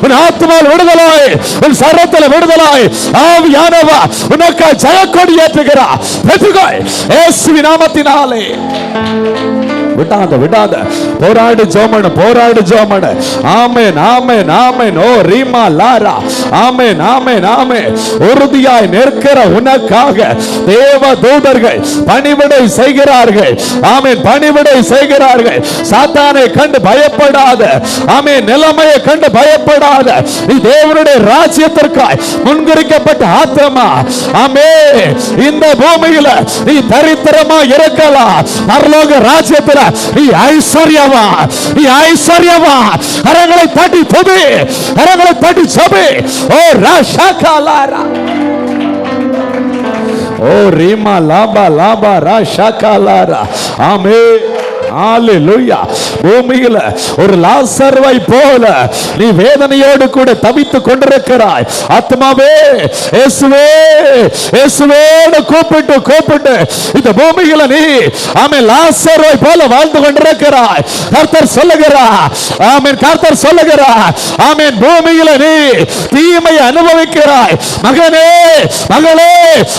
Speaker 3: உன் ஆத்மாவில் விடுதலை, உன் சரீரத்தில் விடுதலை. ஆவியானவர் உனக்கு ஜெயக்கொடி ஏற்றுகிறார். இயேசுவின் நாமத்தினாலே விடாத போராடு ஜோமன, போராடு ஜோமன. ஆமென் ஆமென் ஆமென். ஓ ரீமா லாரா. ஆமென் ஆமென் ஆமென். உறுதியாய் நிற்கிற உனக்காக தேவ தூதர்கள் பணிவிடை செய்கிறார்கள். ஆமென், பணிவிடை செய்கிறார்கள். சாத்தானை கண்டு பயப்படாத, ஆமென், நிலைமையை கண்டு பயப்படாத. நீ தேவனுடைய ராஜ்யத்திற்காய் முன்குறிக்கப்பட்ட ஆத்மா. ஆமென். இந்த பூமியில நீ தரித்திரமா இருக்கலாம், பரலோக ராஜ்யத்தில் நீ ஐஸ்வர்யவா, நீ ஐஸ்வர்யவா. கரங்களை தட்டி துதி, கரங்களை தட்டி ஜெபி. ஓ ராஷாகா லாரா. ஓ ரீமா லாபா லாபா ராஷாகா லாரா. ஆமென். ஹalleluya. பூமியில ஒரு லாசர்வை போல நீ வேதனையோடு கூட தவித்துக் கொண்டிருக்கிறாய். ஆத்மாவே, இயேசுவே, இயேசுவேன்னு கூப்பிட்டு இந்த பூமியில நீ ஆமென் லாசர்வை போல வாழ்ந்து கொண்டிருக்கிறாய். கர்த்தர் சொல்லுகிறார், ஆமென், கர்த்தர் சொல்லுகிறார், ஆமென், பூமியில நீ தீமையை அனுபவிக்கிறாய். மகனே, மகளே,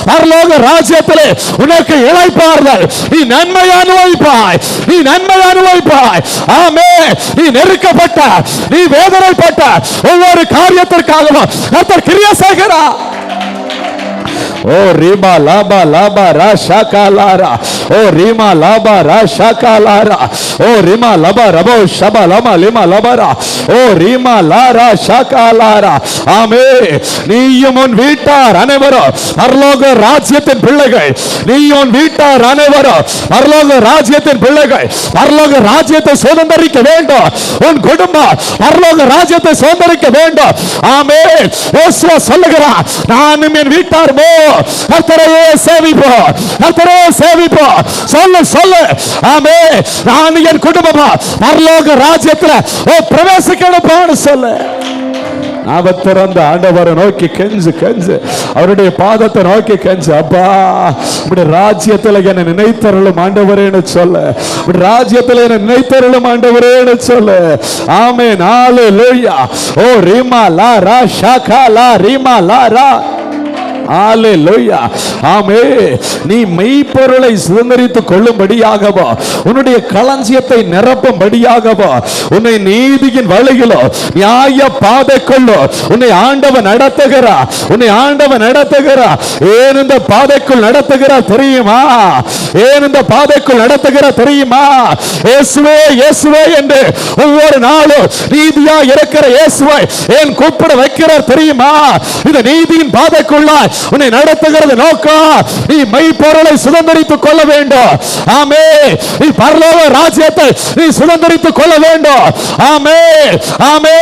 Speaker 3: பரலோக ராஜ்யத்திலே உனக்கு இளைப்பாறுதல். நீ நன்மை அனுபவிப்பாய், நீ நன்மை அனுபவிப்பாய். ஆமென். நீ நெருக்கப்பட்ட, நீ வேதனைப்பட்ட ஒவ்வொரு காரியத்திற்காகவும் கர்த்தர் கிரியை செய்கிறார். ஓ ரீமா லாபா லாபா ரா ஷாகா லாரா. ஓ ரீமா லாபா ரா ஷாகா லாரா. ஓ ரீமா லபா ரபோ ஷபா லமா லிமா லபரா. ஓ ரீமா லாரா ஷாகா லாரா. ஆமே. நீயும் உன் வீட்டார் அனைவரும் பரலோக ராஜ்யத்தின் பிள்ளைகள். நீயும் வீட்டார் அனைவரும் பரலோக ராஜ்யத்தின் பிள்ளைகள். பரலோக ராஜ்யத்தை சுதந்தரிக்க வேண்டும். உன் குடும்பம் பரலோக ராஜ்யத்தை சுதந்தரிக்க வேண்டும். ஆமே. யோசுவா சொல்லுகிறார், நானும் என் வீட்டாருமோ கர்த்தரையே சேவிப்போம், கர்த்தரையே சேவிப்போம். சொல்லு சொல்லு. ஆமே. நான் என் குடும்பமா பரலோக ராஜ்யத்துல பிரவேசிக்கணும் சொல்லு. நாம திறந்த ஆண்டவரை நோக்கி கெஞ்சு கெஞ்சு, அவருடைய பாதத்தை நோக்கி கெஞ்சு. அப்பா இப்படி ராஜ்யத்தில் என்னை நினைத்தருளும் ஆண்டவரேன்னு சொல்ல, இப்படி ராஜ்யத்தில் என்னை நினைத்தருளும் ஆண்டவரேன்னு சொல்ல. ஆமென். ஹல்லேலூயா. ஓ ரீமா லா ரா ஷாகா லா ரீமா லா ரா. ஹல்லேலூயா. ஆமே. நீ மெய்ப்பொருளை சுதந்தரித்துக் கொள்ளும்படியாகவோ, உன்னுடைய களஞ்சியத்தை நிரப்பும்படியாகவோ, உன்னை நீதியின் வழியிலோ நியாய பாதைக்குள்ளோ உன்னை ஆண்டவன் நடத்துகிறார். உன்னை ஆண்டவன் நடத்துகிறார். ஏன் இந்த பாதைக்குள் நடத்துகிறார் தெரியுமா? ஏன் இந்த பாதைக்குள் நடத்துகிறார் தெரியுமா? இயேசுவே இயேசுவே என்று ஒவ்வொரு நாளும் நீதியா இருக்கிற இயேசுவை ஏன் கூப்பிட வைக்கிறார் தெரியுமா? இந்த நீதியின் பாதைக்குள்ள உன்னை நடத்துகிறது நோக்கம் நீ மெய்ப்பொருளை சுதந்தரித்துக் கொள்ள வேண்டும். ஆமே. நீ பரலோக ராஜ்யத்தை நீ சுதந்தரித்துக் கொள்ள வேண்டும். ஆமே ஆமே.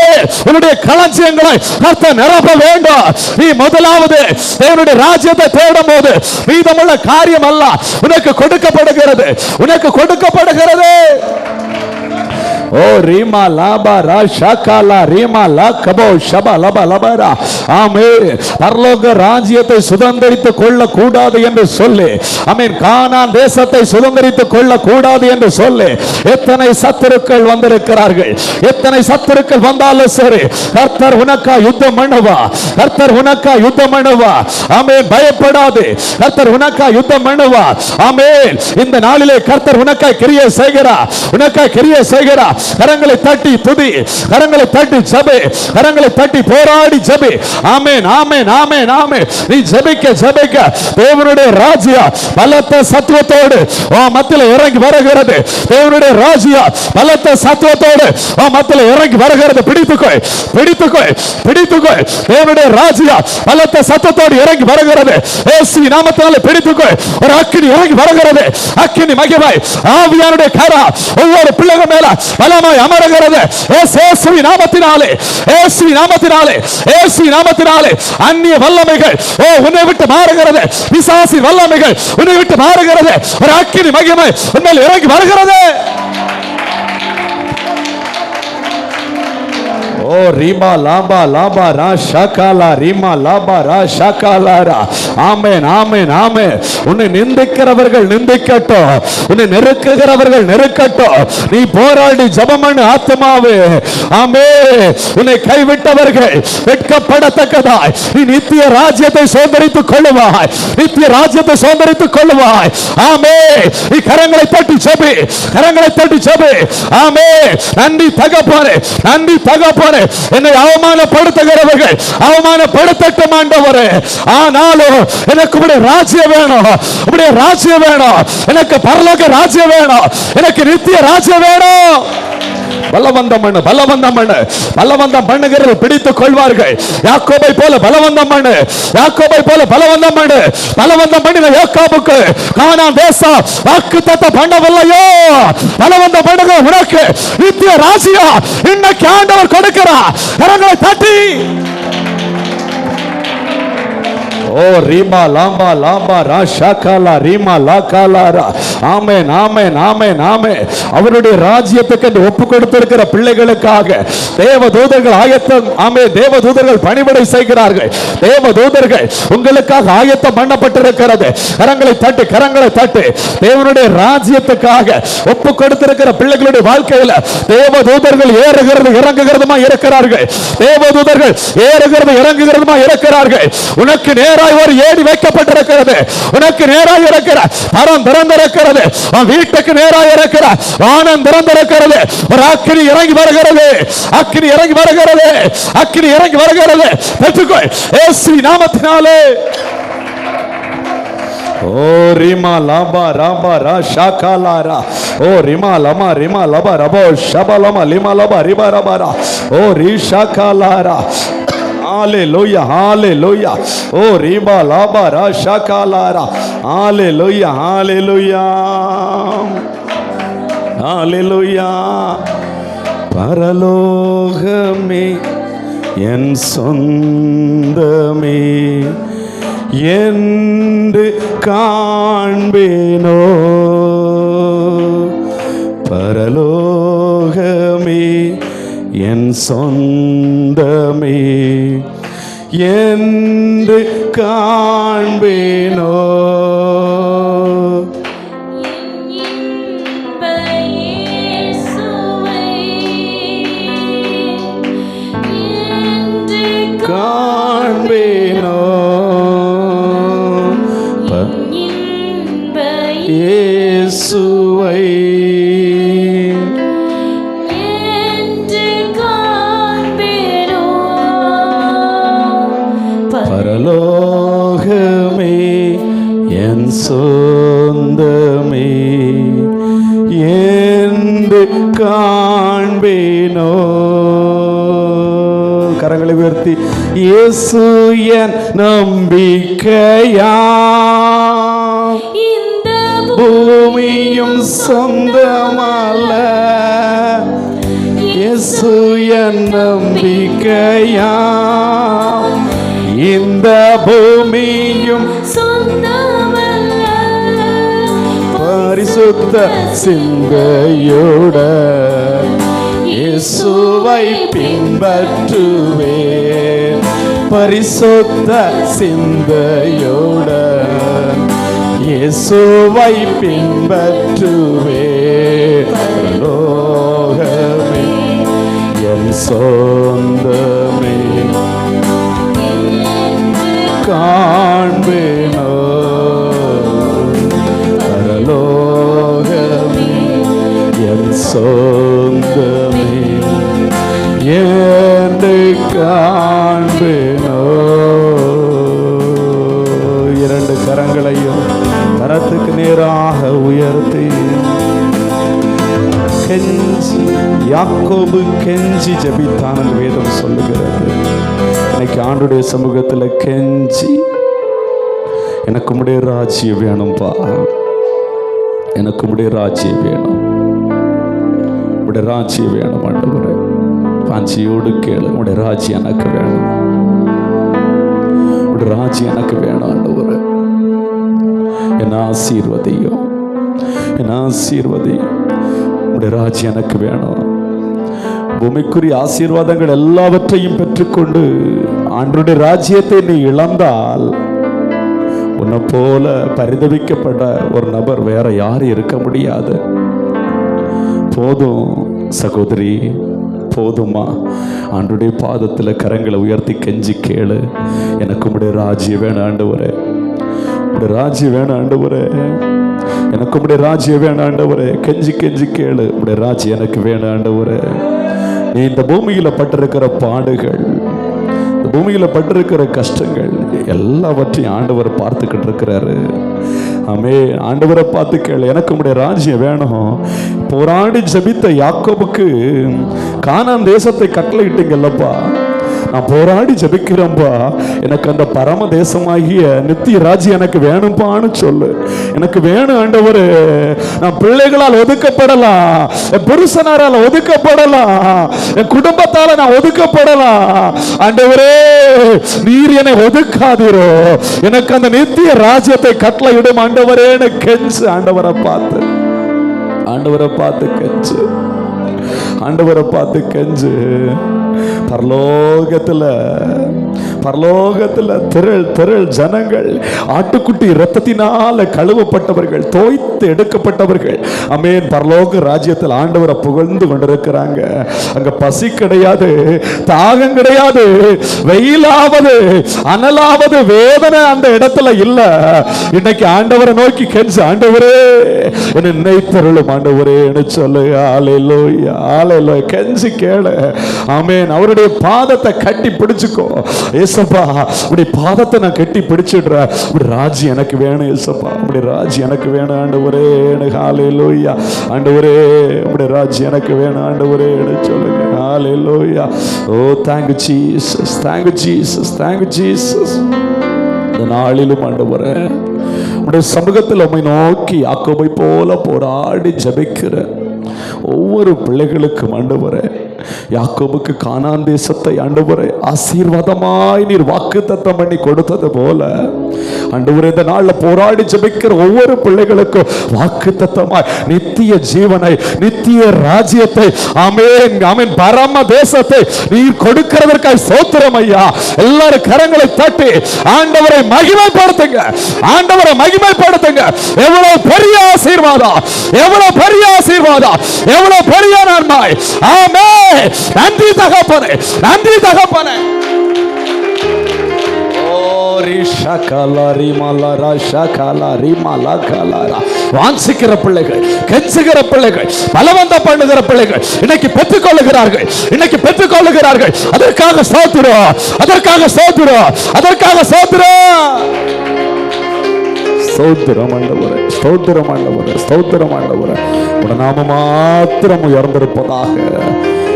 Speaker 3: உன்னுடைய களஞ்சியங்களை கர்த்தர் நிரப்ப வேண்டும். நீ முதலாவது தேவனுடைய ராஜ்யத்தை தேடும் போது மீதமுள்ள காரியம் அல்ல உனக்கு கொடுக்கப்படுகிறது, உனக்கு கொடுக்கப்படுகிறது. ஓ ரீமா லாபா ரா ஷாகாலா ரீமா லா கபோ ஷபா லபா லபரா. ஆமே. பரலோக ராஜ்யத்தை சுதந்தரித்துக் கொள்ள கூடாது என்று சொல்லி, ஆமென், கானான் தேசத்தை சுதந்தரித்துக் கொள்ள கூடாது என்று சொல்லி எத்தனை சத்துருக்கள் வந்திருக்கிறார்கள். எத்தனை சத்துருக்கள் வந்தாலும் சரி, கர்த்தர் உனக்கா யுத்தம் பண்ணுவா, கர்த்தர் உனக்கா யுத்தம் பண்ணுவா. ஆமென். பயப்படாதே, கர்த்தர் உனக்கா யுத்தம் பண்ணுவா. ஆமென். இந்த நாளிலே கர்த்தர் உனக்கா கிரியை செய்கிறார், உனக்கா கிரியை செய்கிறார். கரங்களை தட்டி துதி, கரங்களை தட்டி ஜெபி, கரங்களை தட்டி போராடி ஜெபி. ஆமென் ஆமென் ஆமென் ஆமென். நீ ஜெபிக்க ஜெபிக்க தேவனுடைய ராஜ்யம் பலத்த சத்துவத்தோடு மத்தியில இறங்கி வருகிறது. தேவனுடைய ராஜ்யம் பலத்த சத்துவத்தோடு மத்தியில இறங்கி வருகிறது. பிடித்துக்கொள் பிடித்துக்கொள் பிடித்துக்கொள். தேவனுடைய ராஜ்யம் பலத்த சத்தத்தோடு இறங்கி வருகிறது. இயேசுவின் நாமத்தினாலே பிடித்துக்கொள். ஒரு அக்கினி இறங்கி வருகிறது. அக்கினி மகிமை ஆவியானுடைய கரம் ஒவ்வொரு பிள்ளைகள் மேல பலமாய் அமருகிறது. இயேசுவின் நாமத்தினாலே, இயேசுவின் நாமத்தினாலே, இயேசுவின் நாமத்தினாலே அந்நிய வல்லமைகள் உன்னை விட்டு மாறுகிறது. பிசாசின் வல்லமைகள் உன்னை விட்டு மாறுகிறது. ஒரு அக்கினி மகிமை உன்மேல் இறங்கி வருகிறது. ஓ ரீமா லாபா லாபா ரா ஷாகாலா ரீமா லாபா ரா ஷாகாலாரா. ஆமென் ஆமென் ஆமென். உன்னை நிந்திக்கிறவர்கள் நிந்திக்கட்டும், உன்னை நெருக்குகிறவர்கள் நெருக்கட்டும். நீ போராடி ஜெபம் பண்ணு ஆத்துமாவே. ஆமென். உன்னை கைவிட்டவர்கள் வெட்கப்படத்தக்கதாய் நீ நித்திய ராஜ்யத்தை சுதந்தரித்துக் கொள்ளுவாய், நித்திய ராஜ்யத்தை சுதந்தரித்துக் கொள்ளுவாய். ஆமென். நீ கரங்களை தட்டி ஜெபி, கரங்களை தட்டி ஜெபி. ஆமென். நன்றி தகப்பனே, நன்றி தகப்பனே. என்னை அவமானப்படுத்துகிறவர்கள் அவமானப்படுத்தட்டும் ஆண்டவரே. ஆனாலும் எனக்கு உம்முடைய ராஜ்யம் வேணும், உம்முடைய ராஜ்யம் வேணும். எனக்கு பரலோக ராஜ்யம் வேணும், எனக்கு நித்திய ராஜ்யம் வேணும். பலவந்தம் பண்ணு, பலவந்தம் பண்ணு. பலவந்தம் பண்ணுகிறது பிடித்துக் கொள்வார்கள். யாக்கோபை போல பலவந்தம் பண்ணு, யாக்கோபை போல பலவந்தம் பண்ணு. பலவந்தம் பண்ணின யாக்கோபுக்கு கானான் தேசம் வாக்குத்தத்தம் பண்ணவில்லையோ, பலவந்தம் பண்ணுங்க. உனக்கு நித்திய ராஜ்யம் இன்னைக்கு ஆண்டவர் கொடுக்கிறார். கரங்களை தட்டி ஓ ரீமா லாம்பா லாம்பா ரா ஷாகாலா ரீமா லாகாலாரா. ஆமென் ஆமென் ஆமென் ஆமென். அவருடைய ராஜ்யத்துக்கு என்று ஒப்பு கொடுத்திருக்கிற பிள்ளைகளுக்காக தேவதூதர்கள் ஆயத்தம். ஆமென். தேவதூதர்கள் பணிவிடை செய்கிறார்கள். தேவதூதர்கள் உங்களுக்காக ஆயத்தம் பண்ணப்பட்டிருக்கிறது. கரங்களை தட்டு, கரங்களை தட்டு. தேவனுடைய ராஜ்யத்துக்காக ஒப்பு கொடுத்திருக்கிற பிள்ளைகளுடைய வாழ்க்கையில் தேவதூதர்கள் ஏறுகிறது இறங்குகிறதுமா இருக்கிறார்கள். தேவதூதர்கள் ஏறுகிறது இறங்குகிறதுமா இருக்கிறார்கள். உனக்கு நேராய் ஒரு ஏடி வைக்கப்பட்டிருக்கிறது. உனக்கு நேராய் இருக்கிற பரம் திறந்திருக்கிறது. வீட்டுக்கு நேராய் இருக்கிற வானம் திறந்திருக்கிறது. ஒரு அக்கினி இறங்கி வருகிறது, அக்கினி இறங்கி வருகிறது, அக்கினி இறங்கி வருகிறது. பெற்றுக்கொள் இயேசுவின் நாமத்தினாலே. ஓ ரிமா லாபா ராபா ரா ஷாகாலாரா ஓ ரிமா லமா ரிமா லபா ரபோ ஷபலமா லிமா லபா ரிபா ரபாரா ஓ ரி ஷாகாலாரா ஹalleluya ஹalleluya ஓ ரிபா லாபா ரா ஷாகாலாரா ஹalleluya ஹalleluya ஹalleluya பரலோகமே என் சொந்தமே என்று காண்பேனோ பரலோகமே என் சொந்தமே என்று காண்பேனோ காண்பேனோ இயேசுவை பரலோகமே என் சொந்தமே என்று காண்பேனோ. கரங்களை உயர்த்தி இயேசு என் நம்பிக்கையா இந்த பூமியும் சொந்தமல்ல இயேசு என் நம்பிக்கையா இந்த பூமியும் சொந்தமல்ல பரிசுத்த சிந்தையோட இயேசுவை பின்பற்றுவேன் பரிசுத்த சிந்தையோட இயேசுவை பின்பற்றுவேன் லோகமே என் சொந்தமே காண்பேனோ பரலோகமே என் சொந்தமே என்று காண்பேனோ. இரண்டு கரங்களையும் கரத்துக்கு நேராக உயர்த்தி கெஞ்சி யாக்கோபு கெஞ்சி ஜெபித்தான் என்று வேதம் சொல்லுகிறது. இன்னைக்கு ஆண்டுடைய சமூகத்தில் கெஞ்சி எனக்கு உம்முடைய ராஜ்யம் வேணும்பா எனக்கு உம்முடைய ராஜ்யம் வேணும் உடைய ராஜ்யம் வேணும் ஆண்டவரே வாஞ்சியோடு கேளு உடைய ராஜ்யம் எனக்கு வேணும் உடைய ராஜ்யம் எனக்கு வேணும் ஆண்டவரே என்ன ஆசீர்வதியும் உடைய ராஜ்யம் எனக்கு வேணும். பூமிக்குரிய ஆசீர்வாதங்கள் எல்லாவற்றையும் பெற்றுக்கொண்டு ஆண்டவருடைய ராஜ்யத்தை நீ இழந்தால் உன்னை போல பரிதவிக்கப்பட்ட ஒரு நபர் வேற யாரும் இருக்க முடியாது. போதும் சகோதரி போதுமா ஆண்டவருடைய பாதத்தில் கரங்களை உயர்த்தி கெஞ்சி கேளு எனக்கு உம்முடைய ராஜ்யம் வேணும் ஆண்டவரே உம்முடைய ராஜ்யம் வேணும் ஆண்டவரே எனக்கு உம்முடைய ராஜ்யம் வேணும் ஆண்டவரே கெஞ்சி கெஞ்சி கேளு உம்முடைய ராஜ்யம் எனக்கு வேணும் ஆண்டவரே. நீ இந்த பூமியில் பட்டிருக்கிற பாடுகள் இந்த பூமியில் பட்டிருக்கிற கஷ்டங்கள் எல்லாவற்றையும் ஆண்டவர் பார்த்துக்கிட்டு இருக்கிறாரு. ஆமே ஆண்டவரை பார்த்து கேளு எனக்கு உம்முடைய ராஜ்யம் வேணும். போராடி ஜெபித்த யாக்கோபுக்கு கானான் தேசத்தை கட்டளையிட்டீங்கல்லப்பா நான் போராடி ஜெபிக்கிறேன்பா எனக்கு அந்த பரம தேசமாகிய நித்திய ராஜ்யம் எனக்கு வேணும்பான்னு சொல்லு. எனக்கு வேணும் ஆண்டவரே. நான் பிள்ளைகளால் ஒதுக்கப்படலாம் என் புருஷனாரால் ஒதுக்கப்படலாம் என் குடும்பத்தால நான் ஒதுக்கப்படலாம் ஆண்டவரே நீர் என்னை ஒதுக்காதீரோ எனக்கு அந்த நித்திய ராஜ்யத்தை கட்டளையிடும் ஆண்டவரே கெஞ்சு ஆண்டவரை பார்த்து கெஞ்சு ஆண்டவரை பார்த்து கெஞ்சு. பரலோகத்துல திரள் ஜனங்கள் ஆட்டுக்குட்டி இரத்தத்தினால கழுவப்பட்டவர்கள் தோய்த்து எடுக்கப்பட்டவர்கள் ஆமென் பரலோக ராஜ்யத்தில் ஆண்டவரை புகழ்ந்து கொண்டிருக்கிறாங்க. அங்க பசி கிடையாது தாகம் கிடையாது வெயிலாவது அனலாவது வேதனை அந்த இடத்துல இல்ல. இன்னைக்கு ஆண்டவரை நோக்கி கெஞ்சு ஆண்டவரே என்னை நினைத்தருளும் ஆண்டவரே என்று சொல்லு. ஹல்லேலூயா கெஞ்சி கேளு ஆமென். அவருடைய பாதத்தை கட்டி பிடிச்சுக்கோ. ஏசப்பா உடைய பாதத்தை நான் கட்டி பிடிச்சிடுறேன். உடைய ராஜ்யம் எனக்கு வேணும் ஏசப்பா, உடைய ராஜ்யம் எனக்கு வேணும் ஆண்டவரே. ஹல்லேலூயா ஆண்டவரே, உடைய ராஜ்யம் எனக்கு வேணும் ஆண்டவரே சொல்லுங்க. ஹல்லேலூயா. Oh thank you Jesus, thank you Jesus, thank you Jesus. இந்த நாளிலும் ஆண்டவரே உடைய சமூகத்தில் உம்மை நோக்கி யாக்கோபை போல போராடி ஜெபிக்கிற ஒவ்வொரு பிள்ளைகளுக்கும் ஆண்டவரே, யாக்கோபுக்கு கானான் தேசத்தை ஆண்டவரே ஆசீர்வாதமாய் நீர் வாக்குத்தத்தம் பண்ணி கொடுத்தது போல ஆண்டவரே இந்த நாள்ல போராடி ஜெபிக்கிற ஒவ்வொரு பிள்ளைகளுக்கும் வாக்குத்தத்தமாய் நித்திய ஜீவனை, நித்திய ராஜ்யத்தை, ஆமென் ஆமென், பரம தேசத்தை நீர் கொடுக்கிறதற்காக ஸ்தோத்திரம் ஐயா. எல்லாரும் கரங்களை தட்டி ஆண்டவரை மகிமைப்படுத்துங்க, ஆண்டவரை மகிமைப்படுத்துங்க. எவ்வளவு பெரிய ஆசீர்வாதம், எவ்வளவு பெரிய ஆசீர்வாதம், எவ்வளவு பெரிய நன்மை. ஆமென். நன்றி தகப்பனே, நன்றி தகப்பனே. வாஞ்சிக்கிற பிள்ளைகள், கெஞ்சுகிற பிள்ளைகள், பலவந்த பண்ணுகிற பிள்ளைகள் இன்னைக்கு பெற்றுக் கொள்ளுகிறார்கள், இன்னைக்கு பெற்றுக் கொள்ளுகிறார்கள். அதற்காக ஸ்தோத்திரம், அதற்காக ஸ்தோத்திரம், அதற்காக ஸ்தோத்திரம். ஸ்தோத்திரம் ஆண்டவரே, ஸ்தோத்திரம் ஆண்டவரே, ஸ்தோத்திரம் ஆண்டவரே. உடைய நாமம் மாத்திரம் உயர்ந்திருப்பதாக.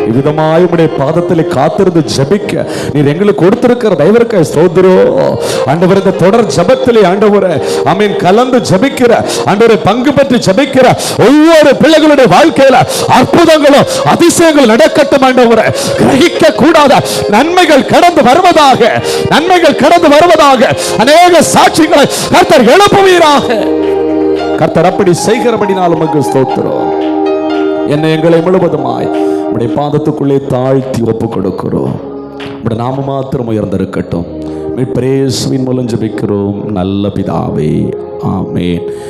Speaker 3: இவ்விதமாய் உடைய பாதத்தில் காத்திருந்து ஜெபிக்க நீர் எங்களுக்கு கொடுத்திருக்கிற தயவிற்காய் ஸ்தோத்திரம் ஆண்டவரே. இந்த தொடர் ஜெபத்திலே ஆண்டவரே ஆமென் கலந்து ஜெபிக்கிற ஆண்டவரே, பங்கு பெற்று ஜெபிக்கிற ஒவ்வொரு பிள்ளைகளுடைய வாழ்க்கையில அற்புதங்களும் அதிசயங்களும் நடக்கட்டும் ஆண்டவரே. கிரகிக்க கூடாத நன்மைகள் கடந்து வருவதாக, நன்மைகள் கடந்து வருவதாக. அநேக சாட்சிகளை கர்த்தர் எழுப்புவீராக. கர்த்தர் அப்படி செய்கிறபடினால் உமக்கு ஸ்தோத்திரம். என்னை எங்களை முழுவதுமாய் உடைய பாதத்துக்குள்ளே தாழ்த்தி ஒப்பு கொடுக்கிறோம். உடைய நாம மாத்திரம் உயர்ந்திருக்கட்டும். மீட்பரே இயேசுவின் மூலம் ஜெபிக்கிறோம் நல்ல பிதாவே, ஆமென்.